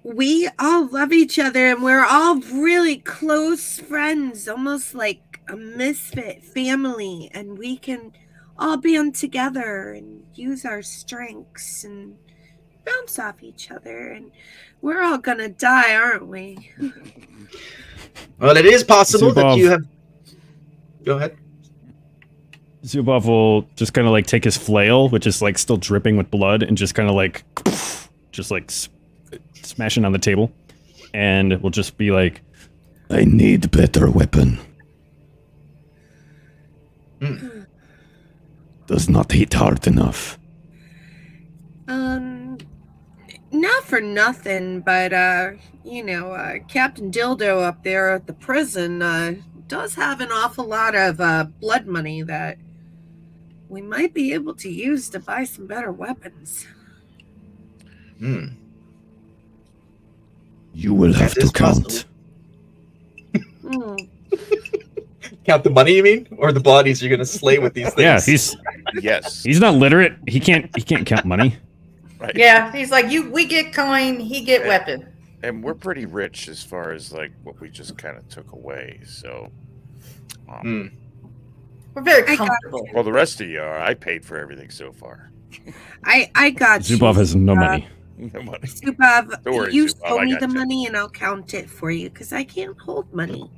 We all love each other and we're all really close friends, almost like a misfit family, and we can all band together and use our strengths and bounce off each other, and we're all gonna die, aren't we? Well, it is possible that Zubov. you have. Go ahead. Zubov will just kind of like take his flail, which is like still dripping with blood, and just kind of like, just like smashing on the table, and will just be like, I need better weapon. Does not hit hard enough. Not for nothing, but Captain Dildo up there at the prison does have an awful lot of blood money that we might be able to use to buy some better weapons. You will have That to is count. Hmm. Count the money, you mean, or the bodies you're going to slay with these things? yeah, Yes. he's not literate. He can't count money. Right. Yeah, he's like, we get coin, he get Yeah. weapon. And we're pretty rich as far as like what we just kind of took away. So, We're very I got comfortable. well, the rest of you are. I paid for everything so far. I got you. Zubov has no money. No money. Zubov, Don't worry, you Zubov, show I me got the you. money and I'll count it for you because I can't hold money.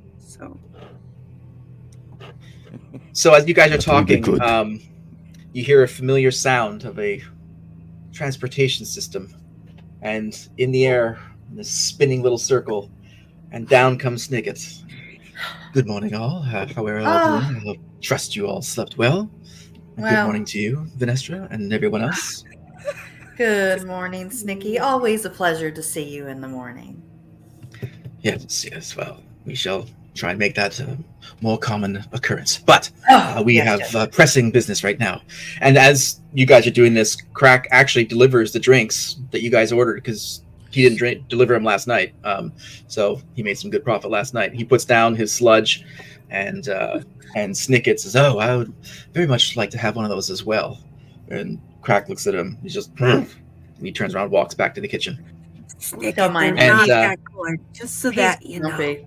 So as you guys are That will be talking, good. you hear a familiar sound of a transportation system, and in the air, in this spinning little circle, and down comes Snicket. Good morning, all. How are you all doing? I trust you all slept well. And good Well. morning to you, Venestra, and everyone else. Good morning, Snicky. Always a pleasure to see you in the morning. Yes. Well, we shall try and make that a more common occurrence. But we yes, have pressing business right now. And as you guys are doing this, Crack actually delivers the drinks that you guys ordered because he didn't deliver them last night. So he made some good profit last night. He puts down his sludge, and Snicket says, "Oh, I would very much like to have one of those as well." And Crack looks at him. He's just, and he turns around, and walks back to the kitchen. Snicket, Don't mind they're me. not And, that good, just so that you know. Grumpy.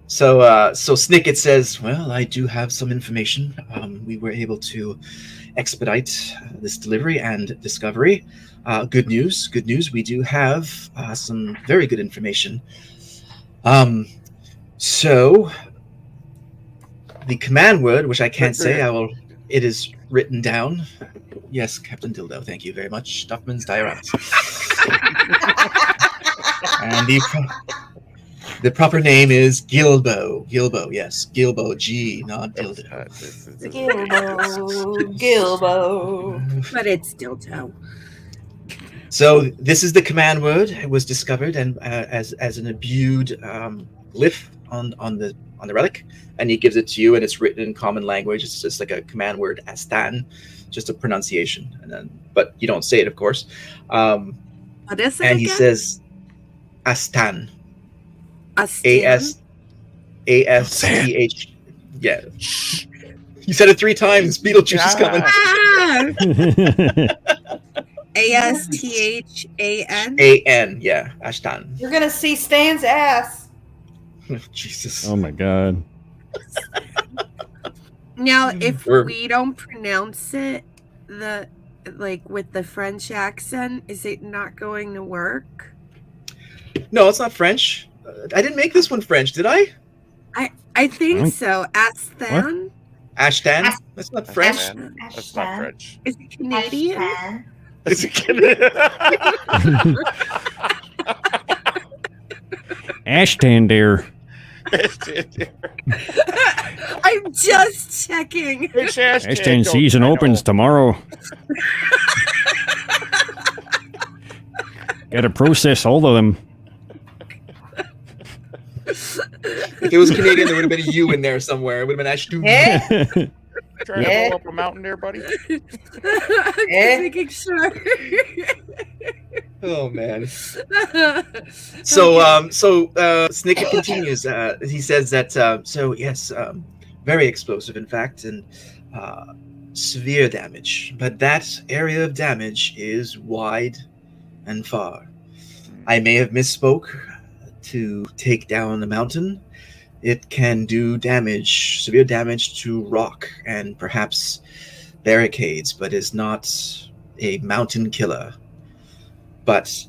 So Snicket says, "Well, I do have some information. We were able to expedite this delivery and discovery. Good news. We do have some very good information. So the command word, which I can't say, it is written down. Yes, Captain Dildo. Thank you very much. Duffman's Diorama. And the proper name is Gilbo. Gilbo, yes. Gilbo, G, not Dildo. Gilbo. But it's Dildo. So this is the command word. It was discovered and as an imbued glyph on the relic, and he gives it to you, and it's written in common language. It's just like a command word, Astan, just a pronunciation, but you don't say it, of course. What is it And he again? says Astan. Astan? ASTH. Yeah. You said it 3 times. Beetlejuice is coming. Ah! ASTHAN? AN. Yeah. Ashtan. You're gonna see Stan's ass. Jesus. Oh my god. Now, if Or- we don't pronounce it with the French accent, is it not going to work? No, it's not French. I didn't make this one French, did I? I think Huh? so. Astan? Ashtan? That's not French. Ashtan. That's not French. Is it Canadian? Is it Canadian? Ashton there. I'm just checking. Ashton season opens tomorrow. Gotta process all of them. If it was Canadian, there would have been a U in there somewhere. It would have been Ashton. Eh? Trying to Yeah. blow up a mountain there, buddy. Just Eh? making sure. Oh man. So Snicket continues. He says that so yes, very explosive in fact, and severe damage. But that area of damage is wide and far. I may have misspoke. To take down a mountain, it can do damage, severe damage to rock and perhaps barricades, but is not a mountain killer. But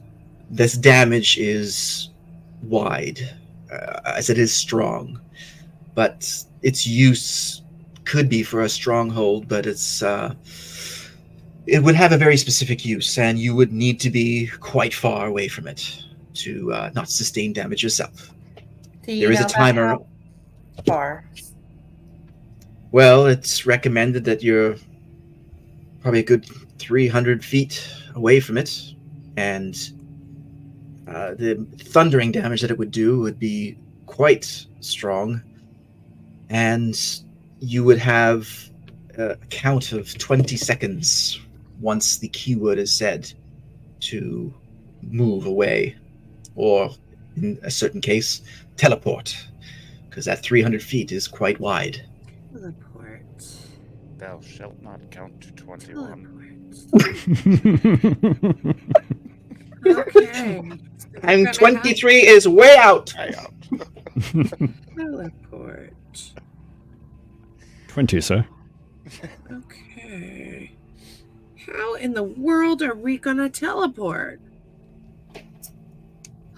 this damage is wide, as it is strong. But its use could be for a stronghold, but it would have a very specific use, and you would need to be quite far away from it to not sustain damage yourself. There is a timer. How far? Well, it's recommended that you're probably a good 300 feet away from it, and the thundering damage that it would do would be quite strong, and you would have a count of 20 seconds once the keyword is said to move away, or in a certain case, teleport, because that 300 feet is quite wide. Teleport. Thou shalt not count to 21. Okay. And 23 is way out. Teleport. 20, sir. Okay. How in the world are we gonna teleport?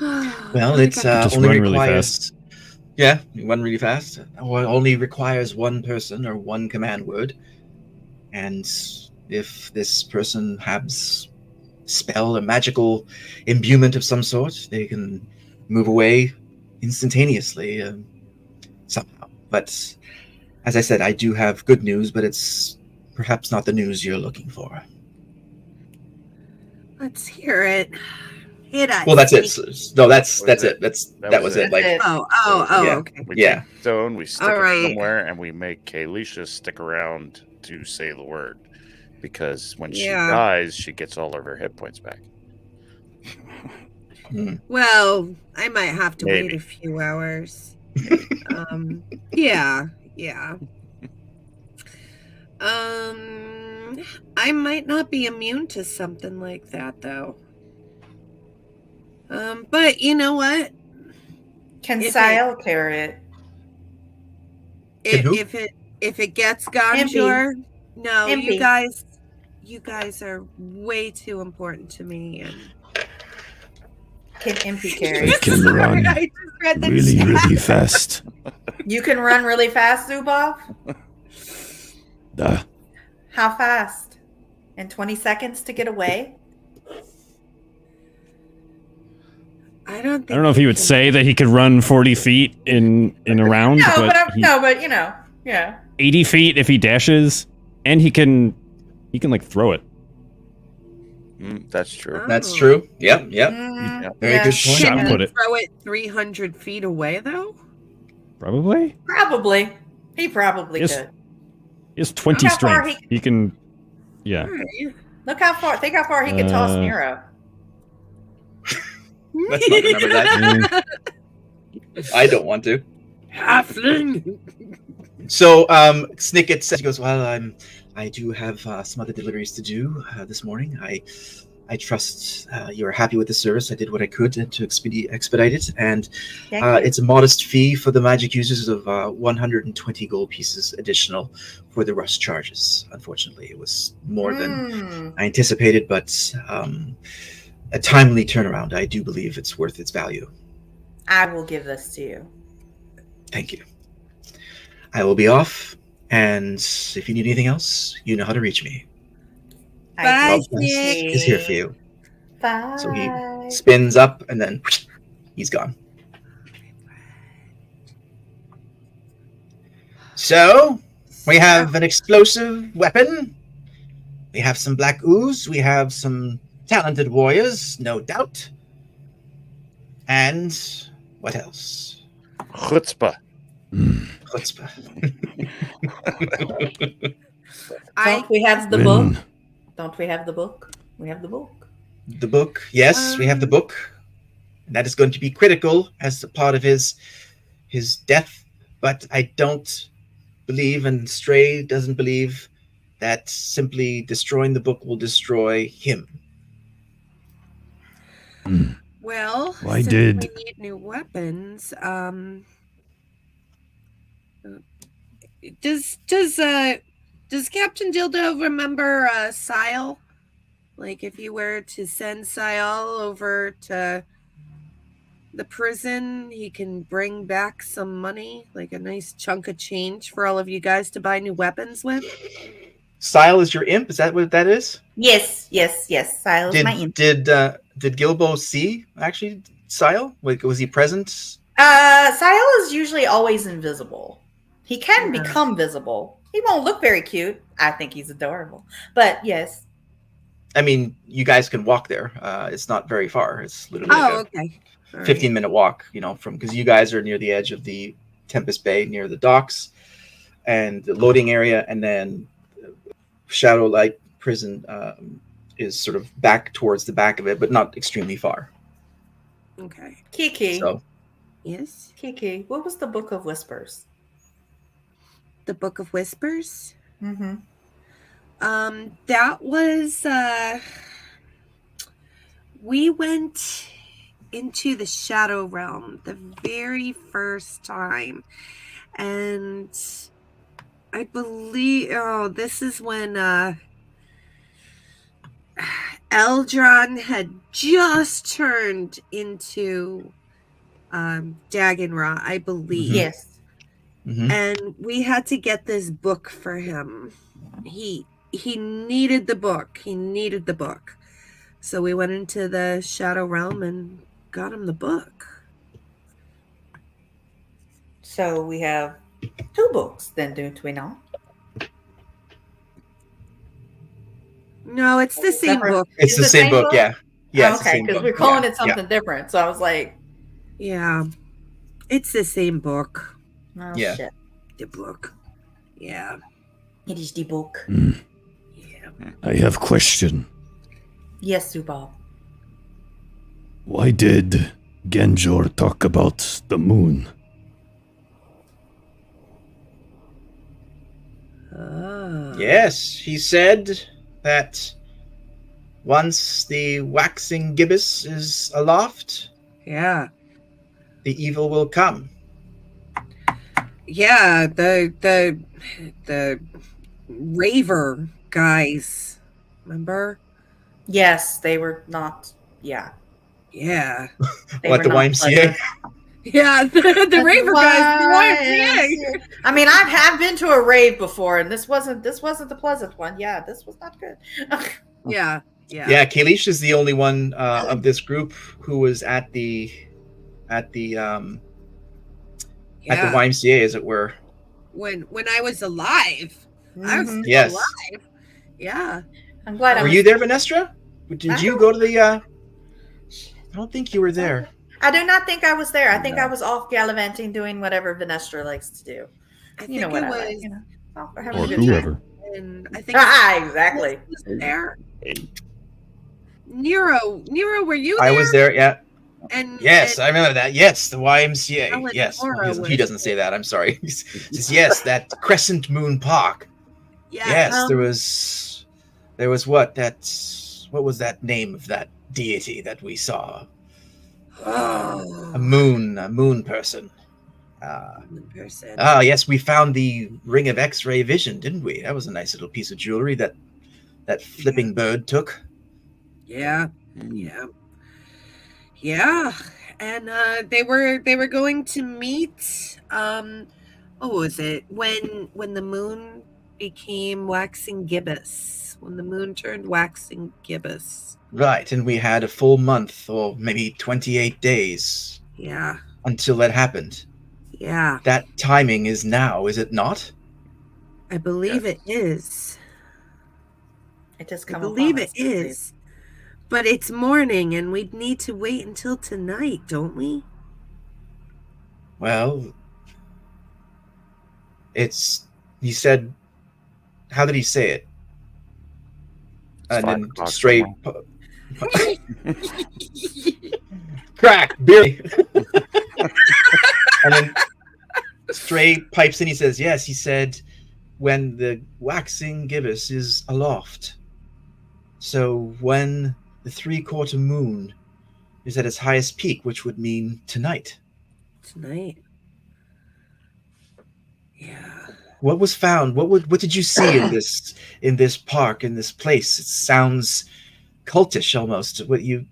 Well, it's Just only run really requires. Yeah, you run really fast. Or only requires one person or one command word, and if this person has spell or magical imbuement of some sort, they can move away instantaneously somehow. But as I said, I do have good news, but it's perhaps not the news you're looking for. Let's hear it. Hit us. Well, that's it. No, that's Was it. it? That was it. Like, Oh, Yeah. okay. We Yeah. take stone, we stick All it right. somewhere, and we make Kalisha stick around to say the word. Because when she Yeah. dies, she gets all of her hit points back. Well, I might have to wait Maybe. a few hours. Yeah. I might not be immune to something like that, though. But you know what? Can If Sile carry it? Can who? If it gets Gonjor, no, Impy. you guys are way too important to me. And Can Impy carry I it? can run I just read the really, chat. really fast. You can run really fast, Zubov? How fast? In 20 seconds to get away? I don't I don't know if he would say that he could run 40 feet in a round, No, but but you know, yeah. 80 feet if he dashes, and he can like throw it. That's true. That's true. Yep. Mm, Very good point. Shot Can put he it. throw it 300 feet away, though? Probably. Probably. He probably Yes. could. He has 20 Look how far strength. He can. Yeah. All right. Look how far. Think how far he could toss Nero. Let's not remember that. I don't want to. Halfling. So, Snicket says, he goes, well, I do have some other deliveries to do this morning. I trust you're happy with the service. I did what I could to expedite it, and it's a modest fee for the magic users of 120 gold pieces additional for the rush charges. Unfortunately, it was more than I anticipated, but a timely turnaround. I do believe it's worth its value. I will give this to you. Thank you. I will be off, and if you need anything else, you know how to reach me. Bye, Rob Nick. is here for you. Bye. So he spins up, and then he's gone. So we have an explosive weapon. We have some black ooze. We have some talented warriors, no doubt. And what else? Chutzpah. Chutzpah. Don't we have the When- book? Don't we have the book? We have the book. The book, yes, we have the book. And that is going to be critical as a part of his death. But I don't believe, and Stray doesn't believe, that simply destroying the book will destroy him. Well, Why since did- we need new weapons, does Captain Dildo remember Sile? Like, if you were to send Sile over to the prison, he can bring back some money, like a nice chunk of change for all of you guys to buy new weapons with. Sile is your imp? Is that what that is? Yes. Silas, my imp. Did Gilbo see actually Sile? Was he present? Sile is usually always invisible. He can Yeah. become visible. He won't look very cute. I think he's adorable. But yes. I mean, you guys can walk there. It's not very far. It's literally Oh, like okay. All a right. 15-minute walk, from because you guys are near the edge of the Tempest Bay, near the docks and the loading area, and then Shadowlight Prison is sort of back towards the back of it, but not extremely far. Okay. Kiki. So Yes. Kiki, what was the Book of Whispers? The Book of Whispers. Mm-hmm. That was we went into the Shadow Realm the very first time, and I believe this is when Eldron had just turned into Dagonra, I believe. Yes. And we had to get this book for him. He needed the book. So we went into the Shadow Realm and got him the book. So we have 2 books then, don't we not? No, it's the same Separate. book. it's the same book, yeah. Yeah, it's the okay, same because book. we're calling Yeah, it something different. So I was like, Yeah. It's the same book. oh Yeah. shit. The book. Yeah. It is the book. Yeah. I have question. Yes, Zubal. Why did Genjor talk about the moon? Oh. Yes, he said that once the waxing gibbous is aloft, Yeah. the evil will come. Yeah, the raver guys. Remember? Yes, they were not. Yeah. Yeah. They What, were the not YMCA? pleasant. Yeah, the raver guys. The YMCA. I mean, I've been to a rave before, and this wasn't the pleasant one. Yeah, this was not good. Yeah. Yeah. Yeah, Kalish is the only one of this group who was at the YMCA, as it were. When I was alive. I was Mhm. still Yes. alive. Yeah. I'm glad I Were was. you there, Venestra? Did I you don't- go to the? I don't think you were there. I do not think I was there. I think No. I was off gallivanting, doing whatever Venestra likes to do. I You think know what it I was like. You know, oh, we're having Or a good time. whoever. and I think Ah, exactly. was there. Nero, were you there? I was there. Yeah. And Yes, and I remember that. Yes, the YMCA. Ellen Yes, Mora he was- doesn't say that. I'm sorry. He says yes, that Crescent Moon Park. yeah, Yes, there was what was that name of that deity that we saw? oh, A moon person. one person. Yes, we found the ring of X-ray vision, didn't we? That was a nice little piece of jewelry that flipping bird took. Yeah, yeah, and they were going to meet. What was it when the moon became waxing gibbous? When the moon turned waxing gibbous. Right, and we had a full month, or maybe 28 days, Yeah, until that happened. yeah, That timing is now, is it not? I believe it is. It just I come. believe upon it us. is. But it's morning, and we'd need to wait until tonight, don't we? Well, he said, how did he say it? And 5 then o'clock straight, somewhere. Crack, beer. And then Stray pipes in. He says, "Yes," he said, "when the waxing gibbous is aloft. So when the 3/4 moon is at its highest peak, which would mean tonight." Tonight. Yeah. What was found? What did you see in this park, in this place? It sounds cultish almost. What you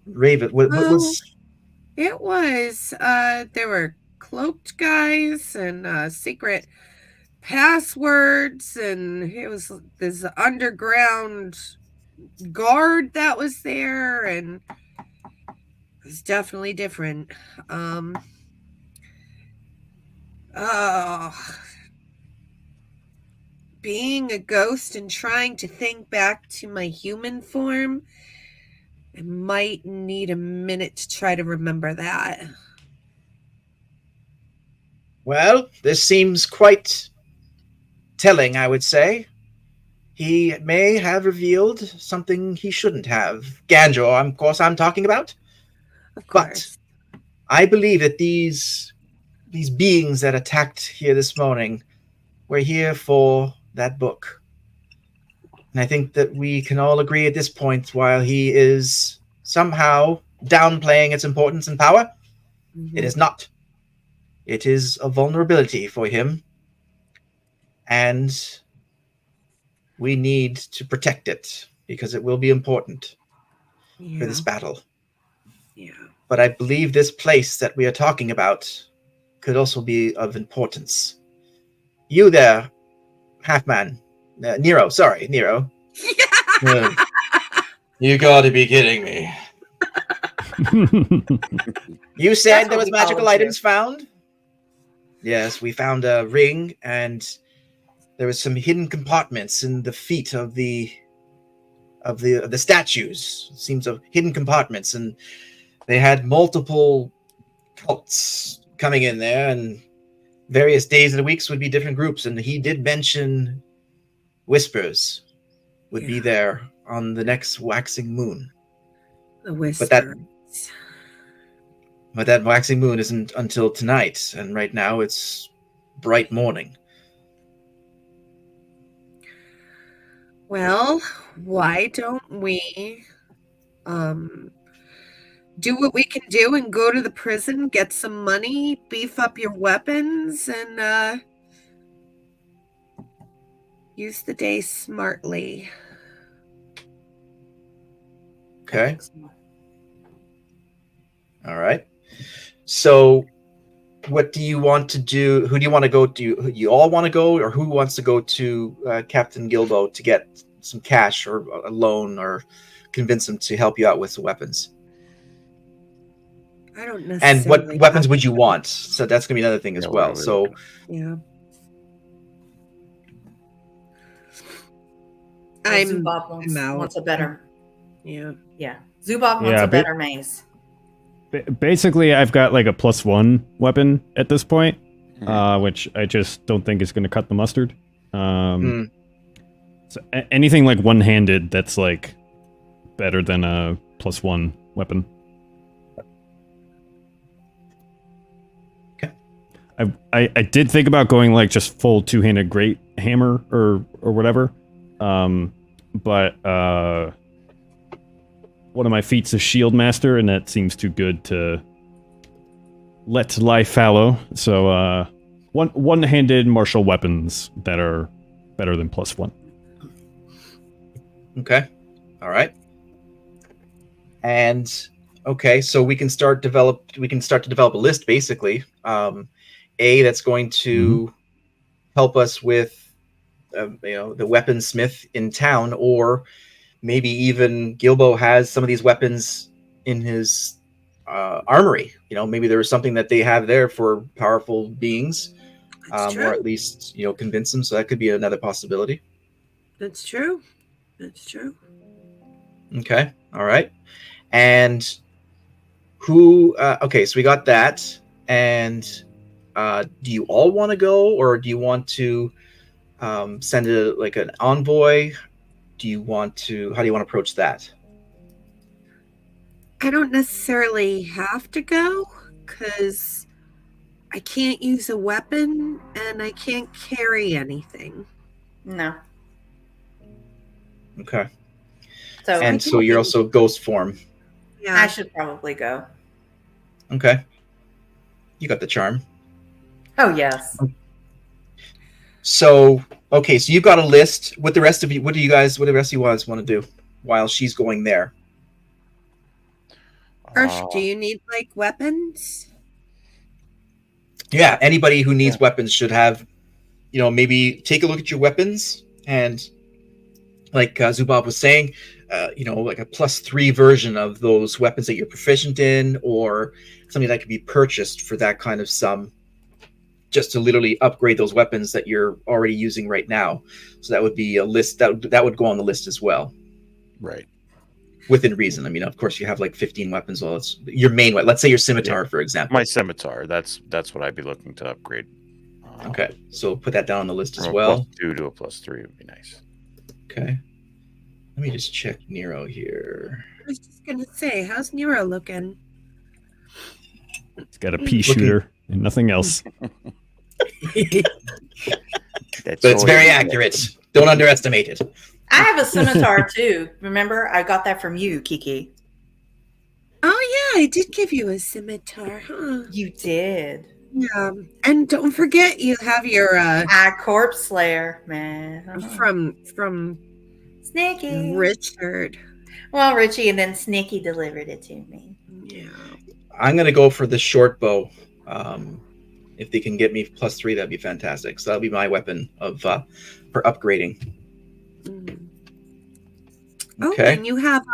rave it. What was? It was there were cloaked guys and secret passwords, and it was this underground guard that was there, and it was definitely different. Being a ghost and trying to think back to my human form, I might need a minute to try to remember that. Well, this seems quite telling, I would say. He may have revealed something he shouldn't have. Ganjor, of course, I'm talking about. Of But course. I believe that these beings that attacked here this morning were here for that book. And I think that we can all agree at this point, while he is somehow downplaying its importance and power, it is not. It is a vulnerability for him. And we need to protect it, because it will be important for this battle. Yeah. But I believe this place that we are talking about could also be of importance. You there, Halfman. Nero. You gotta be kidding me. You said there was magical items found? Yes, we found a ring, and there was some hidden compartments in the feet of the statues. It seems of hidden compartments, and they had multiple cults coming in there, and various days of the weeks would be different groups. And he did mention Whispers would be there on the next waxing moon. The Whispers. But that waxing moon isn't until tonight, and right now it's bright morning. Well, why don't we do what we can do and go to the prison, get some money, beef up your weapons, and use the day smartly. Okay. All right. So what do you want to do? Who do you want to go to? You all want to go, or who wants to go to Captain Gilbo to get some cash or a loan, or convince him to help you out with the weapons? I don't necessarily. And what weapons would you want? So that's going to be another thing as well. So yeah. Zubov wants a better. Yeah. Yeah. Zubov wants a better mace. Basically, I've got like a +1 weapon at this point, which I just don't think is going to cut the mustard. So anything like one-handed that's like better than a +1 weapon. Okay. I did think about going like just full two-handed great hammer or whatever, but one of my feats is Shield Master, and that seems too good to let lie fallow. So, one-handed martial weapons that are better than +1. Okay. All right. And okay, so we can start to develop a list, basically. That's going to help us with the weaponsmith in town, or maybe even Gilbo has some of these weapons in his armory. Maybe there is something that they have there for powerful beings, or at least convince them. So that could be another possibility. That's true. Okay. All right. And who? Okay. So we got that. And do you all want to go, or do you want to send an envoy? How do you want to approach that? I don't necessarily have to go because I can't use a weapon and I can't carry anything. No. Okay. So And so you're also ghost form. Yeah. I should probably go. Okay. You got the charm. Oh, yes. So, okay, so you've got a list. What the rest of you, what do the rest of you guys want to do while she's going there? Ursh, do you need like weapons? Yeah, anybody who needs weapons should have, maybe take a look at your weapons and, like Zubab was saying, like a +3 version of those weapons that you're proficient in, or something that can be purchased for that kind of sum, just to literally upgrade those weapons that you're already using right now. So that would be a list that would go on the list as well. Right. Within reason. I mean, of course, you have like 15 weapons. Well, it's your main weapon. Let's say your scimitar, for example. My scimitar. That's what I'd be looking to upgrade. Okay, so put that down on the list as From a well. +2 to a +3 would be nice. Okay. Let me just check Nero here. I was just gonna say, how's Nero looking? It's got a pea shooter and nothing else. But it's very accurate. Don't underestimate it. I have a scimitar too. Remember, I got that from you, Kiki. Oh yeah, I did give you a scimitar, huh? You did. Yeah, and don't forget you have your Corpse Slayer, man. from Sneaky. Richard. Well, Richie and then Sneaky delivered it to me. Yeah. I'm gonna go for the short bow. If they can get me +3, that'd be fantastic. So that'll be my weapon of for upgrading. Oh, Okay. and you have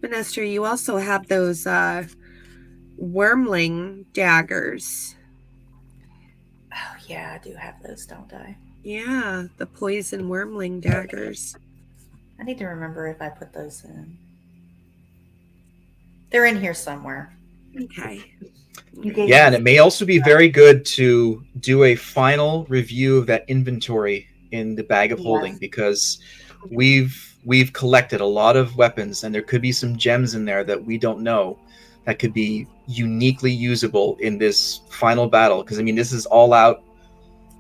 Vanessa, you also have those wormling daggers. Oh yeah, I do have those, don't I? Yeah, the poison wormling daggers. I need to remember if I put those in. They're in here somewhere. Okay. Yeah, and it may also be very good to do a final review of that inventory in the bag of holding, because we've collected a lot of weapons, and there could be some gems in there that we don't know that could be uniquely usable in this final battle. Because I mean, this is all out.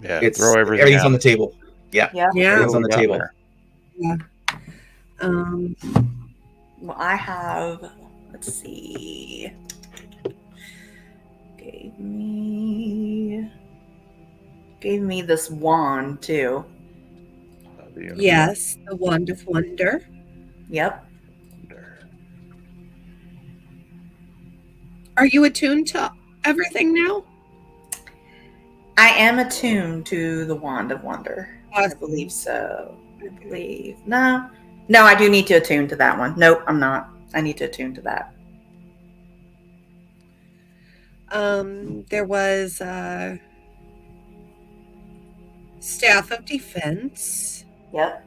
Yeah, It's throw everything everything's out. on the table. Yeah, Yeah. everything's on the table. Yeah. Well, I have. Let's see. Gave me this wand too. Yes, the wand of wonder. Yep. Are you attuned to everything now? I am attuned to the wand of wonder. Awesome. I believe so. I believe. No, I do need to attune to that one. Nope, I'm not. I need to attune to that. There was Staff of Defense. Yep.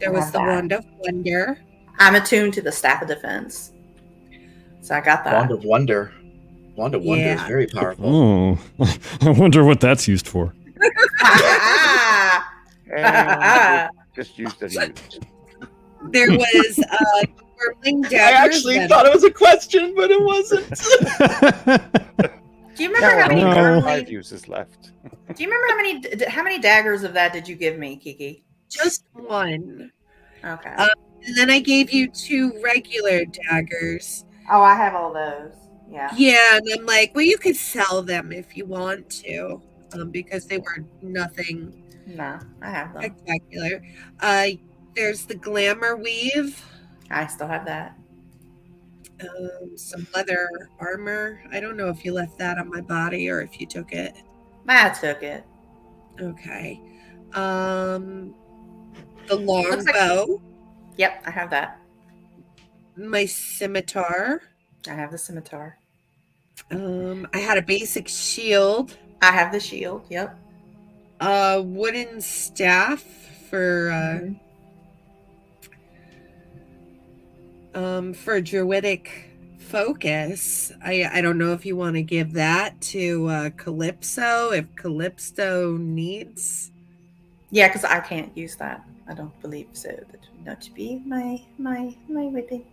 There I was have the that. Wand of Wonder. I'm attuned to the Staff of Defense. So I got that. Wand of Wonder. Wand of Wonder is Yeah. very powerful. Oh, I wonder what that's used for. And just used as used. There was Wormling I Daggers. actually that- thought it was a question, but it wasn't. Do you remember how many? No. There are No. 5 uses left. Do you remember how many daggers of that did you give me, Kiki? Just one. Okay. And then I gave you 2 regular daggers. Oh, I have all those. Yeah. Yeah, and I'm like, well, you could sell them if you want to, because they were nothing No, I have them. spectacular. There's the Glamour Weave, I still have that. some leather armor. I don't know if you left that on my body or if you took it. I took it. Okay. The long Looks like- bow, Yep, I have that. my scimitar. I have the scimitar. I had a basic shield, I have the shield. Yep. a wooden staff for druidic focus. I don't know if you want to give that to Calypso if Calypso needs. Yeah, because I can't use that. I don't believe so. That would not be my weapon.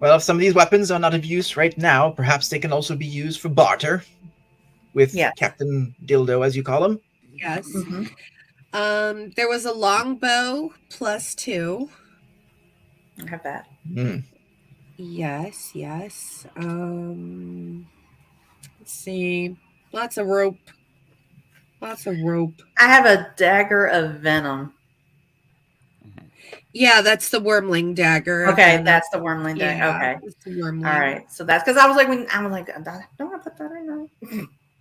Well, if some of these weapons are not of use right now, perhaps they can also be used for barter with Yes. Captain Dildo, as you call him. Yes. Mhm. There was a longbow +2. I have that. Yes. Let's see. Lots of rope. I have a dagger of venom. Yeah, that's the wormling dagger. Okay, that's the wormling dagger. Yeah, Okay. it's the wormling. All right. So that's because I was like, don't want to put that in there.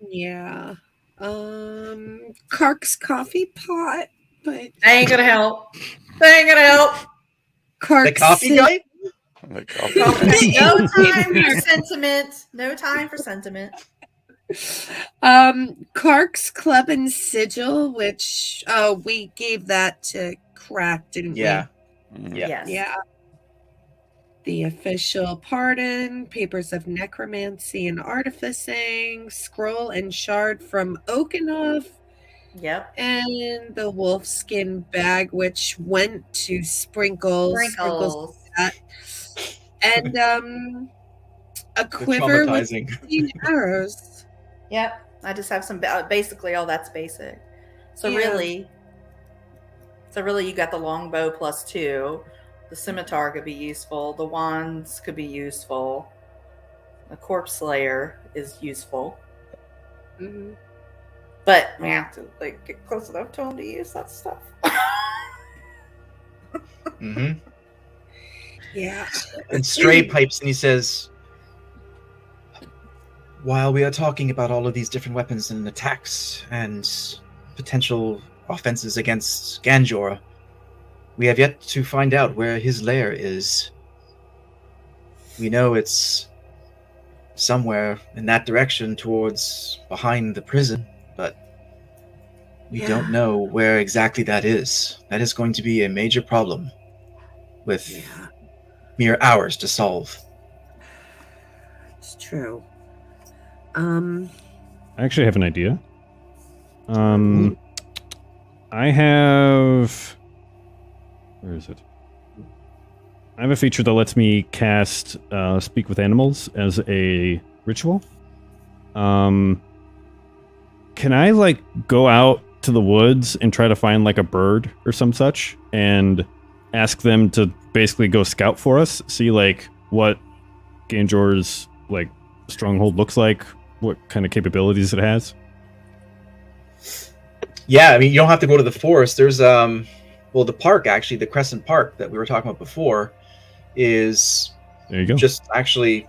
Yeah. Kark's coffee pot, but Ain't gonna help. Kark's The coffee guy? Like, No time for sentiment. No time for sentiment. Kark's club and sigil, which we gave that to Crack, didn't Yeah. Yeah. Yes. we? Yeah. The official pardon, papers of necromancy and artificing, scroll and shard from Oakenhoff, Yep. and the wolfskin bag, which went to Sprinkles. Sprinkles. And a quiver with Traumatizing. 15 arrows. Yep. I just have some. Basically, all that's basic. So Yeah. really, you got the longbow +2. The scimitar could be useful. The wands could be useful. The corpse slayer is useful. Mhm. But we have to get close enough to him to use that stuff. Mm-hmm. Yeah. And Stray pipes and he says, while we are talking about all of these different weapons and attacks and potential offenses against Ganjor, we have yet to find out where his lair is. We know it's somewhere in that direction towards behind the prison, but we don't know where exactly that is. That is going to be a major problem with mere hours to solve. It's true. I actually have an idea. I have... Where is it? I have a feature that lets me cast Speak with Animals as a ritual. Can I, go out to the woods and try to find, a bird or some such and ask them to basically go scout for us? See, what Ganjor's, stronghold looks like? What kind of capabilities it has? Yeah, I mean, you don't have to go to the forest. There's, the park, actually, the Crescent Park that we were talking about before is There you go. just actually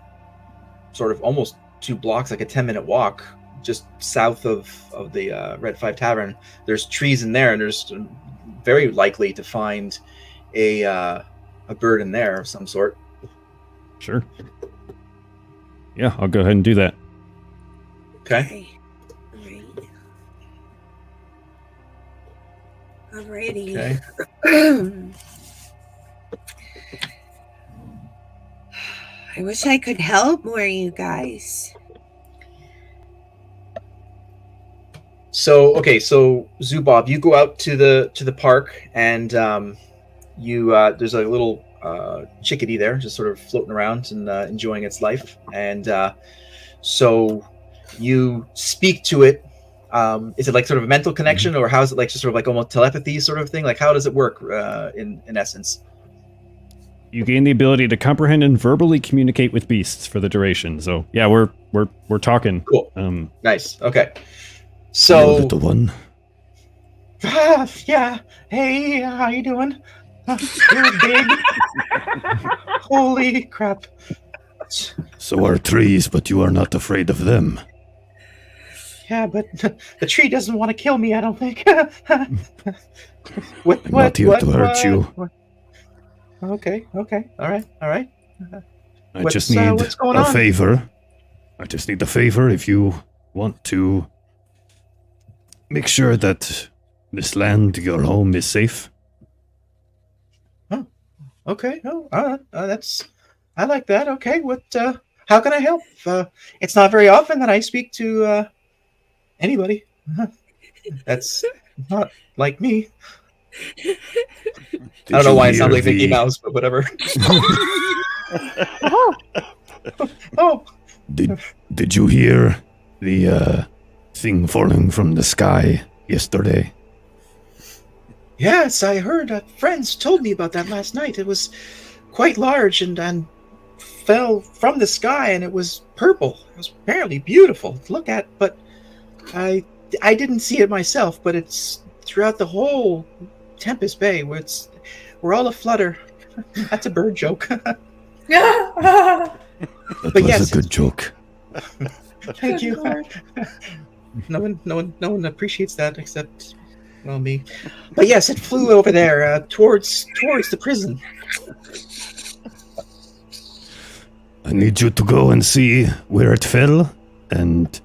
sort of almost 2 blocks, like a 10-minute walk, just south of the Red 5 Tavern. There's trees in there, and there's very likely to find a bird in there of some sort. Sure. Yeah, I'll go ahead and do that. Okay. Alrighty. Okay. I wish I could help more, you guys. So Zubob, you go out to the park, and you there's a little chickadee there, just sort of floating around and enjoying its life, and so you speak to it. Is it sort of a mental connection, or how is it just sort of almost telepathy sort of thing? How does it work in essence? You gain the ability to comprehend and verbally communicate with beasts for the duration. So yeah, we're talking. Cool. Nice. Okay. Hello, So little one. yeah. Hey, how you doing? You're big. Holy crap. So are trees, but you are not afraid of them. Yeah, but the tree doesn't want to kill me, I don't think. I'm not here to hurt you. Okay. All right. I What's, just need what's going a on? favor. I just need a favor if you want to make sure that this land, your home, is safe. Okay. No, that's I like that. Okay. What? How can I help? It's not very often that I speak to anybody. That's not like me. I don't know why it sounds like Mickey Mouse, but whatever. Oh, Did you hear the thing falling from the sky yesterday? yes, I heard. Friends told me about that last night. It was quite large and fell from the sky, and it was purple. It was apparently beautiful to look at, but I didn't see it myself. But it's throughout the whole Tempest Bay, where we're all aflutter. That's a bird joke. That But was yes, a good joke. Thank you. No one appreciates that except, well, me. But yes, it flew over there towards the prison. I need you to go and see where it fell and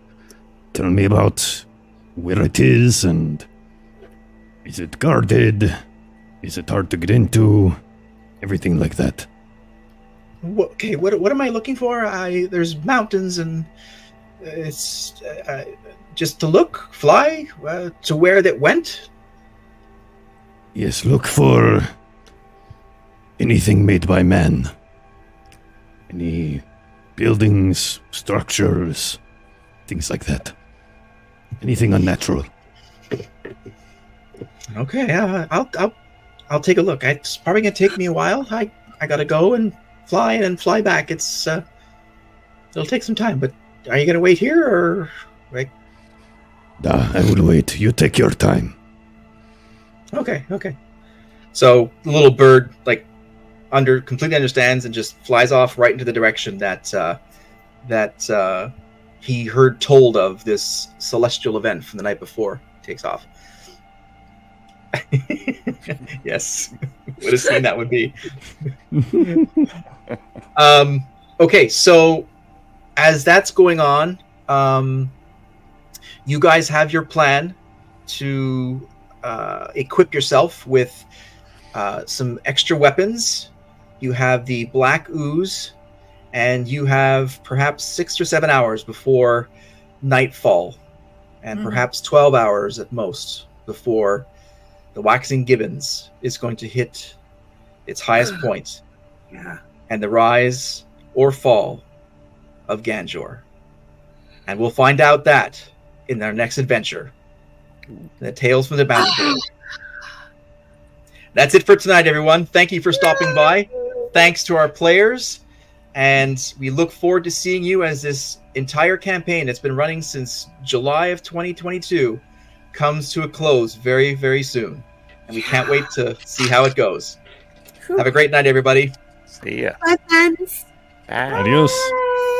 tell me about where it is and is it guarded? Is it hard to get into? Everything like that. Okay, what am I looking for? There's mountains and it's just to look, fly to where that went. Yes, look for anything made by man. Any buildings, structures, things like that. Anything unnatural. Okay, I'll take a look. It's probably gonna take me a while. I gotta go and fly back. It'll take some time. But are you gonna wait here or like? I will wait. You take your time. Okay. So the little bird completely understands and just flies off right into the direction that he heard told of this celestial event from the night before. Takes off. Yes, what a scene that would be. Okay, so as that's going on, you guys have your plan to equip yourself with some extra weapons. You have the black ooze, and you have perhaps 6 or 7 hours before nightfall, and perhaps 12 hours at most before the waxing gibbons is going to hit its highest point, and the rise or fall of Ganjor. And we'll find out that in our next adventure, the Tales from the Bounty Board. That's it for tonight, everyone. Thank you for stopping by. Thanks to our players, and we look forward to seeing you as this entire campaign that's been running since July of 2022 comes to a close very, very soon. And we can't wait to see how it goes. Have a great night, everybody. See ya. Bye, friends. Bye. Adios. Bye.